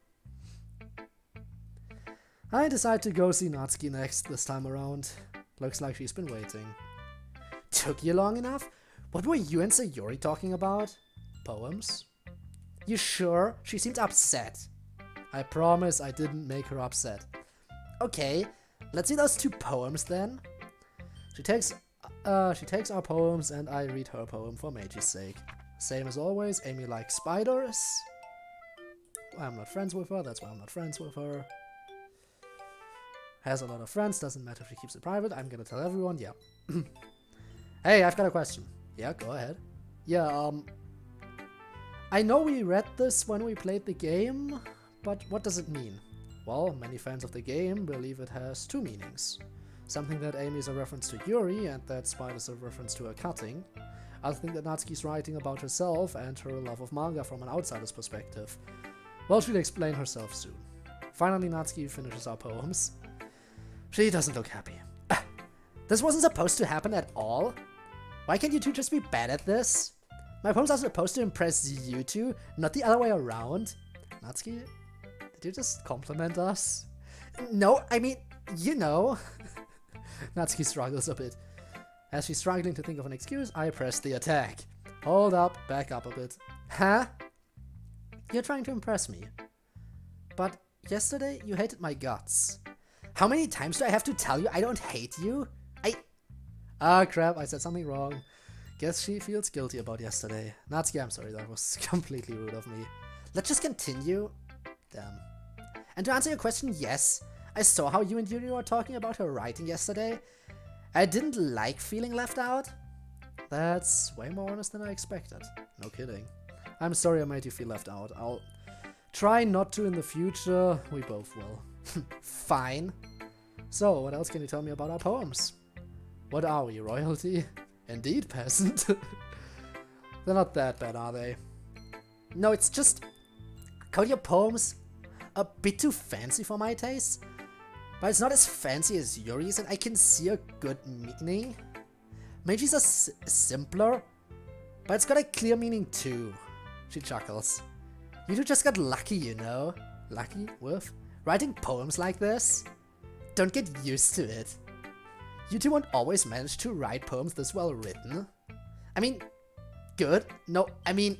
I decide to go see Natsuki next this time around. Looks like she's been waiting. Took you long enough? What were you and Sayori talking about? Poems? You sure? She seemed upset. I promise I didn't make her upset. Okay, let's see those two poems then. She takes our poems and I read her poem for Meiji's sake. Same as always, Amy likes spiders. I'm not friends with her, that's why I'm not friends with her. has a lot of friends, doesn't matter if she keeps it private, I'm gonna tell everyone, yeah. Hey, I've got a question. Yeah, go ahead. Yeah, I know we read this when we played the game, but what does it mean? Well, many fans of the game believe it has two meanings. Something that Amy is a reference to Yuri, and that Spite is a reference to her cutting. Others think that Natsuki's writing about herself and her love of manga from an outsider's perspective. Well, she'll explain herself soon. Finally, Natsuki finishes our poems. She doesn't look happy. This wasn't supposed to happen at all? Why can't you two just be bad at this? My poems are supposed to impress you two, not the other way around. Natsuki, did you just compliment us? No, I mean, you know. Natsuki struggles a bit. As she's struggling to think of an excuse, I press the attack. Hold up, back up a bit. Huh? You're trying to impress me. But yesterday you hated my guts. How many times do I have to tell you I don't hate you? Ah, crap, I said something wrong. Guess she feels guilty about yesterday. Natsuki, I'm sorry, that was completely rude of me. Let's just continue. Damn. And to answer your question, yes, I saw how you and Yuri were talking about her writing yesterday. I didn't like feeling left out. That's way more honest than I expected. No kidding. I'm sorry I made you feel left out. I'll try not to in the future. We both will. Fine. So, what else can you tell me about our poems? What are we, royalty? Indeed, peasant. They're not that bad, are they? No, it's just... Call your poems a bit too fancy for my taste. But it's not as fancy as Yuri's, and I can see a good meaning. Meiji's are simpler, but it's got a clear meaning too. She chuckles. You two just got lucky, you know. Lucky with writing poems like this? Don't get used to it. You two won't always manage to write poems this well written. I mean, good? No, I mean...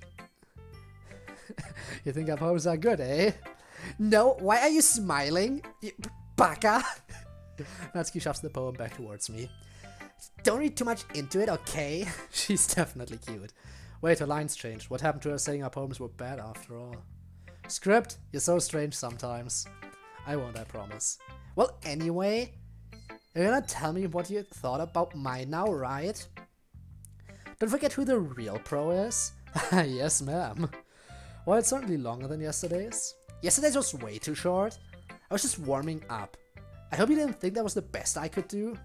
You think our poems are good, eh? No, why are you smiling? Baka! Natsuki shoves the poem back towards me. Don't read too much into it, okay? She's definitely cute. Wait, her lines changed. What happened to her saying our poems were bad after all? Script, you're so strange sometimes. I won't, I promise. Well, anyway, you're gonna tell me what you thought about mine now, right? Don't forget who the real pro is. Yes, ma'am. Well, it's certainly longer than yesterday's. Yesterday's was way too short. I was just warming up. I hope you didn't think that was the best I could do.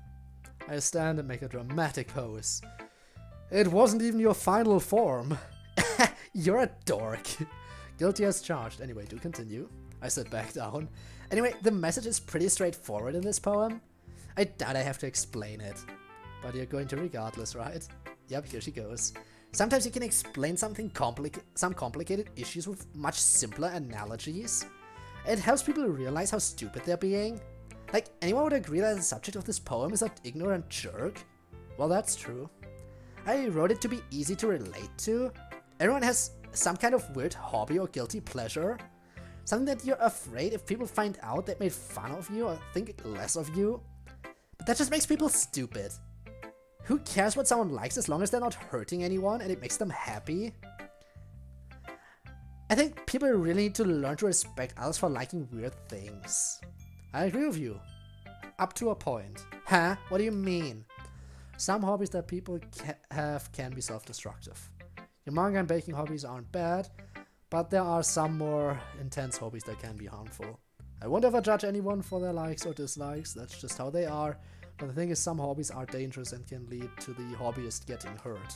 I stand and make a dramatic pose. It wasn't even your final form. You're a dork. Guilty as charged. Anyway, do continue. I sit back down. Anyway, the message is pretty straightforward in this poem. I doubt I have to explain it. But you're going to regardless, right? Yep, here she goes. Sometimes you can explain some complicated issues with much simpler analogies. It helps people realize how stupid they're being. Like, anyone would agree that the subject of this poem is an ignorant jerk? Well, that's true. I wrote it to be easy to relate to. Everyone has some kind of weird hobby or guilty pleasure. Something that you're afraid if people find out they made fun of you or think less of you. But that just makes people stupid. Who cares what someone likes as long as they're not hurting anyone and it makes them happy? I think people really need to learn to respect others for liking weird things. I agree with you. Up to a point. Huh? What do you mean? Some hobbies that people have can be self-destructive. Your manga and baking hobbies aren't bad, but there are some more intense hobbies that can be harmful. I won't ever judge anyone for their likes or dislikes, that's just how they are. But the thing is, some hobbies are dangerous and can lead to the hobbyist getting hurt.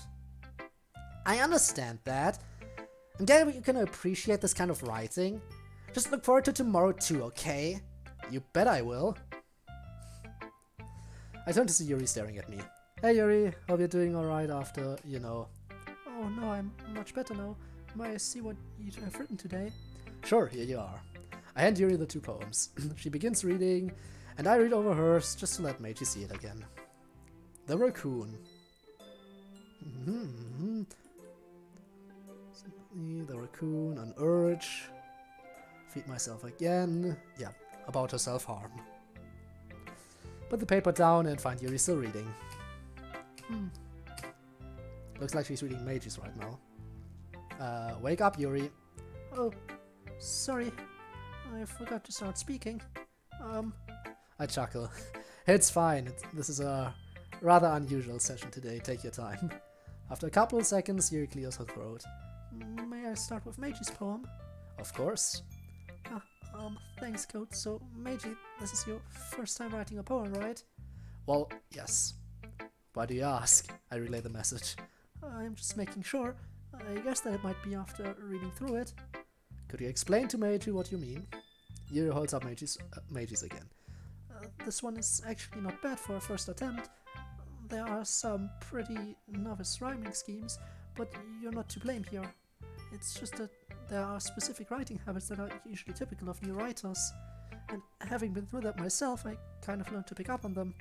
I understand that. I'm glad you can appreciate this kind of writing. Just look forward to tomorrow too, okay? You bet I will. I turn to see Yuri staring at me. Hey Yuri, hope you're doing alright after, you know. Oh no, I'm much better now. May I see what you have written today? Sure, here you are. I hand Yuri the two poems. She begins reading, and I read over hers just to let Meiji see it again. The Raccoon. The Raccoon, an urge. Feed myself again. Yeah, about her self-harm. Put the paper down and find Yuri still reading. Looks like she's reading Meiji's right now. Wake up, Yuri. Oh, sorry. I forgot to start speaking. I chuckle. It's fine. This is a rather unusual session today. Take your time. After a couple of seconds, Yuri clears her throat. May I start with Meiji's poem? Of course. Thanks, Code. So, Meiji, this is your first time writing a poem, right? Well, yes. Why do you ask? I relay the message. I'm just making sure. I guess that it might be after reading through it. Could you explain to Meiji what you mean? Yuri holds up Meiji's again. This one is actually not bad for a first attempt. There are some pretty novice rhyming schemes, but you're not to blame here. It's just that there are specific writing habits that are usually typical of new writers, and having been through that myself, I kind of learned to pick up on them.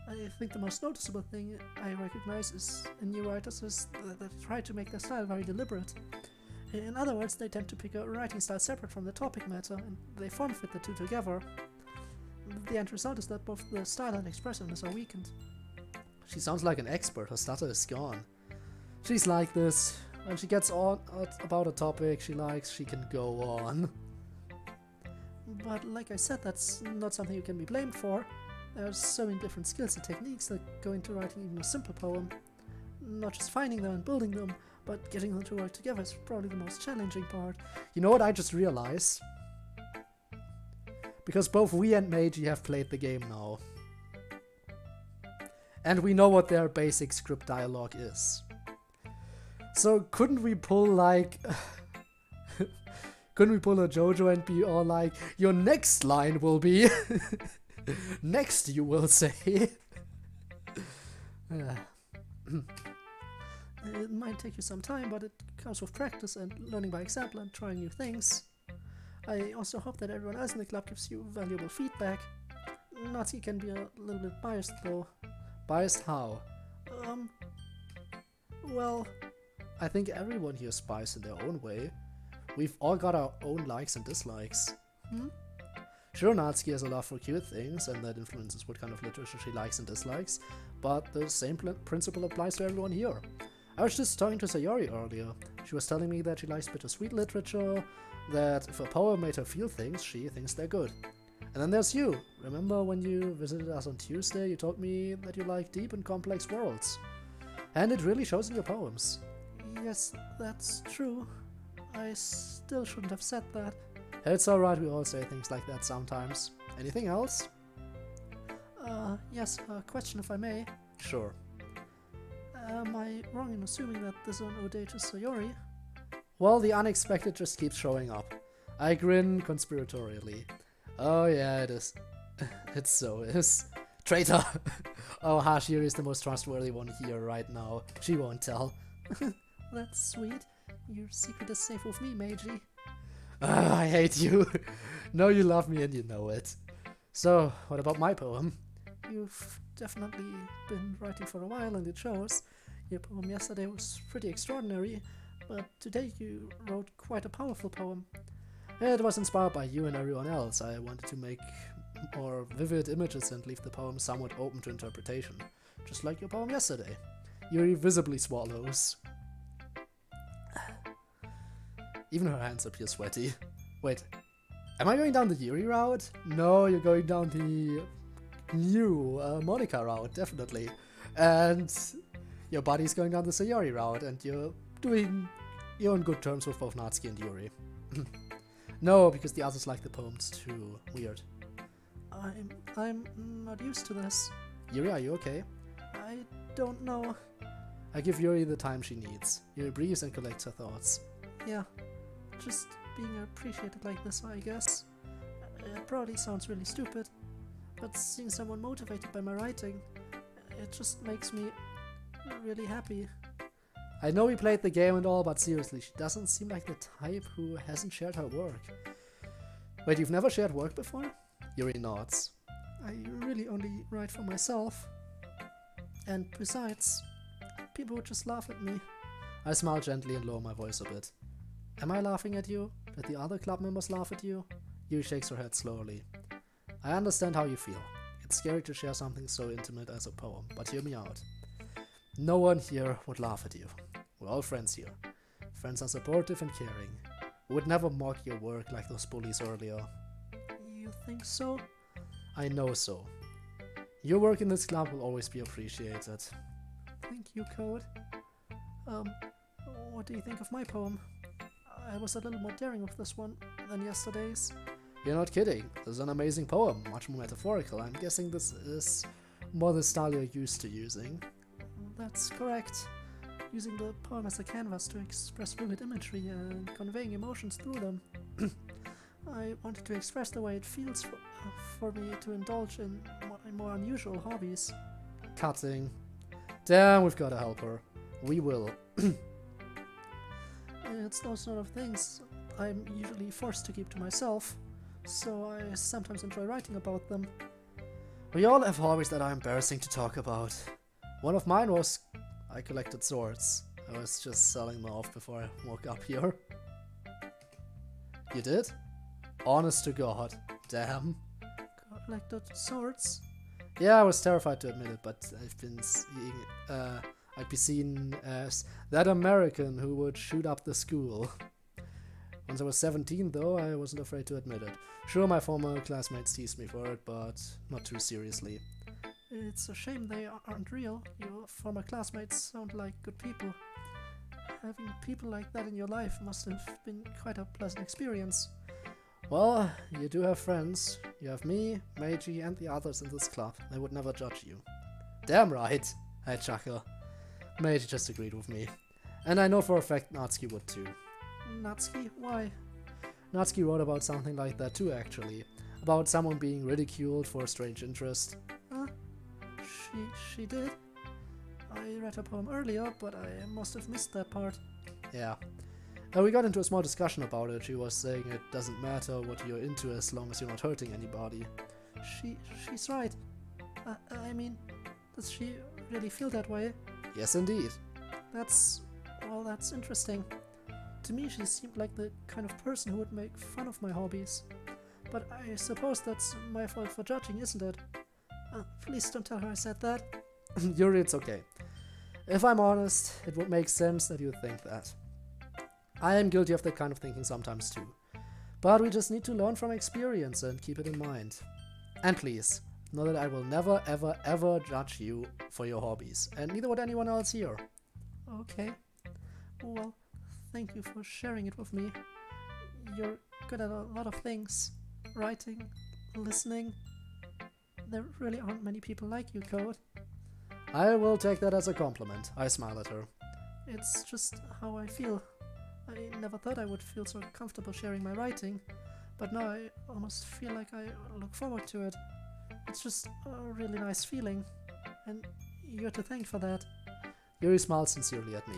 I think the most noticeable thing I recognize in new writers is that they try to make their style very deliberate. In other words, they tend to pick a writing style separate from the topic matter, and they form-fit the two together. The end result is that both the style and expressiveness are weakened. She sounds like an expert. Her stutter is gone. She's like this. When she gets on about a topic she likes, she can go on. But like I said, that's not something you can be blamed for. There's so many different skills and techniques that go into writing even a simple poem. Not just finding them and building them, but getting them to work together is probably the most challenging part. You know what I just realized? Because both we and Meiji have played the game now. And we know what their basic script dialogue is. So couldn't we pull like... couldn't we pull a JoJo and be all like, your next line will be... next you will say... It might take you some time, but it comes with practice and learning by example and trying new things. I also hope that everyone else in the club gives you valuable feedback. Natsuki can be a little bit biased though. Biased how? Well... I think everyone here is biased in their own way. We've all got our own likes and dislikes. Sure, Natsuki has a love for cute things, and that influences what kind of literature she likes and dislikes, but the same principle applies to everyone here. I was just talking to Sayori earlier. She was telling me that she likes bittersweet literature, that if a poem made her feel things, she thinks they're good. And then there's you. Remember when you visited us on Tuesday, you told me that you like deep and complex worlds. And it really shows in your poems. Yes, that's true. I still shouldn't have said that. It's alright, we all say things like that sometimes. Anything else? Yes, a question if I may. Sure. Am I wrong in assuming that this is an ode to Sayori? Well, the unexpected just keeps showing up. I grin conspiratorially. Oh yeah, it is. It so is. Traitor! Oh, Hashiri is the most trustworthy one here right now. She won't tell. That's sweet. Your secret is safe with me, Meiji. I hate you. No, you love me and you know it. So, what about my poem? You've definitely been writing for a while and it shows. Your poem yesterday was pretty extraordinary, but today you wrote quite a powerful poem. It was inspired by you and everyone else. I wanted to make more vivid images and leave the poem somewhat open to interpretation. Just like your poem yesterday. Yuri visibly swallows. Even her hands appear sweaty. Wait, am I going down the Yuri route? No, you're going down the new Monica route, definitely. And your body's going down the Sayori route, and you're on good terms with both Natsuki and Yuri. No, because the others like the poems too. Weird. I'm not used to this. Yuri, are you okay? I don't know. I give Yuri the time she needs. Yuri breathes and collects her thoughts. Yeah, just being appreciated like this, I guess. It probably sounds really stupid, but seeing someone motivated by my writing, it just makes me really happy. I know we played the game and all, but seriously, she doesn't seem like the type who hasn't shared her work. Wait, you've never shared work before? Yuri nods. I really only write for myself. And besides, people would just laugh at me. I smile gently and lower my voice a bit. Am I laughing at you? Did the other club members laugh at you? Yuri shakes her head slowly. I understand how you feel. It's scary to share something so intimate as a poem, but hear me out. No one here would laugh at you. We're all friends here. Friends are supportive and caring. We would never mock your work like those bullies earlier. You think so? I know so. Your work in this club will always be appreciated. Thank you, Code. What do you think of my poem? I was a little more daring with this one than yesterday's. You're not kidding. This is an amazing poem, much more metaphorical. I'm guessing this is more the style you're used to using. That's correct. Using the poem as a canvas to express vivid imagery and conveying emotions through them. I wanted to express the way it feels for me to indulge in more unusual hobbies. Cutting. Damn, we've got to help her. We will. It's those sort of things I'm usually forced to keep to myself, so I sometimes enjoy writing about them. We all have hobbies that are embarrassing to talk about. One of mine was I collected swords. I was just selling them off before I woke up here. You did? Honest to God. Damn. Collected swords? Yeah, I was terrified to admit it, but I'd be seen as that American who would shoot up the school. Once I was 17, though, I wasn't afraid to admit it. Sure, my former classmates teased me for it, but not too seriously. It's a shame they aren't real. Your former classmates sound like good people. Having people like that in your life must have been quite a pleasant experience. Well, you do have friends. You have me, Meiji, and the others in this club. They would never judge you. Damn right, I chuckle. Meiji just agreed with me. And I know for a fact Natsuki would too. Natsuki? Why? Natsuki wrote about something like that too, actually. About someone being ridiculed for a strange interest. Huh? She did? I read her poem earlier, but I must have missed that part. Yeah. We got into a small discussion about it. She was saying it doesn't matter what you're into as long as you're not hurting anybody. She's right. I mean, does she really feel that way? Yes, indeed. That's interesting. To me, she seemed like the kind of person who would make fun of my hobbies. But I suppose that's my fault for judging, isn't it? Please don't tell her I said that. Yuri, it's okay. If I'm honest, it would make sense that you think that. I am guilty of that kind of thinking sometimes too. But we just need to learn from experience and keep it in mind. And please, know that I will never ever ever judge you for your hobbies, and neither would anyone else here. Okay. Well, thank you for sharing it with me. You're good at a lot of things. Writing, listening. There really aren't many people like you, Code. I will take that as a compliment. I smile at her. It's just how I feel. I never thought I would feel so comfortable sharing my writing, but now I almost feel like I look forward to it. It's just a really nice feeling, and you're to thank for that. Yuri smiles sincerely at me.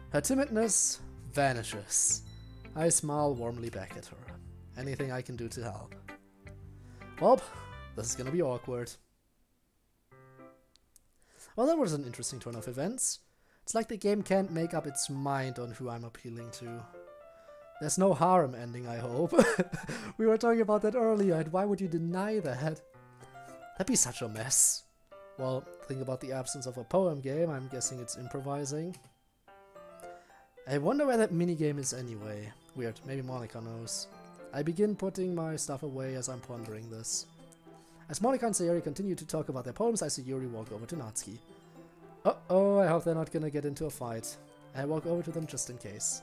Her timidness vanishes. I smile warmly back at her. Anything I can do to help. Well, this is gonna be awkward. Well, that was an interesting turn of events. It's like the game can't make up its mind on who I'm appealing to. There's no harem ending, I hope. We were talking about that earlier, and why would you deny that? That'd be such a mess. Well, think about the absence of a poem game. I'm guessing it's improvising. I wonder where that minigame is anyway. Weird, maybe Monica knows. I begin putting my stuff away as I'm pondering this. As Monica and Sayori continue to talk about their poems, I see Yuri walk over to Natsuki. Uh-oh, I hope they're not gonna get into a fight. I walk over to them just in case.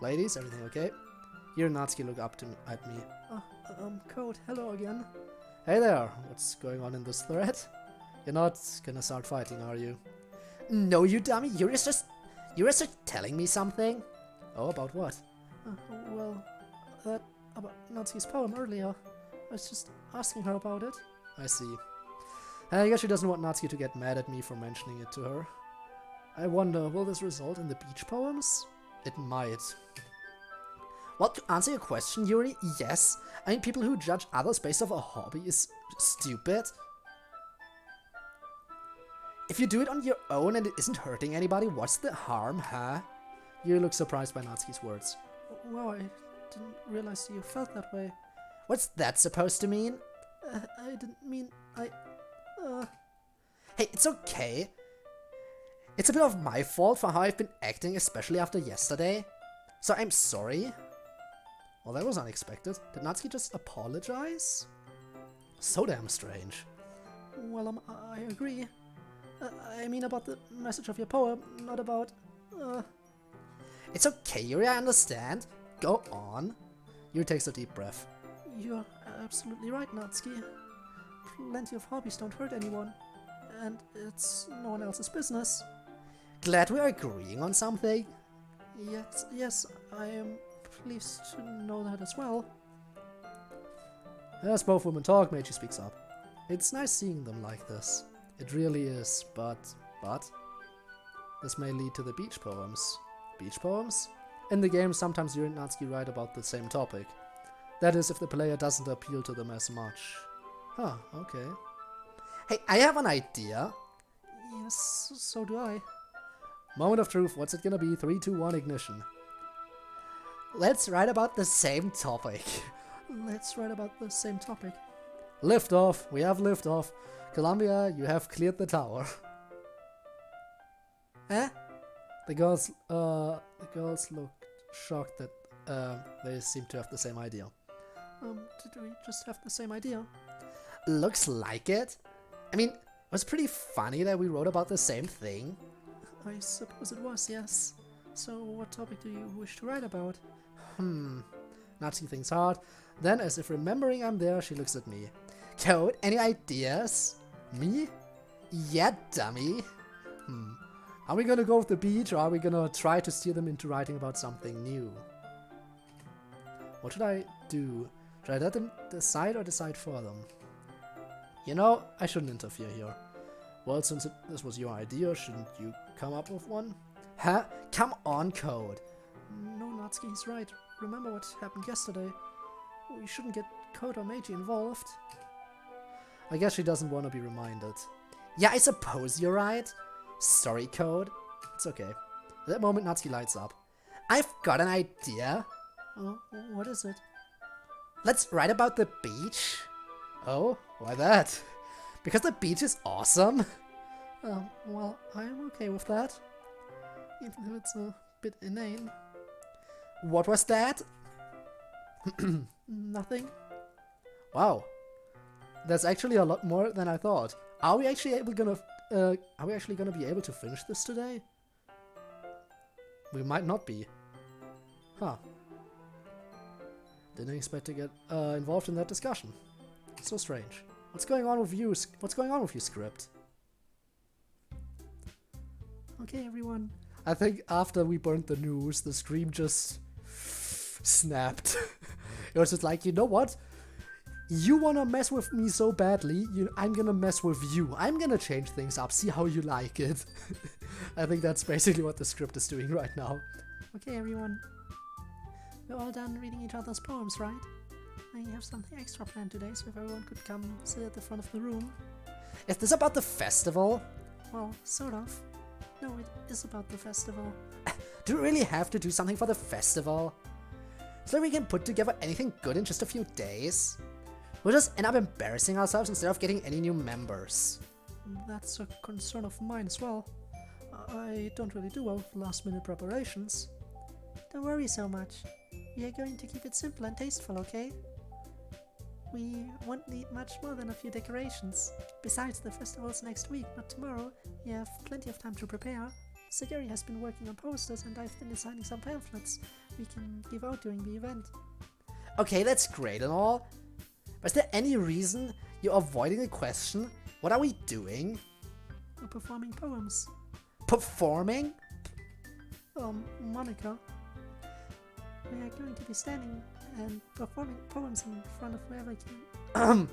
Ladies, everything okay? Yuri and Natsuki look up at me. Code, hello again. Hey there, what's going on in this thread? You're not gonna start fighting, are you? No, you dummy, you're just telling me something? Oh, about what? Well, that about Natsuki's poem earlier. I was just asking her about it. I see. I guess she doesn't want Natsuki to get mad at me for mentioning it to her. I wonder, will this result in the beach poems? It might. Well, to answer your question, Yuri, yes. I mean, people who judge others based off a hobby is stupid. If you do it on your own and it isn't hurting anybody, what's the harm, huh? Yuri looks surprised by Natsuki's words. Wow, I didn't realize you felt that way. What's that supposed to mean? I didn't mean... Hey, it's okay. It's a bit of my fault for how I've been acting, especially after yesterday. So I'm sorry. Well, that was unexpected. Did Natsuki just apologize? So damn strange. Well, I agree. I mean about the message of your poem, not about... It's okay, Yuri, I understand. Go on. Yuri takes a deep breath. You're absolutely right, Natsuki. Plenty of hobbies don't hurt anyone. And it's no one else's business. Glad we're agreeing on something. Yes, I am pleased to know that as well. As both women talk, Meiji speaks up. It's nice seeing them like this. It really is, but... This may lead to the beach poems. Beach poems? In the game, sometimes Yuri and Natsuki write about the same topic. That is, if the player doesn't appeal to them as much. Huh, okay. Hey, I have an idea. Yes, so do I. Moment of truth, what's it gonna be? 3, 2, 1, ignition. Let's write about the same topic. Let's write about the same topic. Liftoff, we have liftoff. Columbia, you have cleared the tower. Eh? The girls look shocked that they seem to have the same idea. Did we just have the same idea? Looks like it. I mean, it was pretty funny that we wrote about the same thing. I suppose it was, yes. So what topic do you wish to write about? Natsuki thinks hard. Then, as if remembering I'm there, she looks at me. Code, any ideas? Me? Yeah, dummy. Are we gonna go with the beach, or are we gonna try to steer them into writing about something new? What should I do? Should I let them decide or decide for them? You know, I shouldn't interfere here. Well, since this was your idea, shouldn't you come up with one? Huh? Come on, Code. No, Natsuki, he's right. Remember what happened yesterday. We shouldn't get Code or Meiji involved. I guess she doesn't want to be reminded. Yeah, I suppose you're right. Sorry, Code. It's okay. At that moment, Natsuki lights up. I've got an idea. Oh, what is it? Let's write about the beach. Oh, why that? Because the beach is awesome. Well, I'm okay with that. Even if it's a bit inane. What was that? Nothing. Wow. That's actually a lot more than I thought. Are we actually gonna be able to finish this today? We might not be. Huh. Didn't expect to get involved in that discussion. So strange. What's going on with you? What's going on with you, script? Okay, everyone. I think after we burnt the news, the stream just snapped. It was just like, you know what? You wanna mess with me so badly, I'm gonna mess with you. I'm gonna change things up, see how you like it. I think that's basically what the script is doing right now. Okay, everyone. We're all done reading each other's poems, right? I have something extra planned today, so if everyone could come sit at the front of the room. Is this about the festival? Well, sort of. No, it is about the festival. Do we really have to do something for the festival? So we can put together anything good in just a few days? We'll just end up embarrassing ourselves instead of getting any new members. That's a concern of mine as well. I don't really do well with last-minute preparations. Don't worry so much. We are going to keep it simple and tasteful, okay? We won't need much more than a few decorations. Besides, the festival's next week, not tomorrow. We have plenty of time to prepare. Sayori has been working on posters and I've been designing some pamphlets we can give out during the event. Okay, that's great and all. But is there any reason you're avoiding the question? What are we doing? We're performing poems. Performing? Monica. We are going to be standing and performing poems in front of whoever can.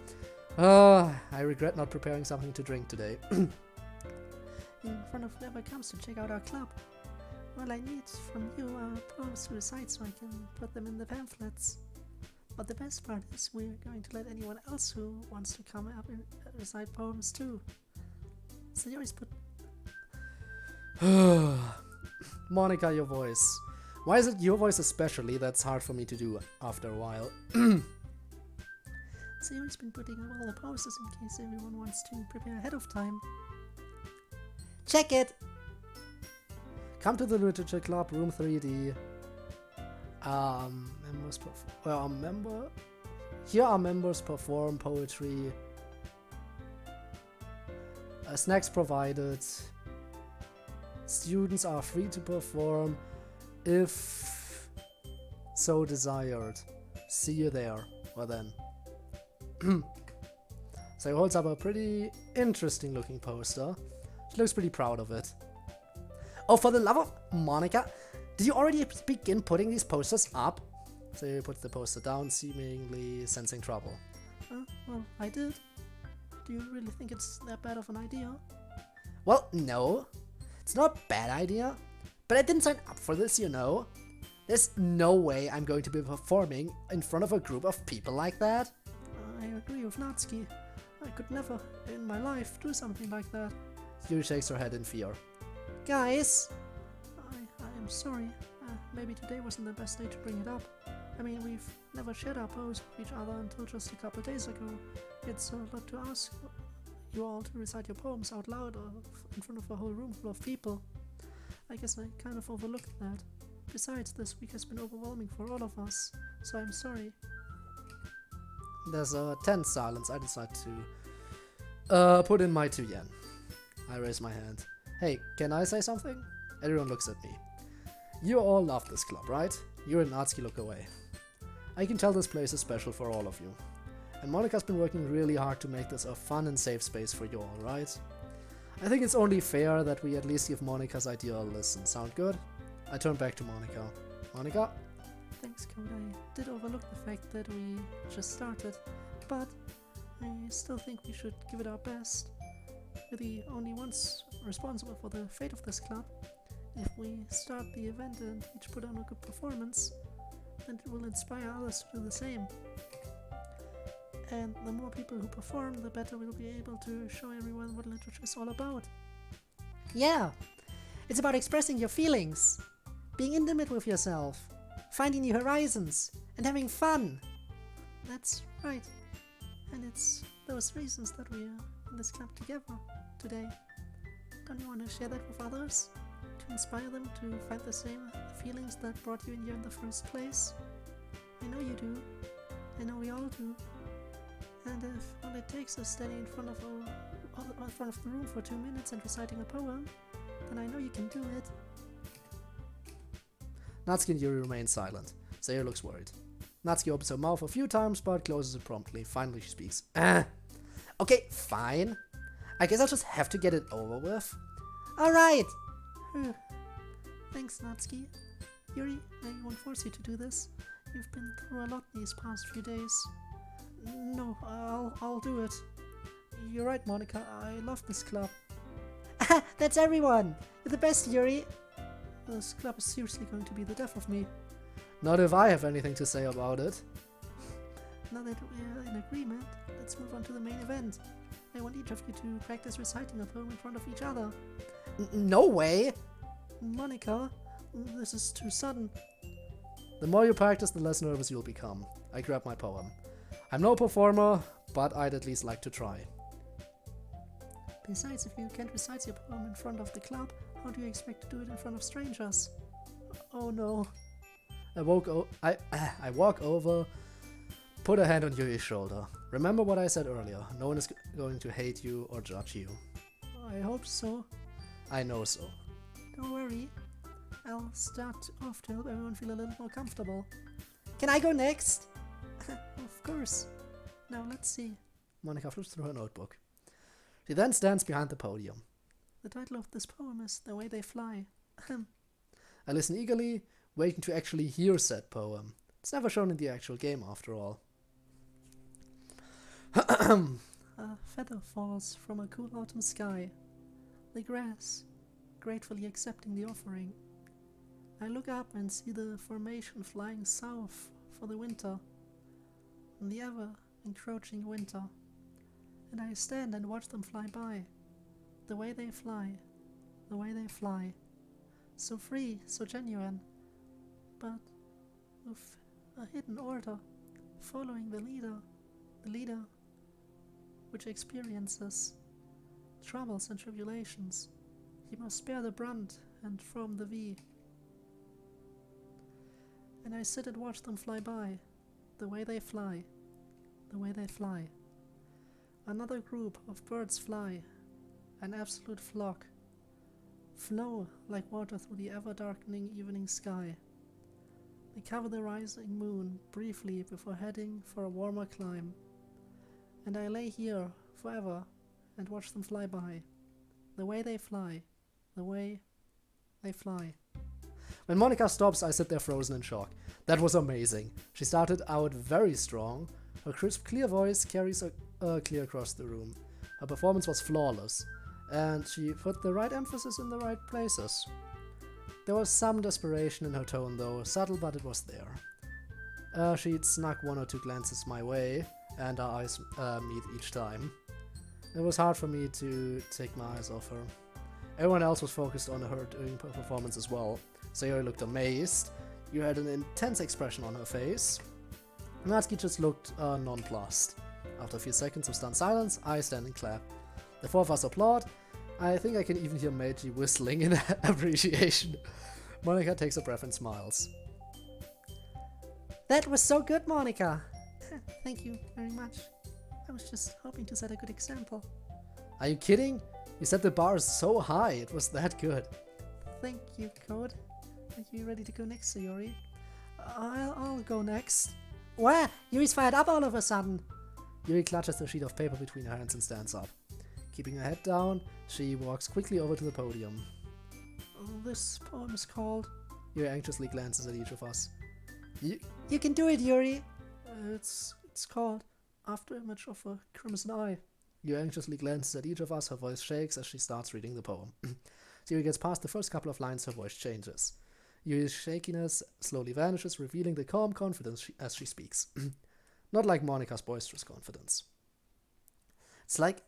I regret not preparing something to drink today. In front of whoever comes to check out our club. All I need from you are poems to recite so I can put them in the pamphlets. But the best part is we're going to let anyone else who wants to come up and recite poems too. Sayori's put... Monica, your voice. Why is it your voice especially that's hard for me to do after a while? Sayori's been putting up all the posters in case everyone wants to prepare ahead of time. Check it! Come to the Literature Club, room 3D. Members well, a member Here our members perform poetry. Snacks provided. Students are free to perform if so desired. See you there. Well then. So he holds up a pretty interesting looking poster. She looks pretty proud of it. Oh, for the love of Monica, did you already begin putting these posters up? So he puts the poster down, seemingly sensing trouble. Well, I did. Do you really think it's that bad of an idea? Well, no. It's not a bad idea. But I didn't sign up for this, you know. There's no way I'm going to be performing in front of a group of people like that. I agree with Natsuki. I could never, in my life, do something like that. Yuri shakes her head in fear. Guys! I am sorry. Maybe today wasn't the best day to bring it up. I mean, we've never shared our poems with each other until just a couple of days ago. It's a lot to ask you all to recite your poems out loud or in front of a whole room full of people. I guess I kind of overlooked that. Besides, this week has been overwhelming for all of us, so I'm sorry. There's a tense silence. I decide to put in my 2 yen. I raise my hand. Hey, can I say something? Everyone looks at me. You all love this club, right? You and Natsuki look away. I can tell this place is special for all of you. And Monika's been working really hard to make this a fun and safe space for you all, right? I think it's only fair that we at least give Monika's idea a listen. Sound good? I turn back to Monika. Monika? Thanks, Code. I did overlook the fact that we just started, but I still think we should give it our best. We're the only ones responsible for the fate of this club. If we start the event and each put on a good performance, then it will inspire others to do the same. And the more people who perform, the better we'll be able to show everyone what literature is all about. Yeah, it's about expressing your feelings, being intimate with yourself, finding new horizons, and having fun. That's right. And it's those reasons that we are in this club together today. Don't you want to share that with others? To inspire them to find the same feelings that brought you in here in the first place? I know you do. I know we all do. And if all it takes is standing in front of the room for 2 minutes and reciting a poem, then I know you can do it. Natsuki and Yuri remain silent. Sayori looks worried. Natsuki opens her mouth a few times but closes it promptly. Finally she speaks. Okay, fine. I guess I'll just have to get it over with. Alright! Thanks, Natsuki. Yuri, I won't force you to do this. You've been through a lot these past few days. No, I'll do it. You're right, Monika. I love this club. That's everyone! You're the best, Yuri! This club is seriously going to be the death of me. Not if I have anything to say about it. Now that we're in agreement, let's move on to the main event. I want each of you to practice reciting a poem in front of each other. No way! Monika, this is too sudden. The more you practice, the less nervous you'll become. I grab my poem. I'm no performer, but I'd at least like to try. Besides, if you can't recite your poem in front of the club, how do you expect to do it in front of strangers? Oh no. I walk over, put a hand on Yuri's shoulder. Remember what I said earlier. No one is going to hate you or judge you. I hope so. I know so. Don't worry. I'll start off to help everyone feel a little more comfortable. Can I go next? Of course. Now let's see. Monika flips through her notebook. She then stands behind the podium. The title of this poem is The Way They Fly. I listen eagerly, waiting to actually hear said poem. It's never shown in the actual game, after all. A feather falls from a cool autumn sky. The grass, gratefully accepting the offering. I look up and see the formation flying south for the winter. The ever-encroaching winter. And I stand and watch them fly by. The way they fly. The way they fly. So free, so genuine. But with a hidden order. Following the leader. The leader which experiences troubles and tribulations. He must bear the brunt and from the V. And I sit and watch them fly by. The way they fly. the way they fly. Another group of birds fly, an absolute flock, flow like water through the ever-darkening evening sky. They cover the rising moon briefly before heading for a warmer clime. And I lay here forever and watch them fly by. The way they fly, the way they fly. When Monica stops, I sit there frozen in shock. That was amazing. She started out very strong. Her crisp, clear voice carries clear across the room. Her performance was flawless, and she put the right emphasis in the right places. There was some desperation in her tone though, subtle, but it was there. She'd snuck one or two glances my way, and our eyes meet each time. It was hard for me to take my eyes off her. Everyone else was focused on her doing her performance as well. Sayori looked amazed. You had an intense expression on her face. Natsuki just looked nonplussed. After a few seconds of stunned silence, I stand and clap. The four of us applaud. I think I can even hear Meiji whistling in appreciation. Monica takes a breath and smiles. That was so good, Monica. Thank you very much. I was just hoping to set a good example. Are you kidding? You set the bar so high, it was that good. Thank you, Code. Are you ready to go next, Sayori? I'll go next. Wow, Yuri's fired up all of a sudden. Yuri clutches the sheet of paper between her hands and stands up. Keeping her head down, she walks quickly over to the podium. This poem is called... Yuri anxiously glances at each of us. You can do it, Yuri. It's called Afterimage of a Crimson Eye. Yuri anxiously glances at each of us, her voice shakes as she starts reading the poem. Yuri gets past the first couple of lines, her voice changes. Yuri's shakiness slowly vanishes, revealing the calm confidence as she speaks. Not like Monica's boisterous confidence. It's like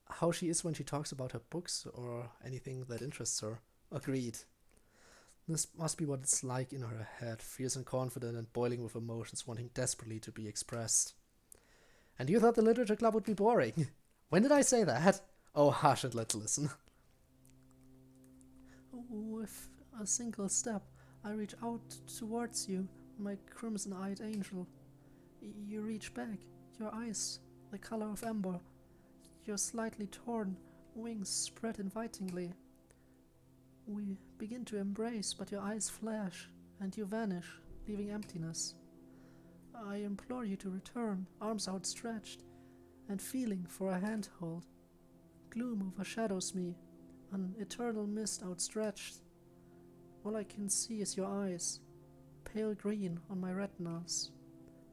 how she is when she talks about her books or anything that interests her. Agreed. This must be what it's like in her head, fierce and confident and boiling with emotions wanting desperately to be expressed. And you thought the literature club would be boring? When did I say that? Oh, hush and let's listen. With a single step, I reach out towards you, my crimson-eyed angel. You reach back, your eyes, the color of amber, your slightly torn wings spread invitingly. We begin to embrace, but your eyes flash, and you vanish, leaving emptiness. I implore you to return, arms outstretched, and feeling for a handhold. Gloom overshadows me, an eternal mist outstretched. All I can see is your eyes, pale green on my retinas.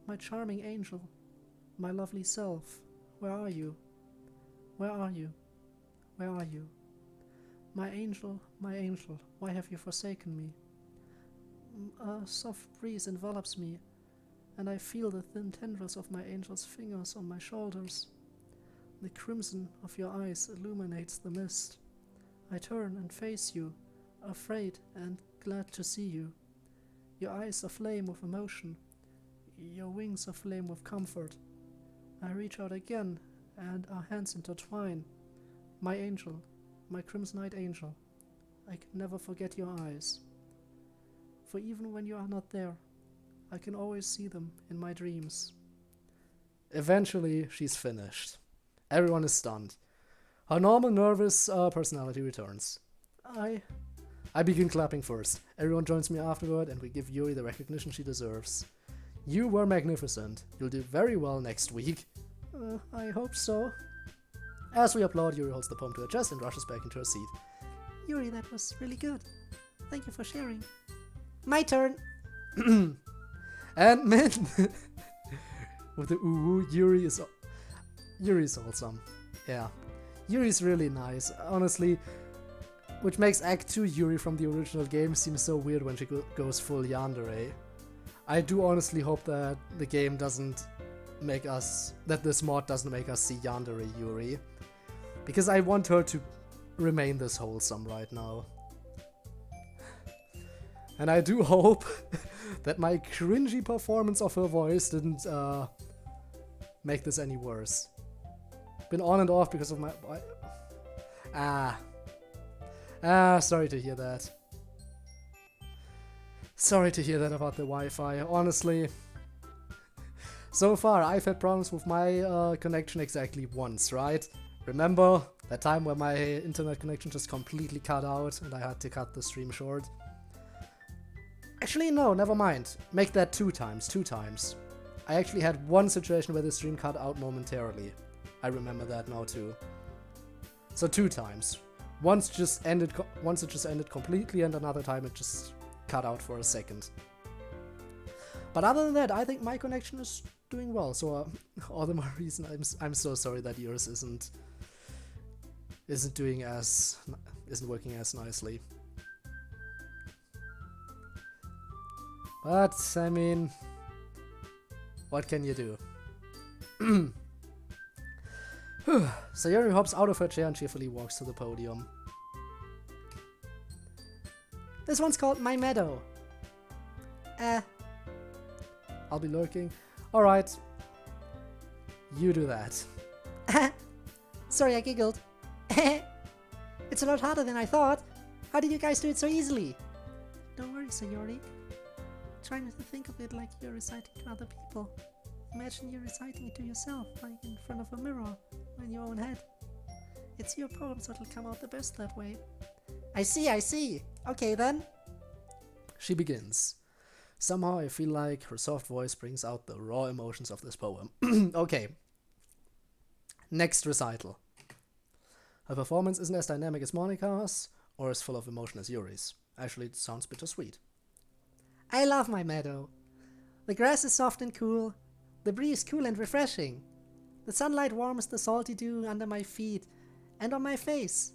My charming angel, my lovely self, where are you? Where are you? Where are you? My angel, why have you forsaken me? A soft breeze envelops me, and I feel the thin tendrils of my angel's fingers on my shoulders. The crimson of your eyes illuminates the mist. I turn and face you, afraid and glad to see you. Your eyes aflame with emotion, your wings aflame with comfort. I reach out again, and our hands intertwine. My angel, my crimson-eyed angel, I can never forget your eyes. For even when you are not there, I can always see them in my dreams. Eventually, she's finished. Everyone is stunned. Her normal nervous personality returns. I begin clapping first. Everyone joins me afterward, and we give Yuri the recognition she deserves. You were magnificent. You'll do very well next week. I hope so. As we applaud, Yuri holds the poem to her chest and rushes back into her seat. Yuri, that was really good. Thank you for sharing. My turn. And man, with the ooh, Yuri's awesome. Yeah, Yuri's really nice, honestly. Which makes Act 2 Yuri from the original game seem so weird when she goes full yandere. I do honestly hope that the game doesn't make us, that this mod doesn't make us see yandere Yuri. Because I want her to remain this wholesome right now. And I do hope that my cringy performance of her voice didn't make this any worse. Been on and off because of my... sorry to hear that. Sorry to hear that about the Wi-Fi, honestly. So far, I've had problems with my connection exactly once, right? Remember that time where my internet connection just completely cut out and I had to cut the stream short? Actually, no, never mind. Make that 2 times, 2 times. I actually had one situation where the stream cut out momentarily. I remember that now too. So 2 times. Once it just ended completely, and another time it just cut out for a second. But other than that, I think my connection is doing well. So all the more reason I'm so sorry that yours isn't working as nicely. But I mean, what can you do? Sayori hops out of her chair and cheerfully walks to the podium. This one's called My Meadow. I'll be lurking. Alright. You do that. Sorry, I giggled. It's a lot harder than I thought. How did you guys do it so easily? Don't worry, Sayori. Try not to think of it like you're reciting to other people. Imagine you're reciting it to yourself, like in front of a mirror, in your own head. It's your poem, so it'll come out the best that way. I see. Okay then. She begins. Somehow I feel like her soft voice brings out the raw emotions of this poem. Okay. Next recital. Her performance isn't as dynamic as Monica's, or as full of emotion as Yuri's. Actually, it sounds bittersweet. I love my meadow. The grass is soft and cool. The breeze cool and refreshing. The sunlight warms the salty dew under my feet and on my face.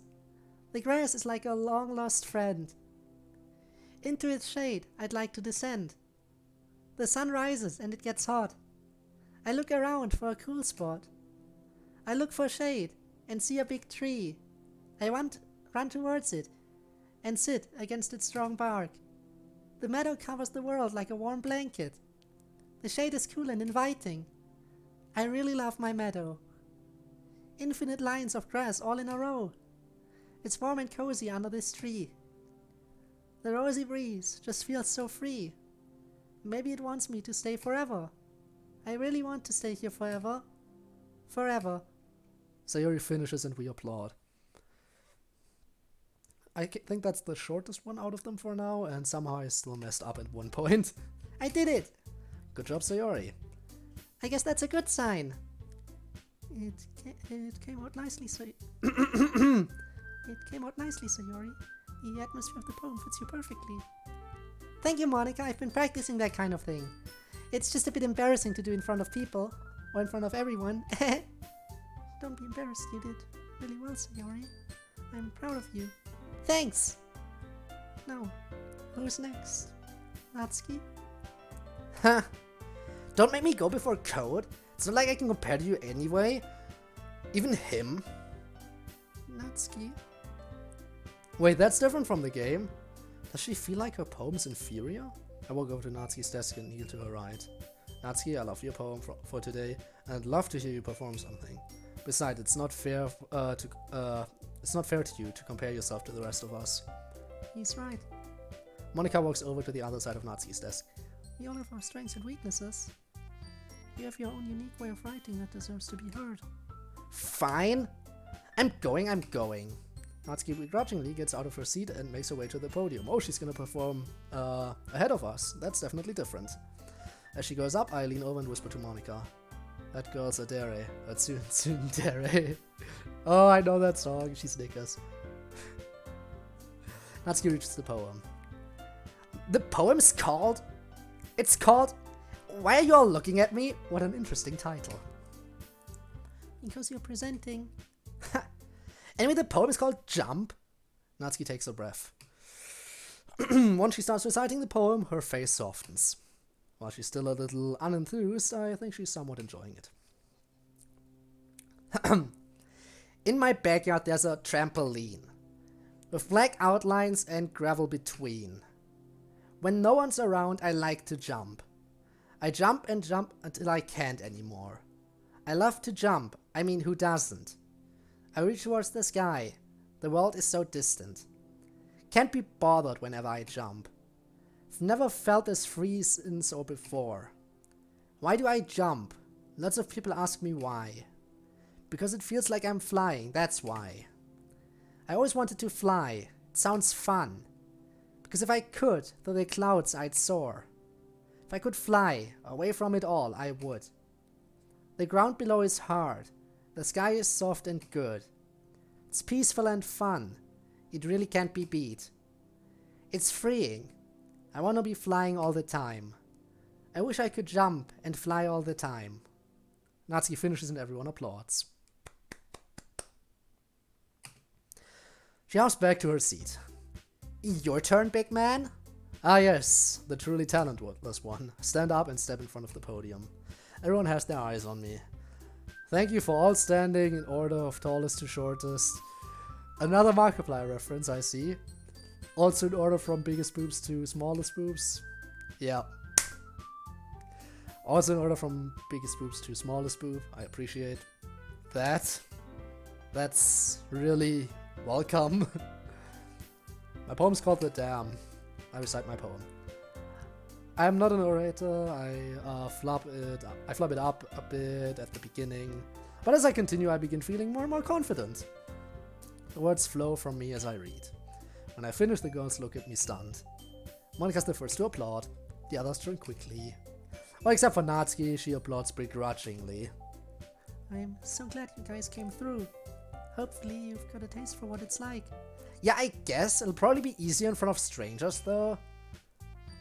The grass is like a long-lost friend. Into its shade I'd like to descend. The sun rises and it gets hot. I look around for a cool spot. I look for shade and see a big tree. I run towards it and sit against its strong bark. The meadow covers the world like a warm blanket. The shade is cool and inviting. I really love my meadow. Infinite lines of grass all in a row. It's warm and cozy under this tree. The rosy breeze just feels so free. Maybe it wants me to stay forever. I really want to stay here forever. Forever. Sayori finishes and we applaud. I think that's the shortest one out of them for now, and somehow I still messed up at one point. I did it! Good job, Sayori. I guess that's a good sign. It came out nicely, Sayori. The atmosphere of the poem fits you perfectly. Thank you, Monica. I've been practicing that kind of thing. It's just a bit embarrassing to do in front of people, or in front of everyone. Don't be embarrassed, you did really well, Sayori. I'm proud of you. Thanks! Now, who's next? Natsuki? Ha! Don't make me go before Code. It's not like I can compare to you anyway. Even him. Natsuki? Wait, that's different from the game. Does she feel like her poem's inferior? I walk over to Natsuki's desk and kneel to her right. Natsuki, I love your poem for today, and I'd love to hear you perform something. Besides, it's not fair to you to compare yourself to the rest of us. He's right. Monica walks over to the other side of Natsuki's desk. We all have our strengths and weaknesses. You have your own unique way of writing that deserves to be heard. Fine. I'm going. Natsuki begrudgingly gets out of her seat and makes her way to the podium. Oh, she's gonna perform ahead of us. That's definitely different. As she goes up, I lean over and whisper to Monica. That girl's a dere. A tsundere. Oh, I know that song. She snickers. Natsuki reaches the poem. The poem's called... It's called... Why are you all looking at me? What an interesting title. Because you're presenting. Anyway, the poem is called Jump. Natsuki takes a breath. Once she starts reciting the poem, her face softens. While she's still a little unenthused, I think she's somewhat enjoying it. In my backyard there's a trampoline, with black outlines and gravel between. When no one's around, I like to jump. I jump and jump until I can't anymore. I love to jump, I mean, who doesn't? I reach towards the sky, the world is so distant. Can't be bothered whenever I jump. I've never felt this free since or before. Why do I jump? Lots of people ask me why. Because it feels like I'm flying, that's why. I always wanted to fly. It sounds fun. Because if I could, through the clouds I'd soar. If I could fly, away from it all, I would. The ground below is hard. The sky is soft and good. It's peaceful and fun. It really can't be beat. It's freeing. I want to be flying all the time. I wish I could jump and fly all the time. Natsuki finishes and everyone applauds. She hops back to her seat. Your turn, big man? Ah yes, the truly talentless one. Stand up and step in front of the podium. Everyone has their eyes on me. Thank you for all standing in order of tallest to shortest. Another Markiplier reference, I see. Also in order from biggest boobs to smallest boobs. Yeah. Also in order from biggest boobs to smallest boob. I appreciate that. That's really welcome. My poem's called The Dam. I recite my poem. I'm not an orator. I flub it up a bit at the beginning. But as I continue, I begin feeling more and more confident. The words flow from me as I read. When I finish, the girls look at me stunned. Monika's the first to applaud. The others join quickly. Well, except for Natsuki, she applauds begrudgingly. I'm so glad you guys came through. Hopefully you've got a taste for what it's like. Yeah, I guess. It'll probably be easier in front of strangers, though.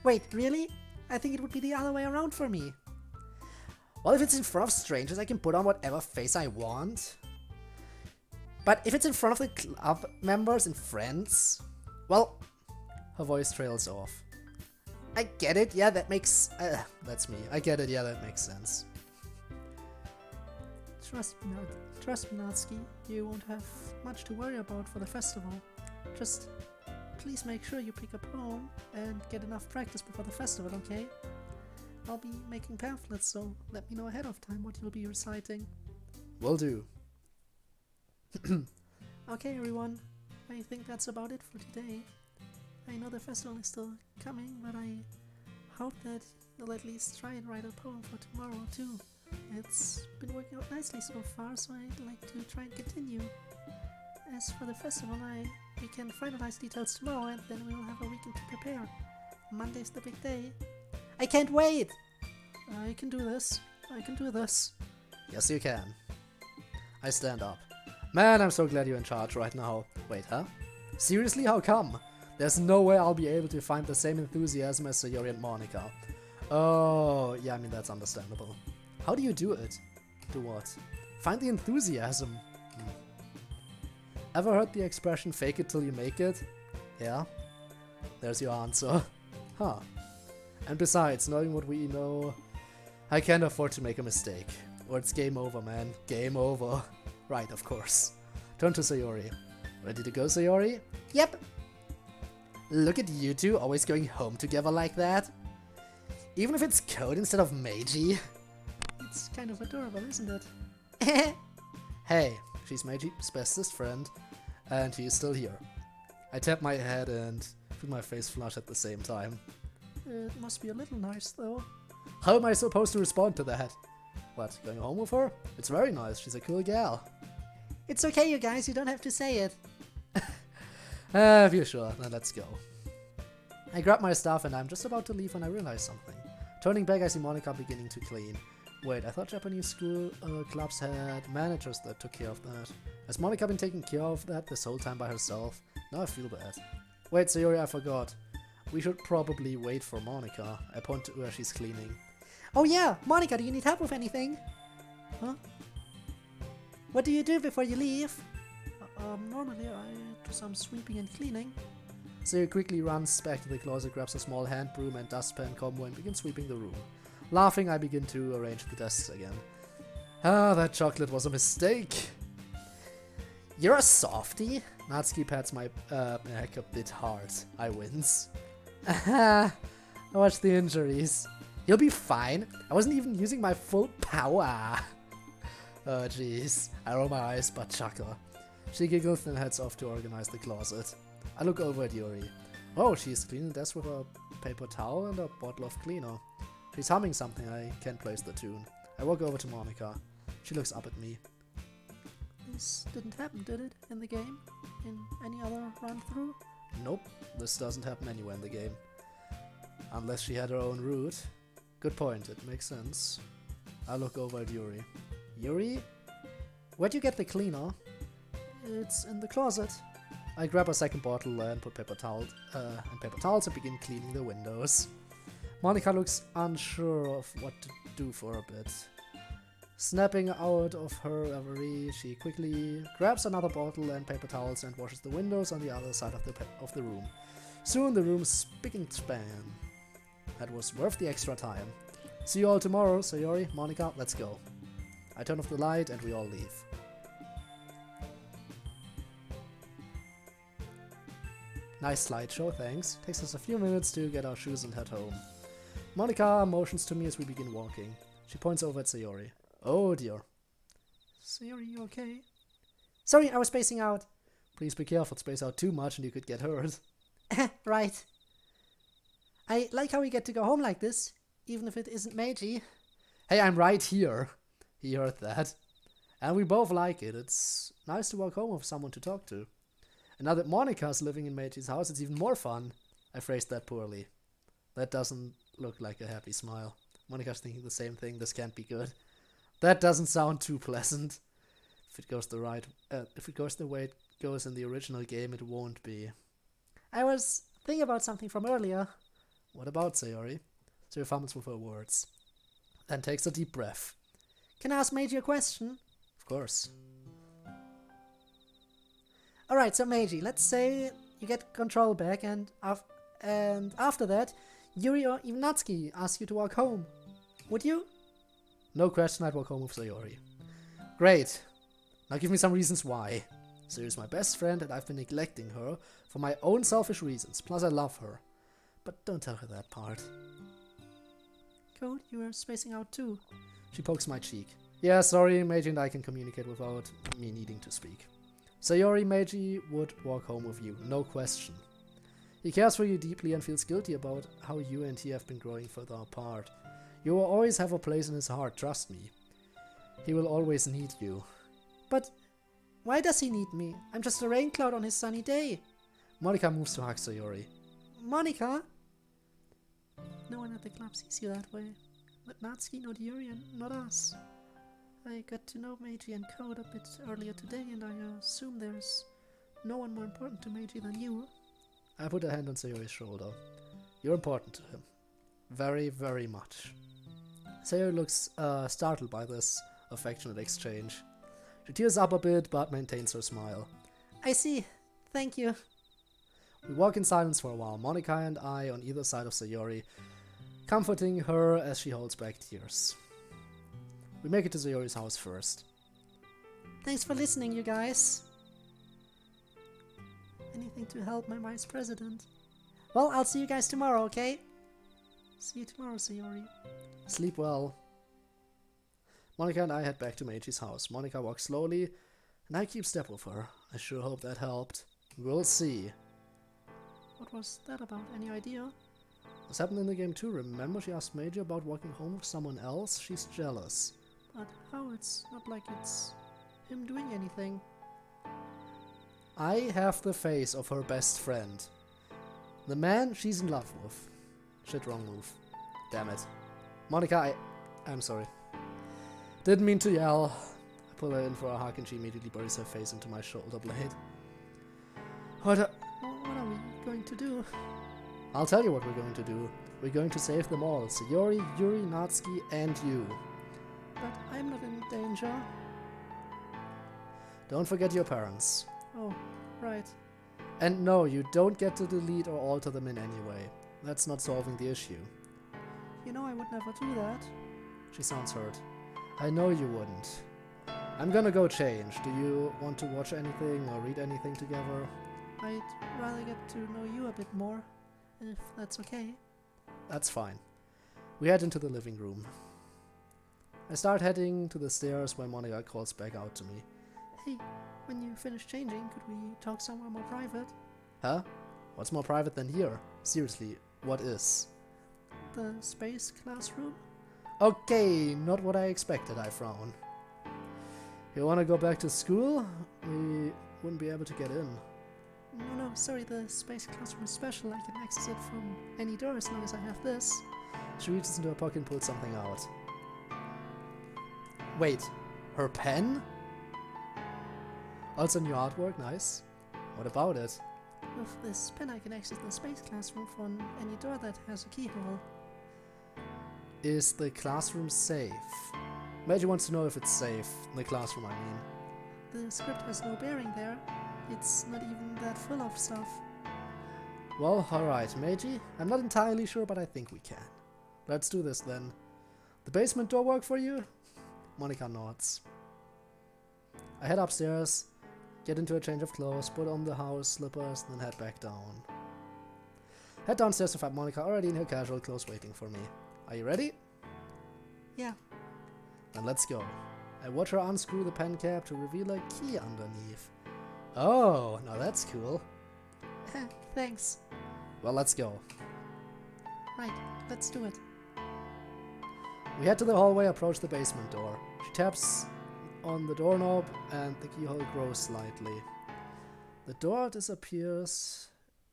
Wait, really? I think it would be the other way around for me. Well, if it's in front of strangers, I can put on whatever face I want. But if it's in front of the club members and friends... Well, her voice trails off. I get it, yeah, that makes... that's me. I get it, yeah, that makes sense. Trust me, Natsuki. You won't have much to worry about for the festival. Just please make sure you pick a poem and get enough practice before the festival, okay? I'll be making pamphlets, so let me know ahead of time what you'll be reciting. Will do. Okay, everyone. I think that's about it for today. I know the festival is still coming, but I hope that you'll at least try and write a poem for tomorrow, too. It's been working out nicely so far, so I'd like to try and continue. As for the festival, we can finalize details tomorrow, and then we'll have a weekend to prepare. Monday's the big day. I can't wait! I can do this. I can do this. Yes, you can. I stand up. Man, I'm so glad you're in charge right now. Wait, huh? Seriously, how come? There's no way I'll be able to find the same enthusiasm as Sayori and Monika. Oh, yeah, I mean, that's understandable. How do you do it? Do what? Find the enthusiasm. Ever heard the expression fake it till you make it? Yeah? There's your answer. Huh. And besides, knowing what we know, I can't afford to make a mistake. Or it's game over, man. Game over. Right, of course. Turn to Sayori. Ready to go, Sayori? Yep. Look at you two always going home together like that. Even if it's Code instead of Meiji. It's kind of adorable, isn't it? Hey, she's Meiji's bestest friend, and he is still here. I tap my head and feel my face flush at the same time. It must be a little nice, though. How am I supposed to respond to that? What, going home with her? It's very nice, she's a cool gal. It's okay, you guys, you don't have to say it. If you're sure, then let's go. I grab my stuff and I'm just about to leave when I realize something. Turning back, I see Monika beginning to clean. Wait, I thought Japanese school clubs had managers that took care of that. Has Monika been taking care of that this whole time by herself? Now I feel bad. Wait, Sayori, I forgot. We should probably wait for Monika. I point to where she's cleaning. Oh yeah, Monika, do you need help with anything? Huh? What do you do before you leave? Normally I do some sweeping and cleaning. Sayori quickly runs back to the closet, grabs a small hand broom and dustpan combo and begins sweeping the room. Laughing, I begin to arrange the desks again. Ah, that chocolate was a mistake. You're a softie? Natsuki pats my neck a bit hard. I wince. Aha! Watch the injuries. You'll be fine. I wasn't even using my full power. Oh jeez. I roll my eyes but chuckle. She giggles and heads off to organize the closet. I look over at Yuri. Oh, she's cleaning the desk with a paper towel and a bottle of cleaner. She's humming something, I can't place the tune. I walk over to Monica. She looks up at me. This didn't happen, did it, in the game? In any other run-through? Nope, this doesn't happen anywhere in the game. Unless she had her own route. Good point, it makes sense. I look over at Yuri. Yuri? Where'd you get the cleaner? It's in the closet. I grab a second bottle and put paper towels and begin cleaning the windows. Monica looks unsure of what to do for a bit. Snapping out of her reverie, she quickly grabs another bottle and paper towels and washes the windows on the other side of the room. Soon the room's spick and span. That was worth the extra time. See you all tomorrow, Sayori, Monica, let's go. I turn off the light and we all leave. Nice slideshow, thanks. Takes us a few minutes to get our shoes and head home. Monica motions to me as we begin walking. She points over at Sayori. Oh dear. Sayori, you okay? Sorry, I was spacing out. Please be careful, space out too much and you could get hurt. Right. I like how we get to go home like this, even if it isn't Meiji. Hey, I'm right here. He heard that. And we both like it. It's nice to walk home with someone to talk to. And now that Monica's living in Meiji's house, it's even more fun. I phrased that poorly. That doesn't look like a happy smile. Monica's thinking the same thing. This can't be good. That doesn't sound too pleasant. If it goes the way it goes in the original game, it won't be. I was thinking about something from earlier. What about, Sayori? Sayori fumbles with her words. Then takes a deep breath. Can I ask Meiji a question? Of course. Alright, so Meiji, let's say you get control back and after that, Yuri or even Natsuki ask you to walk home. Would you? No question, I'd walk home with Sayori. Great. Now give me some reasons why. Sayori's my best friend and I've been neglecting her for my own selfish reasons. Plus I love her. But don't tell her that part. Code, you were spacing out too. She pokes my cheek. Yeah, sorry, Meiji and I can communicate without me needing to speak. Sayori, Meiji would walk home with you, no question. He cares for you deeply and feels guilty about how you and he have been growing further apart. You will always have a place in his heart, trust me. He will always need you. But why does he need me? I'm just a rain cloud on his sunny day. Monica moves to hug Sayori. Monica? No one at the club sees you that way. Not Natsuki, not Yuri, and not us. I got to know Meiji and Code a bit earlier today, and I assume there's no one more important to Meiji than you. I put a hand on Sayori's shoulder. You're important to him. Very, very much. Sayori looks startled by this affectionate exchange. She tears up a bit, but maintains her smile. I see. Thank you. We walk in silence for a while, Monica and I on either side of Sayori, comforting her as she holds back tears. We make it to Sayori's house first. Thanks for listening, you guys. Anything to help my vice president. Well, I'll see you guys tomorrow, okay? See you tomorrow, Sayori. Sleep well. Monica and I head back to Meiji's house. Monica walks slowly, and I keep step with her. I sure hope that helped. We'll see. What was that about? Any idea? This happened in the game too, remember? She asked Meiji about walking home with someone else? She's jealous. But how? It's not like it's him doing anything. I have the face of her best friend. The man she's in love with. Shit, wrong move. Damn it. Monica, I'm sorry. Didn't mean to yell. I pull her in for a hug and she immediately buries her face into my shoulder blade. What are we going to do? I'll tell you what we're going to do. We're going to save them all. Sayori, Yuri, Natsuki, and you. But I'm not in danger. Don't forget your parents. Oh, right. And no, you don't get to delete or alter them in any way. That's not solving the issue. You know I would never do that. She sounds hurt. I know you wouldn't. I'm gonna go change. Do you want to watch anything or read anything together? I'd rather get to know you a bit more, if that's okay. That's fine. We head into the living room. I start heading to the stairs when Monica calls back out to me. Hey, when you finish changing, could we talk somewhere more private? Huh? What's more private than here? Seriously, what is? The space classroom? Okay, not what I expected, I frown. You wanna go back to school? We wouldn't be able to get in. No, sorry, the space classroom is special. I can access it from any door as long as I have this. She reaches into her pocket and pulls something out. Wait, her pen? Also new artwork, nice. What about it? With this pen I can access the space classroom from any door that has a keyhole. Is the classroom safe? Major wants to know if it's safe. The classroom, I mean. The script has no bearing there. It's not even that full of stuff. Well, alright, Meiji. I'm not entirely sure, but I think we can. Let's do this then. The basement door work for you? Monica nods. I head upstairs, get into a change of clothes, put on the house slippers, then head back down. Head downstairs to find Monica already in her casual clothes waiting for me. Are you ready? Yeah. Then let's go. I watch her unscrew the pen cap to reveal a key underneath. Oh, now that's cool. Thanks. Well, let's go. Right, let's do it. We head to the hallway, approach the basement door. She taps on the doorknob and the keyhole grows slightly. The door disappears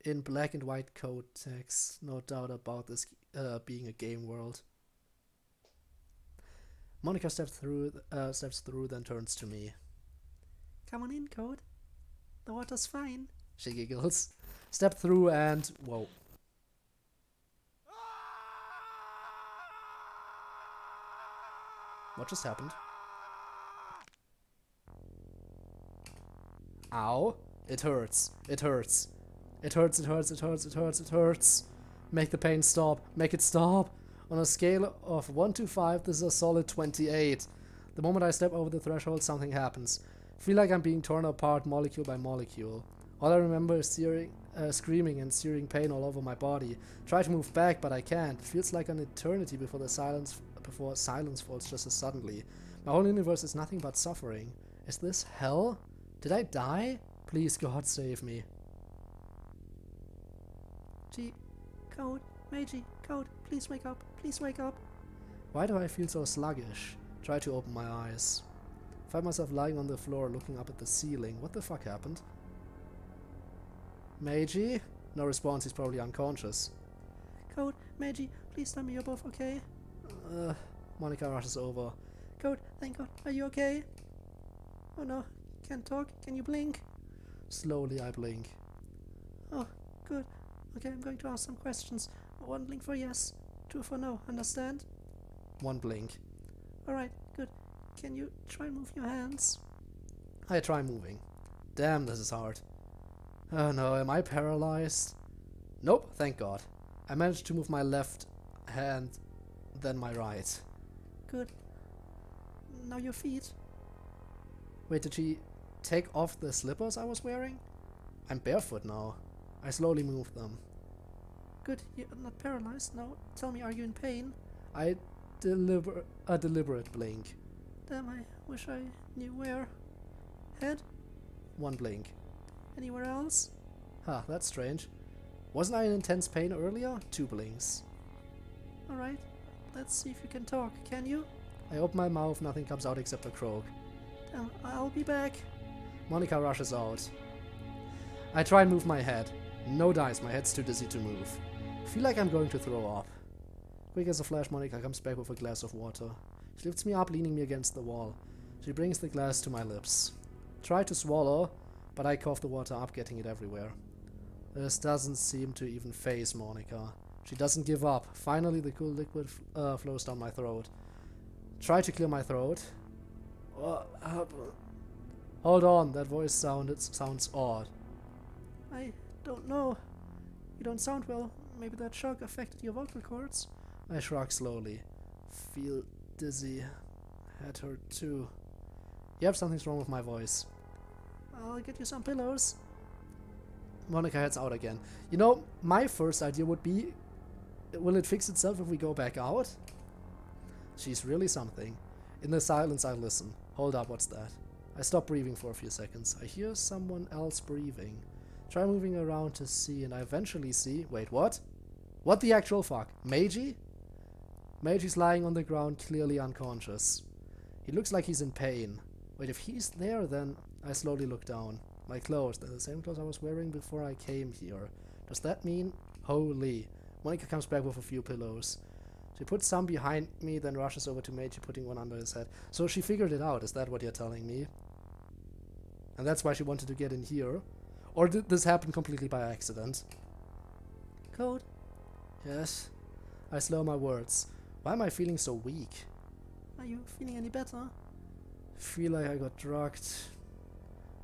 in black and white code text. No doubt about this being a game world. Monica steps through, then turns to me. Come on in, Code. The water's fine. She giggles. Step through and... whoa. What just happened? Ow. It hurts. It hurts. It hurts, it hurts, it hurts, it hurts, it hurts. Make the pain stop. Make it stop. On a scale of 1 to 5, this is a solid 28. The moment I step over the threshold, something happens. Feel like I'm being torn apart molecule by molecule. All I remember is screaming and searing pain all over my body. Try to move back, but I can't. It feels like an eternity before silence falls just as suddenly. My whole universe is nothing but suffering. Is this hell? Did I die? Please, God, save me. Code, Meiji, Code, please wake up, please wake up. Why do I feel so sluggish? Try to open my eyes. Find myself lying on the floor looking up at the ceiling. What the fuck happened? Meiji? No response, he's probably unconscious. Code, Meiji, please tell me you're both okay. Monica rushes over. Code, thank God, are you okay? Oh no, can't talk, can you blink? Slowly I blink. Oh, good. Okay, I'm going to ask some questions. 1 blink for yes, 2 for no, understand? 1 blink. Alright, good. Can you try and move your hands? I try moving. Damn, this is hard. Oh no, am I paralyzed? Nope, thank God. I managed to move my left hand, then my right. Good. Now your feet. Wait, did she take off the slippers I was wearing? I'm barefoot now. I slowly move them. Good, you're not paralyzed. Now tell me, are you in pain? A deliberate blink. Damn, I wish I knew where. Head? 1 blink. Anywhere else? Huh, that's strange. Wasn't I in intense pain earlier? 2 blinks. Alright, let's see if you can talk, can you? I open my mouth, nothing comes out except a croak. Damn, I'll be back. Monica rushes out. I try and move my head. No dice, my head's too dizzy to move. Feel like I'm going to throw up. Quick as a flash, Monica comes back with a glass of water. She lifts me up, leaning me against the wall. She brings the glass to my lips. Try to swallow, but I cough the water up, getting it everywhere. This doesn't seem to even faze Monica. She doesn't give up. Finally, the cool liquid flows down my throat. Try to clear my throat. Hold on, that voice sounds odd. I don't know. You don't sound well. Maybe that shock affected your vocal cords. I shrug slowly. Feel dizzy. Head hurt too. Yep, something's wrong with my voice. I'll get you some pillows. Monica heads out again. You know, my first idea would be, will it fix itself if we go back out? She's really something. In the silence I listen. Hold up, what's that? I stop breathing for a few seconds. I hear someone else breathing. Try moving around to see, and I eventually see... Wait, what? What the actual fuck? Meiji? Meiji lying on the ground, clearly unconscious. He looks like he's in pain. Wait, if he's there, then I slowly look down. My clothes, they're the same clothes I was wearing before I came here. Does that mean... Holy. Monica comes back with a few pillows. She puts some behind me, then rushes over to Meiji, putting one under his head. So she figured it out, is that what you're telling me? And that's why she wanted to get in here? Or did this happen completely by accident? Code? Yes? I slow my words. Why am I feeling so weak? Are you feeling any better? Feel like I got drugged.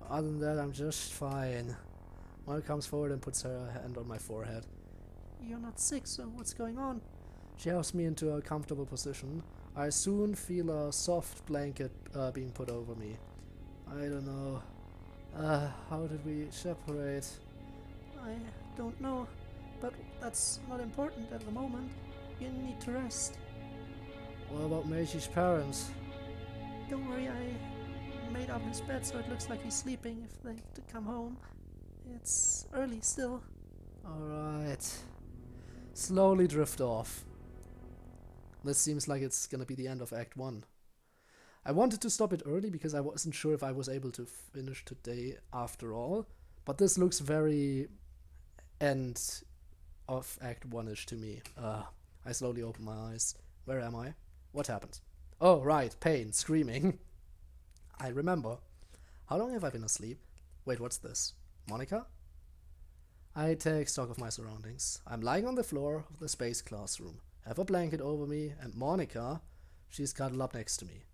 Other than that, I'm just fine. Monica comes forward and puts her hand on my forehead. You're not sick, so what's going on? She helps me into a comfortable position. I soon feel a soft blanket being put over me. I don't know. How did we separate? I don't know, but that's not important at the moment. You need to rest. What about Meiji's parents? Don't worry, I made up his bed so it looks like he's sleeping if they come home. It's early still. Alright. Slowly drift off. This seems like it's gonna be the end of Act 1. I wanted to stop it early because I wasn't sure if I was able to finish today after all, but this looks very end of Act 1-ish to me. I slowly open my eyes. Where am I? What happened? Oh, right, pain, screaming. I remember. How long have I been asleep? Wait, what's this? Monica? I take stock of my surroundings. I'm lying on the floor of the space classroom. I have a blanket over me, and Monica, she's cuddled up next to me.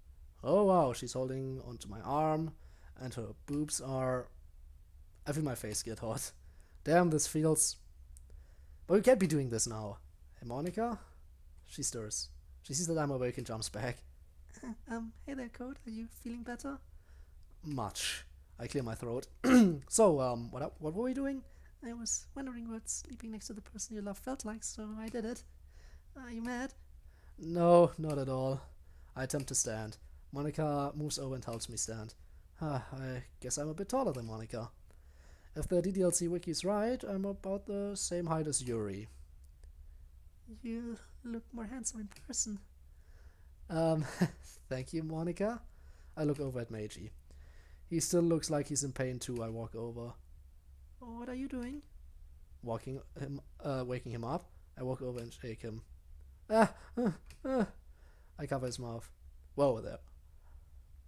Oh wow, she's holding onto my arm, and her boobs are... I feel my face get hot. Damn, this feels... But we can't be doing this now. Hey, Monica? She stirs. She sees that I'm awake and jumps back. Hey there, Code. Are you feeling better? Much. I clear my throat. So, what were we doing? I was wondering what sleeping next to the person you love felt like, so I did it. Are you mad? No, not at all. I attempt to stand. Monica moves over and helps me stand. I guess I'm a bit taller than Monica. If the DDLC wiki's right, I'm about the same height as Yuri. You look more handsome in person. Thank you, Monica. I look over at Meiji. He still looks like he's in pain too. I walk over. What are you doing? Waking him up. I walk over and shake him. I cover his mouth. Whoa there.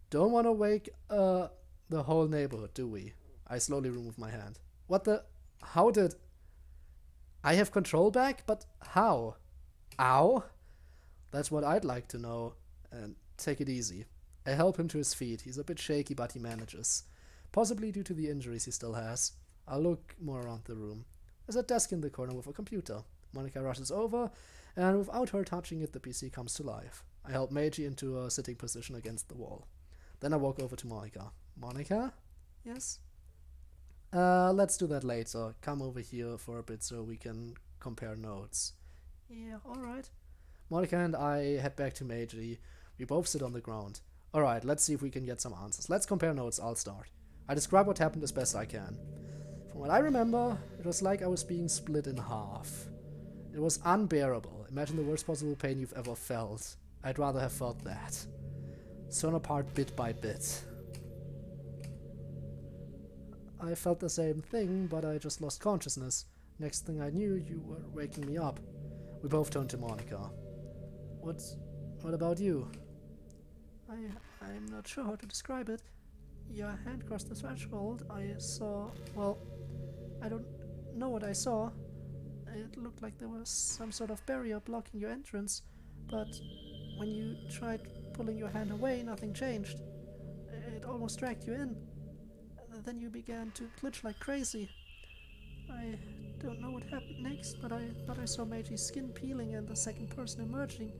Don't want to wake the whole neighborhood, do we? I slowly remove my hand. What the? How did... I have control back? But how? Ow? That's what I'd like to know. And take it easy. I help him to his feet. He's a bit shaky, but he manages. Possibly due to the injuries he still has. I'll look more around the room. There's a desk in the corner with a computer. Monica rushes over, and without her touching it, the PC comes to life. I help Meiji into a sitting position against the wall. Then I walk over to Monica. Monica? Yes? Let's do that later. Come over here for a bit so we can compare notes. Yeah, alright. Monica and I head back to Meiji. We both sit on the ground. Alright, let's see if we can get some answers. Let's compare notes. I'll start. I describe what happened as best I can. From what I remember, it was like I was being split in half. It was unbearable. Imagine the worst possible pain you've ever felt. I'd rather have felt that. Torn apart bit by bit. I felt the same thing, but I just lost consciousness. Next thing I knew, you were waking me up. We both turned to Monica. What about you? I'm not sure how to describe it. Your hand crossed the threshold. I saw... Well, I don't know what I saw. It looked like there was some sort of barrier blocking your entrance, but when you tried pulling your hand away, nothing changed. It almost dragged you in. Then you began to glitch like crazy. I don't know what happened next, but I thought I saw Meiji's skin peeling and the second person emerging.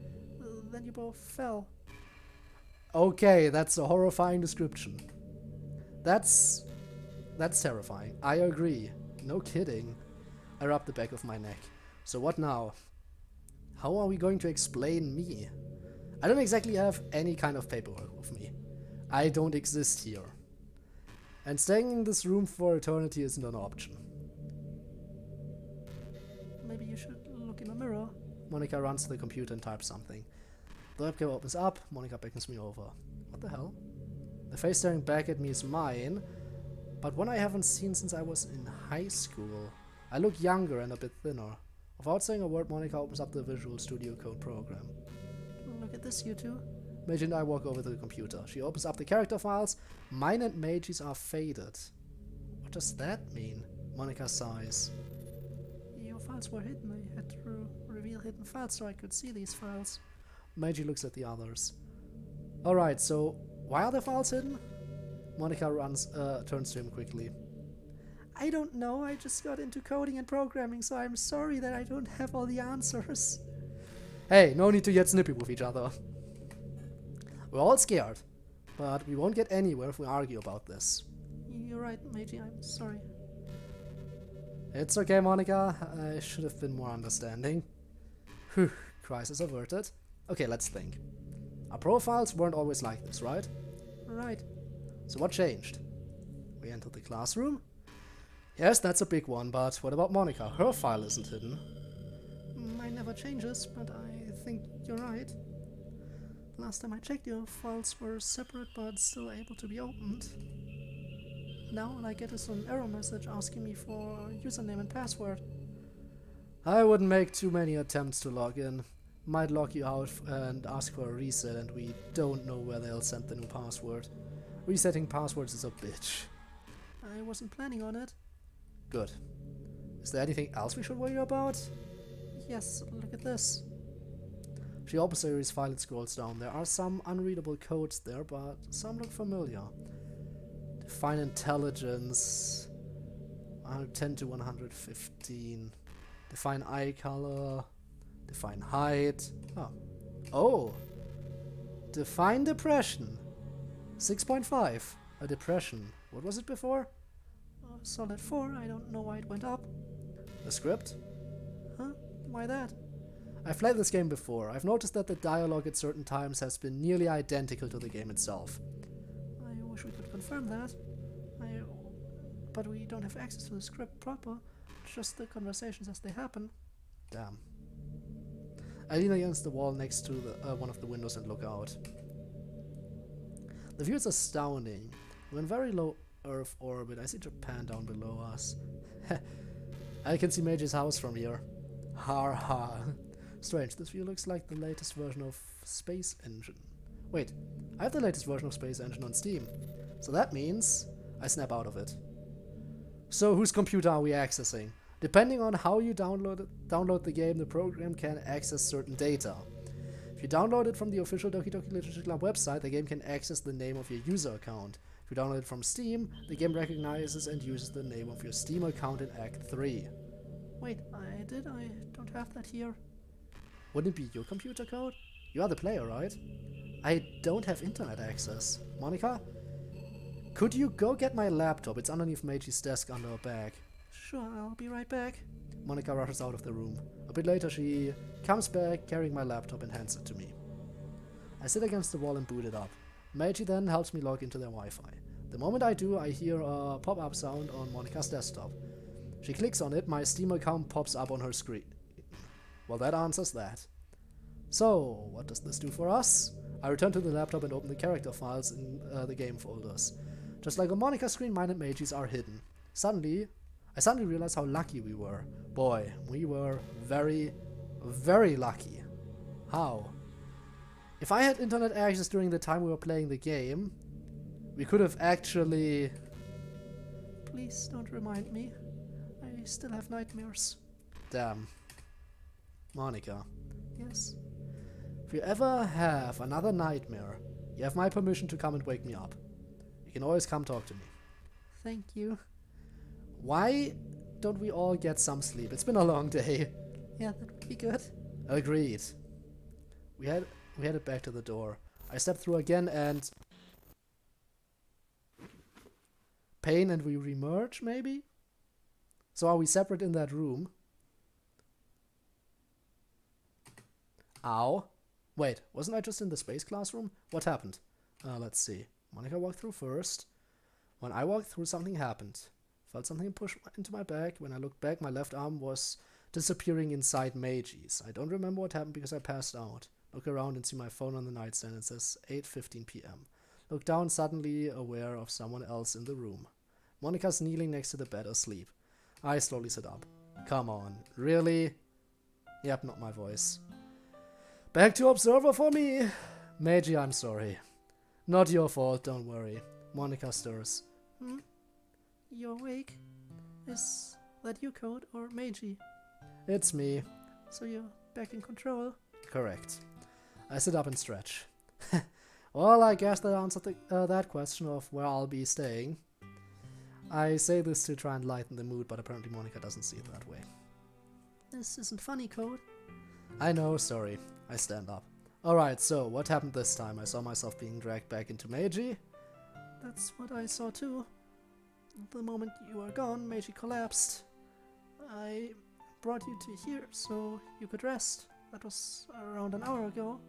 Then you both fell. Okay, that's a horrifying description. That's terrifying. I agree. No kidding. I rub the back of my neck. So what now? How are we going to explain me? I don't exactly have any kind of paperwork with me. I don't exist here. And staying in this room for eternity isn't an option. Maybe you should look in a mirror. Monica runs to the computer and types something. The webcam opens up, Monica beckons me over. What the hell? The face staring back at me is mine, but one I haven't seen since I was in high school. I look younger and a bit thinner. Without saying a word, Monica opens up the Visual Studio Code program. Look at this, you two. Meiji and I walk over to the computer. She opens up the character files. Mine and Meiji's are faded. What does that mean? Monica sighs. Your files were hidden. I had to reveal hidden files so I could see these files. Meiji looks at the others. Alright, so why are the files hidden? Monica turns to him quickly. I don't know. I just got into coding and programming, so I'm sorry that I don't have all the answers. Hey, no need to get snippy with each other. We're all scared, but we won't get anywhere if we argue about this. You're right, Meiji. I'm sorry. It's okay, Monica. I should have been more understanding. Whew, crisis averted. Okay, let's think. Our profiles weren't always like this, right? Right. So what changed? We entered the classroom? Yes, that's a big one, but what about Monica? Her file isn't hidden. Mine never changes, but I think you're right. Last time I checked, your files were separate but still able to be opened. Now all I get is an error message asking me for username and password. I wouldn't make too many attempts to log in. Might log you out and ask for a reset, and we don't know where they'll send the new password. Resetting passwords is a bitch. I wasn't planning on it. Good. Is there anything else we should worry about? Yes, look at this. She opens Aries' file and scrolls down. There are some unreadable codes there, but some look familiar. Define intelligence. 110 to 115. Define eye color. Define height. Oh. Define depression. 6.5. A depression. What was it before? Solid 4. I don't know why it went up. The script? Huh? Why that? I've played this game before. I've noticed that the dialogue at certain times has been nearly identical to the game itself. I wish we could confirm that. But we don't have access to the script proper. Just the conversations as they happen. Damn. I lean against the wall next to one of the windows and look out. The view is astounding. We're in very low Earth orbit. I see Japan down below us. I can see Meiji's house from here. Har har. Strange, this view looks like the latest version of Space Engine. Wait, I have the latest version of Space Engine on Steam. So that means I snap out of it. So whose computer are we accessing? Depending on how you download the game, the program can access certain data. If you download it from the official Doki Doki Literature Club website, the game can access the name of your user account. If you download it from Steam, the game recognizes and uses the name of your Steam account in Act 3. Wait, I don't have that here. Wouldn't it be your computer code? You are the player, right? I don't have internet access. Monica? Could you go get my laptop? It's underneath Meiji's desk under a bag. Sure, I'll be right back. Monica rushes out of the room. A bit later she comes back carrying my laptop and hands it to me. I sit against the wall and boot it up. Meiji then helps me log into their Wi-Fi. The moment I do, I hear a pop-up sound on Monica's desktop. She clicks on it, my Steam account pops up on her screen. Well, that answers that. So, what does this do for us? I return to the laptop and open the character files in the game folders. Just like on Monica's screen, mine and Meiji's are hidden. I suddenly realized how lucky we were. Boy, we were very, very lucky. How? If I had internet access during the time we were playing the game, we could have actually... Please don't remind me. I still have nightmares. Damn. Monica. Yes? If you ever have another nightmare, you have my permission to come and wake me up. You can always come talk to me. Thank you. Why don't we all get some sleep? It's been a long day. Yeah, that would be good. Agreed. We headed back to the door. I stepped through again and... Pain and we remerge, maybe? So are we separate in that room? Ow. Wait, wasn't I just in the space classroom? What happened? Let's see. Monica walked through first. When I walked through, something happened. Felt something push into my back. When I looked back, my left arm was disappearing inside Meiji's. I don't remember what happened because I passed out. Look around and see my phone on the nightstand. It says 8:15 p.m. Look down, suddenly aware of someone else in the room. Monika's kneeling next to the bed asleep. I slowly sit up. Come on, really? Yep, not my voice. Back to Observer for me. Meiji, I'm sorry. Not your fault, don't worry. Monika stirs. You're awake? Is that you, Code, or Meiji? It's me. So you're back in control? Correct. I sit up and stretch. Well, I guess that answered that question of where I'll be staying. I say this to try and lighten the mood, but apparently Monika doesn't see it that way. This isn't funny, Code. I know, sorry. I stand up. Alright, so what happened this time? I saw myself being dragged back into Meiji. That's what I saw too. The moment you were gone, Meiji collapsed. I brought you to here so you could rest. That was around an hour ago.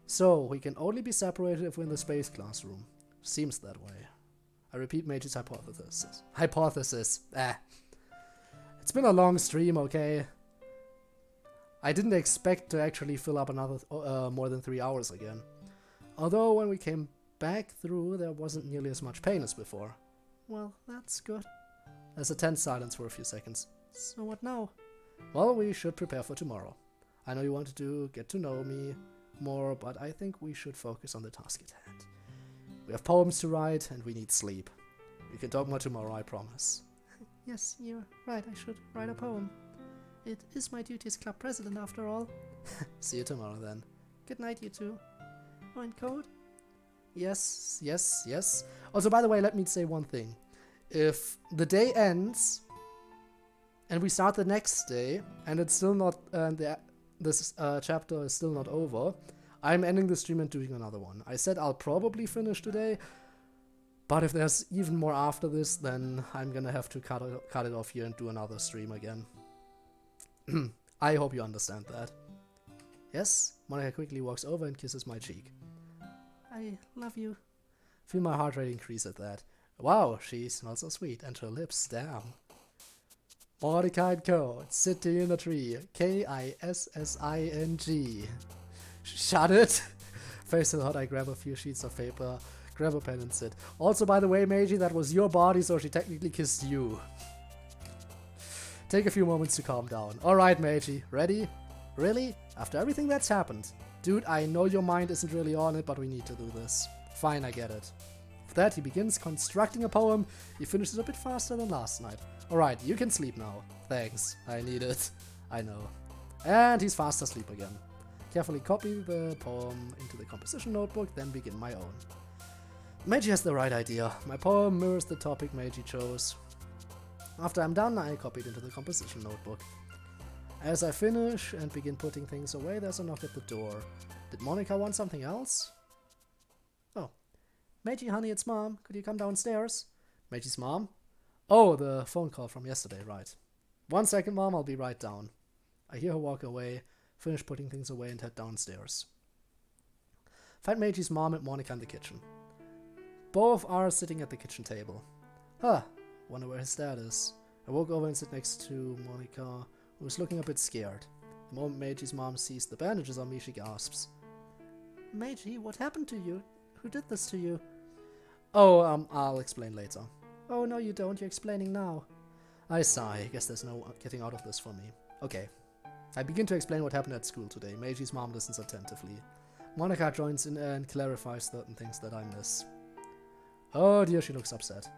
So, we can only be separated if we're in the space classroom. Seems that way. I repeat Meiji's hypothesis. It's been a long stream, okay? I didn't expect to actually fill up another more than 3 hours again. Although when we came back through, there wasn't nearly as much pain as before. Well, that's good. There's a tense silence for a few seconds. So what now? Well, we should prepare for tomorrow. I know you wanted to get to know me more, but I think we should focus on the task at hand. We have poems to write, and we need sleep. We can talk more tomorrow, I promise. Yes, you're right, I should write a poem. It is my duty as club president, after all. See you tomorrow, then. Good night, you two. Oh, and Code? Yes. Also, by the way, let me say one thing. If the day ends, and we start the next day, and it's still not, this chapter is still not over, I'm ending the stream and doing another one. I said I'll probably finish today, but if there's even more after this, then I'm gonna have to cut it off here and do another stream again. I hope you understand that. Yes? Monika quickly walks over and kisses my cheek. I love you. Feel my heart rate increase at that. Wow, she smells so sweet, and her lips, damn. Monika and Code, sitting in a tree. Kissing. Shut it! Face to hot, I grab a few sheets of paper, grab a pen and sit. Also, by the way, Meiji, that was your body, so she technically kissed you. Take a few moments to calm down. Alright, Meiji, ready? Really? After everything that's happened? Dude, I know your mind isn't really on it, but we need to do this. Fine, I get it. With that, he begins constructing a poem. He finishes a bit faster than last night. Alright, you can sleep now. Thanks, I need it. I know. And he's fast asleep again. Carefully copy the poem into the composition notebook, then begin my own. Meiji has the right idea. My poem mirrors the topic Meiji chose. After I'm done, I copy it into the composition notebook. As I finish and begin putting things away, there's a knock at the door. Did Monika want something else? Oh. Meiji, honey, it's Mom. Could you come downstairs? Meiji's mom? Oh, the phone call from yesterday, right. 1 second, Mom, I'll be right down. I hear her walk away, finish putting things away and head downstairs. Find Meiji's mom and Monika in the kitchen. Both are sitting at the kitchen table. Huh, wonder where his dad is. I walk over and sit next to Monika, who is looking a bit scared. The moment Meiji's mom sees the bandages on me, she gasps. Meiji, what happened to you? Who did this to you? Oh, I'll explain later. Oh, no you don't, you're explaining now. I sigh, I guess there's no getting out of this for me. Okay. I begin to explain what happened at school today. Meiji's mom listens attentively. Monika joins in and clarifies certain things that I miss. Oh dear, she looks upset.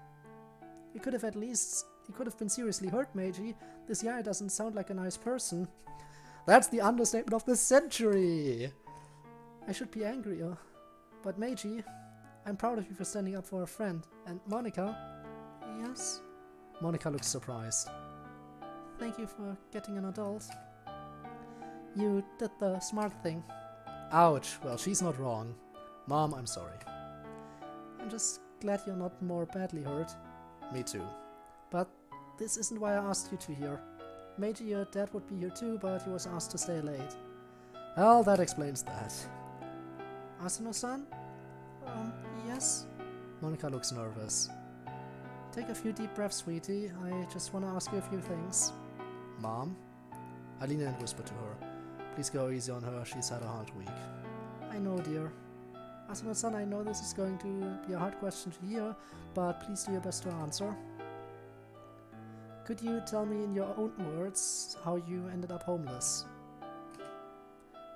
You could have been seriously hurt, Meiji. This Yaya doesn't sound like a nice person. That's the understatement of the century! I should be angrier. But Meiji, I'm proud of you for standing up for a friend. And Monika? Yes? Monika looks surprised. Thank you for getting an adult. You did the smart thing. Ouch, well, she's not wrong. Mom, I'm sorry. I'm just glad you're not more badly hurt. Me too. But this isn't why I asked you to here. Meiji, your dad would be here too, but he was asked to stay late. Well, that explains that. Asano-san? Yes? Monika looks nervous. Take a few deep breaths, sweetie. I just want to ask you a few things. Mom? I lean in and whisper to her. Please go easy on her, she's had a hard week. I know, dear. Asano-san, I know this is going to be a hard question to hear, but please do your best to answer. Could you tell me in your own words how you ended up homeless?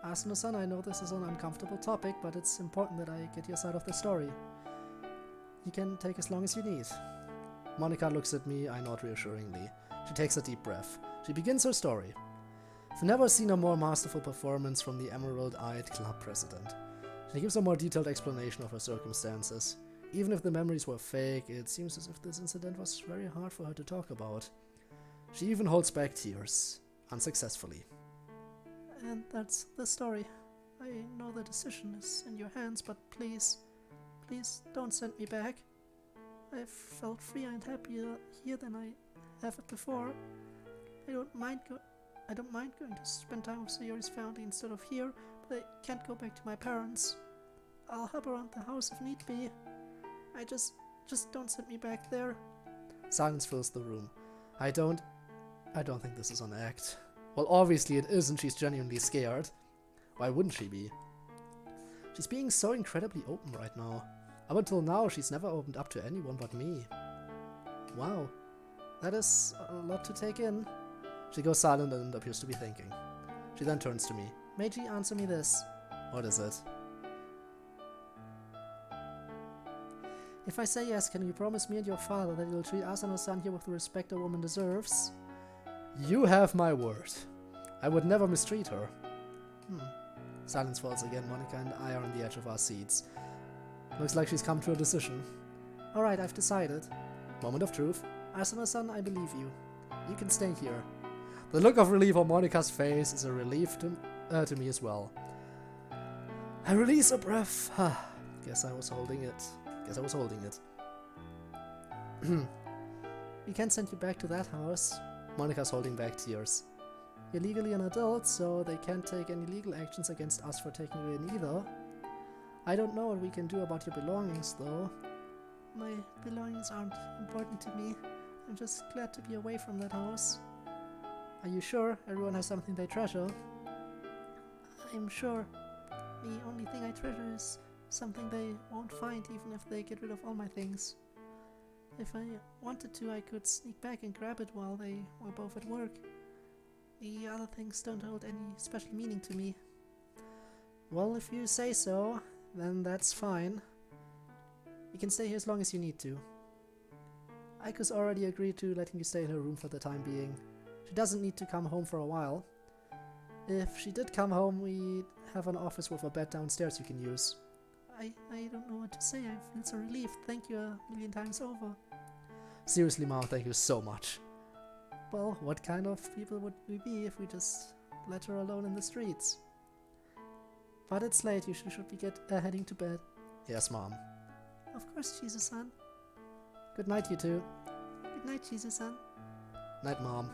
Asano-san, I know this is an uncomfortable topic, but it's important that I get your side of the story. You can take as long as you need. Monica looks at me, I nod reassuringly. She takes a deep breath. She begins her story. I've never seen a more masterful performance from the emerald-eyed club president. She gives a more detailed explanation of her circumstances. Even if the memories were fake, it seems as if this incident was very hard for her to talk about. She even holds back tears, unsuccessfully. And that's the story. I know the decision is in your hands, but please don't send me back. I've felt freer and happier here than I have before. I don't mind going to spend time with Sayori's family instead of here, but I can't go back to my parents. I'll hop around the house if need be. I just don't send me back there. Silence fills the room. I don't think this is an act. Well, obviously it isn't. She's genuinely scared. Why wouldn't she be? She's being so incredibly open right now. Up until now, she's never opened up to anyone but me. Wow. That is a lot to take in. She goes silent and appears to be thinking. She then turns to me. Meiji, answer me this. What is it? If I say yes, can you promise me and your father that you'll treat Asano-san here with the respect a woman deserves? You have my word. I would never mistreat her. Silence falls again. Monica and I are on the edge of our seats. Looks like she's come to a decision. Alright, I've decided. Moment of truth. Asano-san, I believe you. You can stay here. The look of relief on Monica's face is a relief to me as well. I release a breath. Guess I was holding it. We can't send you back to that house. Monica's holding back tears. You're legally an adult, so they can't take any legal actions against us for taking you in either. I don't know what we can do about your belongings, though. My belongings aren't important to me. I'm just glad to be away from that house. Are you sure? Everyone has something they treasure. I'm sure. The only thing I treasure is something they won't find even if they get rid of all my things. If I wanted to, I could sneak back and grab it while they were both at work. The other things don't hold any special meaning to me. Well, if you say so, then that's fine. You can stay here as long as you need to. Aiko's already agreed to letting you stay in her room for the time being. She doesn't need to come home for a while. If she did come home, we'd have an office with a bed downstairs you can use. I don't know what to say. I feel so relieved. Thank you a million times over. Seriously, Mom, thank you so much. Well, what kind of people would we be if we just let her alone in the streets? But it's late. You should be heading to bed. Yes, Mom. Of course, Jesus-san. Good night, you two. Good night, Jesus-san. Night, Mom.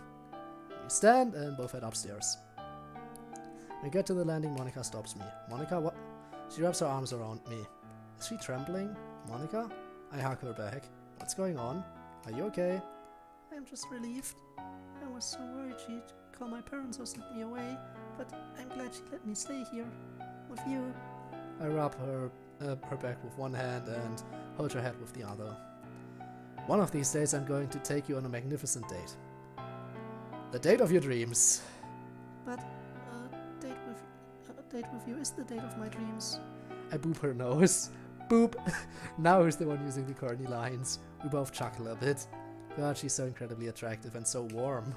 We stand and both head upstairs. We get to the landing. Monica stops me. Monica, what? She wraps her arms around me. Is she trembling? Monica? I hug her back. What's going on? Are you okay? I'm just relieved. I was so worried she'd call my parents or send me away, but I'm glad she let me stay here with you. I rub her back with one hand and hold her head with the other. One of these days I'm going to take you on a magnificent date. The date of your dreams. But a date with you is the date of my dreams. I boop her nose. Boop! Now who's the one using the corny lines? We both chuckle a bit. God, she's so incredibly attractive and so warm.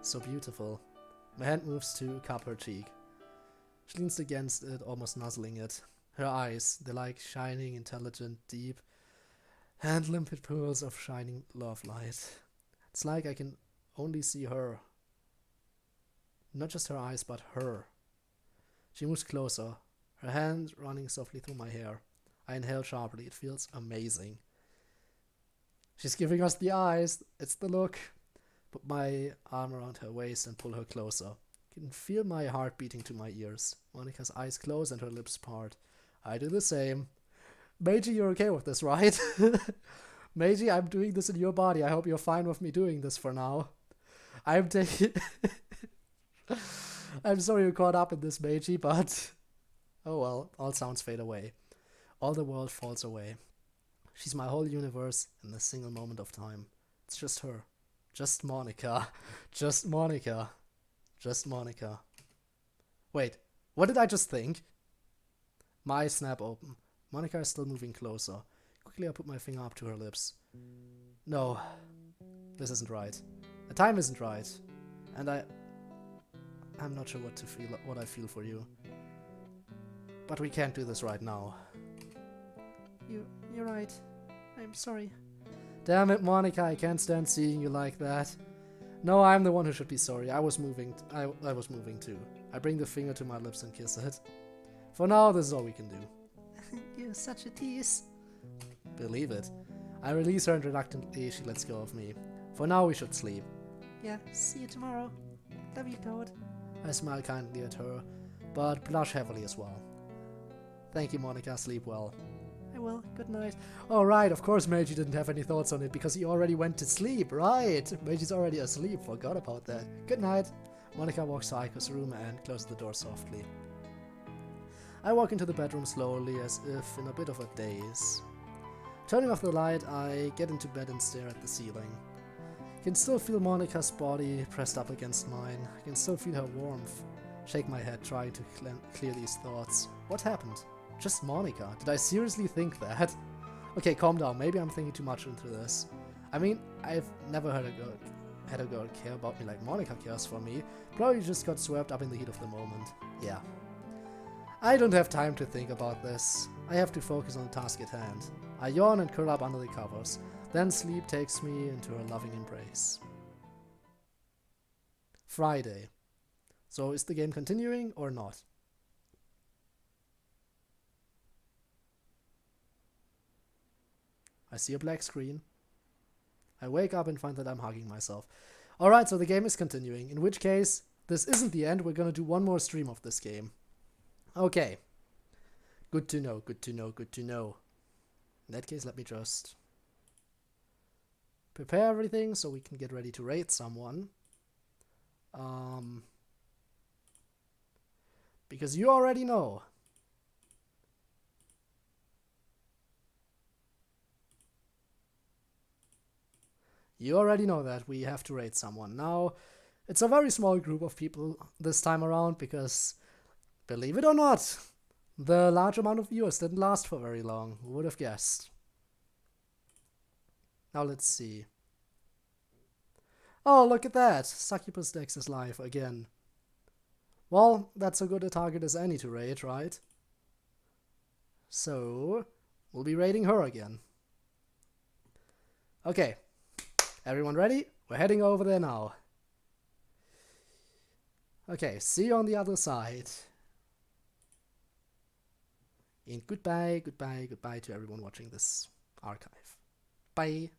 So beautiful. My hand moves to cup her cheek. She leans against it, almost nuzzling it. Her eyes, they're like shining, intelligent, deep, and limpid pools of shining love light. It's like I can only see her. Not just her eyes, but her. She moves closer, her hand running softly through my hair. I inhale sharply. It feels amazing. She's giving us the eyes. It's the look. Put my arm around her waist and pull her closer. You can feel my heart beating to my ears. Monica's eyes close and her lips part. I do the same. Meiji, you're okay with this, right? Meiji, I'm doing this in your body. I hope you're fine with me doing this for now. I'm taking... I'm sorry you caught up in this, Meiji, but oh well, all sounds fade away. All the world falls away. She's my whole universe in a single moment of time. It's just her. Just Monica. Just Monica. Just Monica. Wait, what did I just think? My eyes snap open. Monica is still moving closer. Quickly I put my finger up to her lips. No, this isn't right. The time isn't right. And I'm not sure what I feel for you. But we can't do this right now. You're right. I'm sorry. Damn it, Monica, I can't stand seeing you like that. No, I'm the one who should be sorry. I was moving too. I bring the finger to my lips and kiss it. For now, this is all we can do. You're such a tease. Believe it. I release her and reluctantly she lets go of me. For now, we should sleep. Yeah, see you tomorrow. Love you, Code. I smile kindly at her, but blush heavily as well. Thank you, Monica. Sleep well. I will. Good night. Oh, right. Of course, Meiji didn't have any thoughts on it because he already went to sleep. Right. Meiji's already asleep. Forgot about that. Good night. Monica walks to Aiko's room and closes the door softly. I walk into the bedroom slowly, as if in a bit of a daze. Turning off the light, I get into bed and stare at the ceiling. I can still feel Monica's body pressed up against mine. I can still feel her warmth. Shake my head, trying to clear these thoughts. What happened? Just Monica. Did I seriously think that? Okay, calm down. Maybe I'm thinking too much into this. I mean, I've never had a girl care about me like Monica cares for me. Probably just got swept up in the heat of the moment. Yeah. I don't have time to think about this. I have to focus on the task at hand. I yawn and curl up under the covers. Then sleep takes me into her loving embrace. Friday. So is the game continuing or not? I see a black screen. I wake up and find that I'm hugging myself. Alright, so the game is continuing. In which case, this isn't the end. We're gonna do one more stream of this game. Okay. Good to know, good to know, good to know. In that case, let me just prepare everything so we can get ready to raid someone. Because you already know. You already know that we have to raid someone. Now, it's a very small group of people this time around because, believe it or not, the large amount of viewers didn't last for very long. Who would have guessed? Now let's see. Oh, look at that! Succubus Dex is live again. Well, that's a good a target as any to raid, right? So, we'll be raiding her again. Okay. Everyone ready? We're heading over there now. Okay, see you on the other side. And goodbye, goodbye, goodbye to everyone watching this archive. Bye.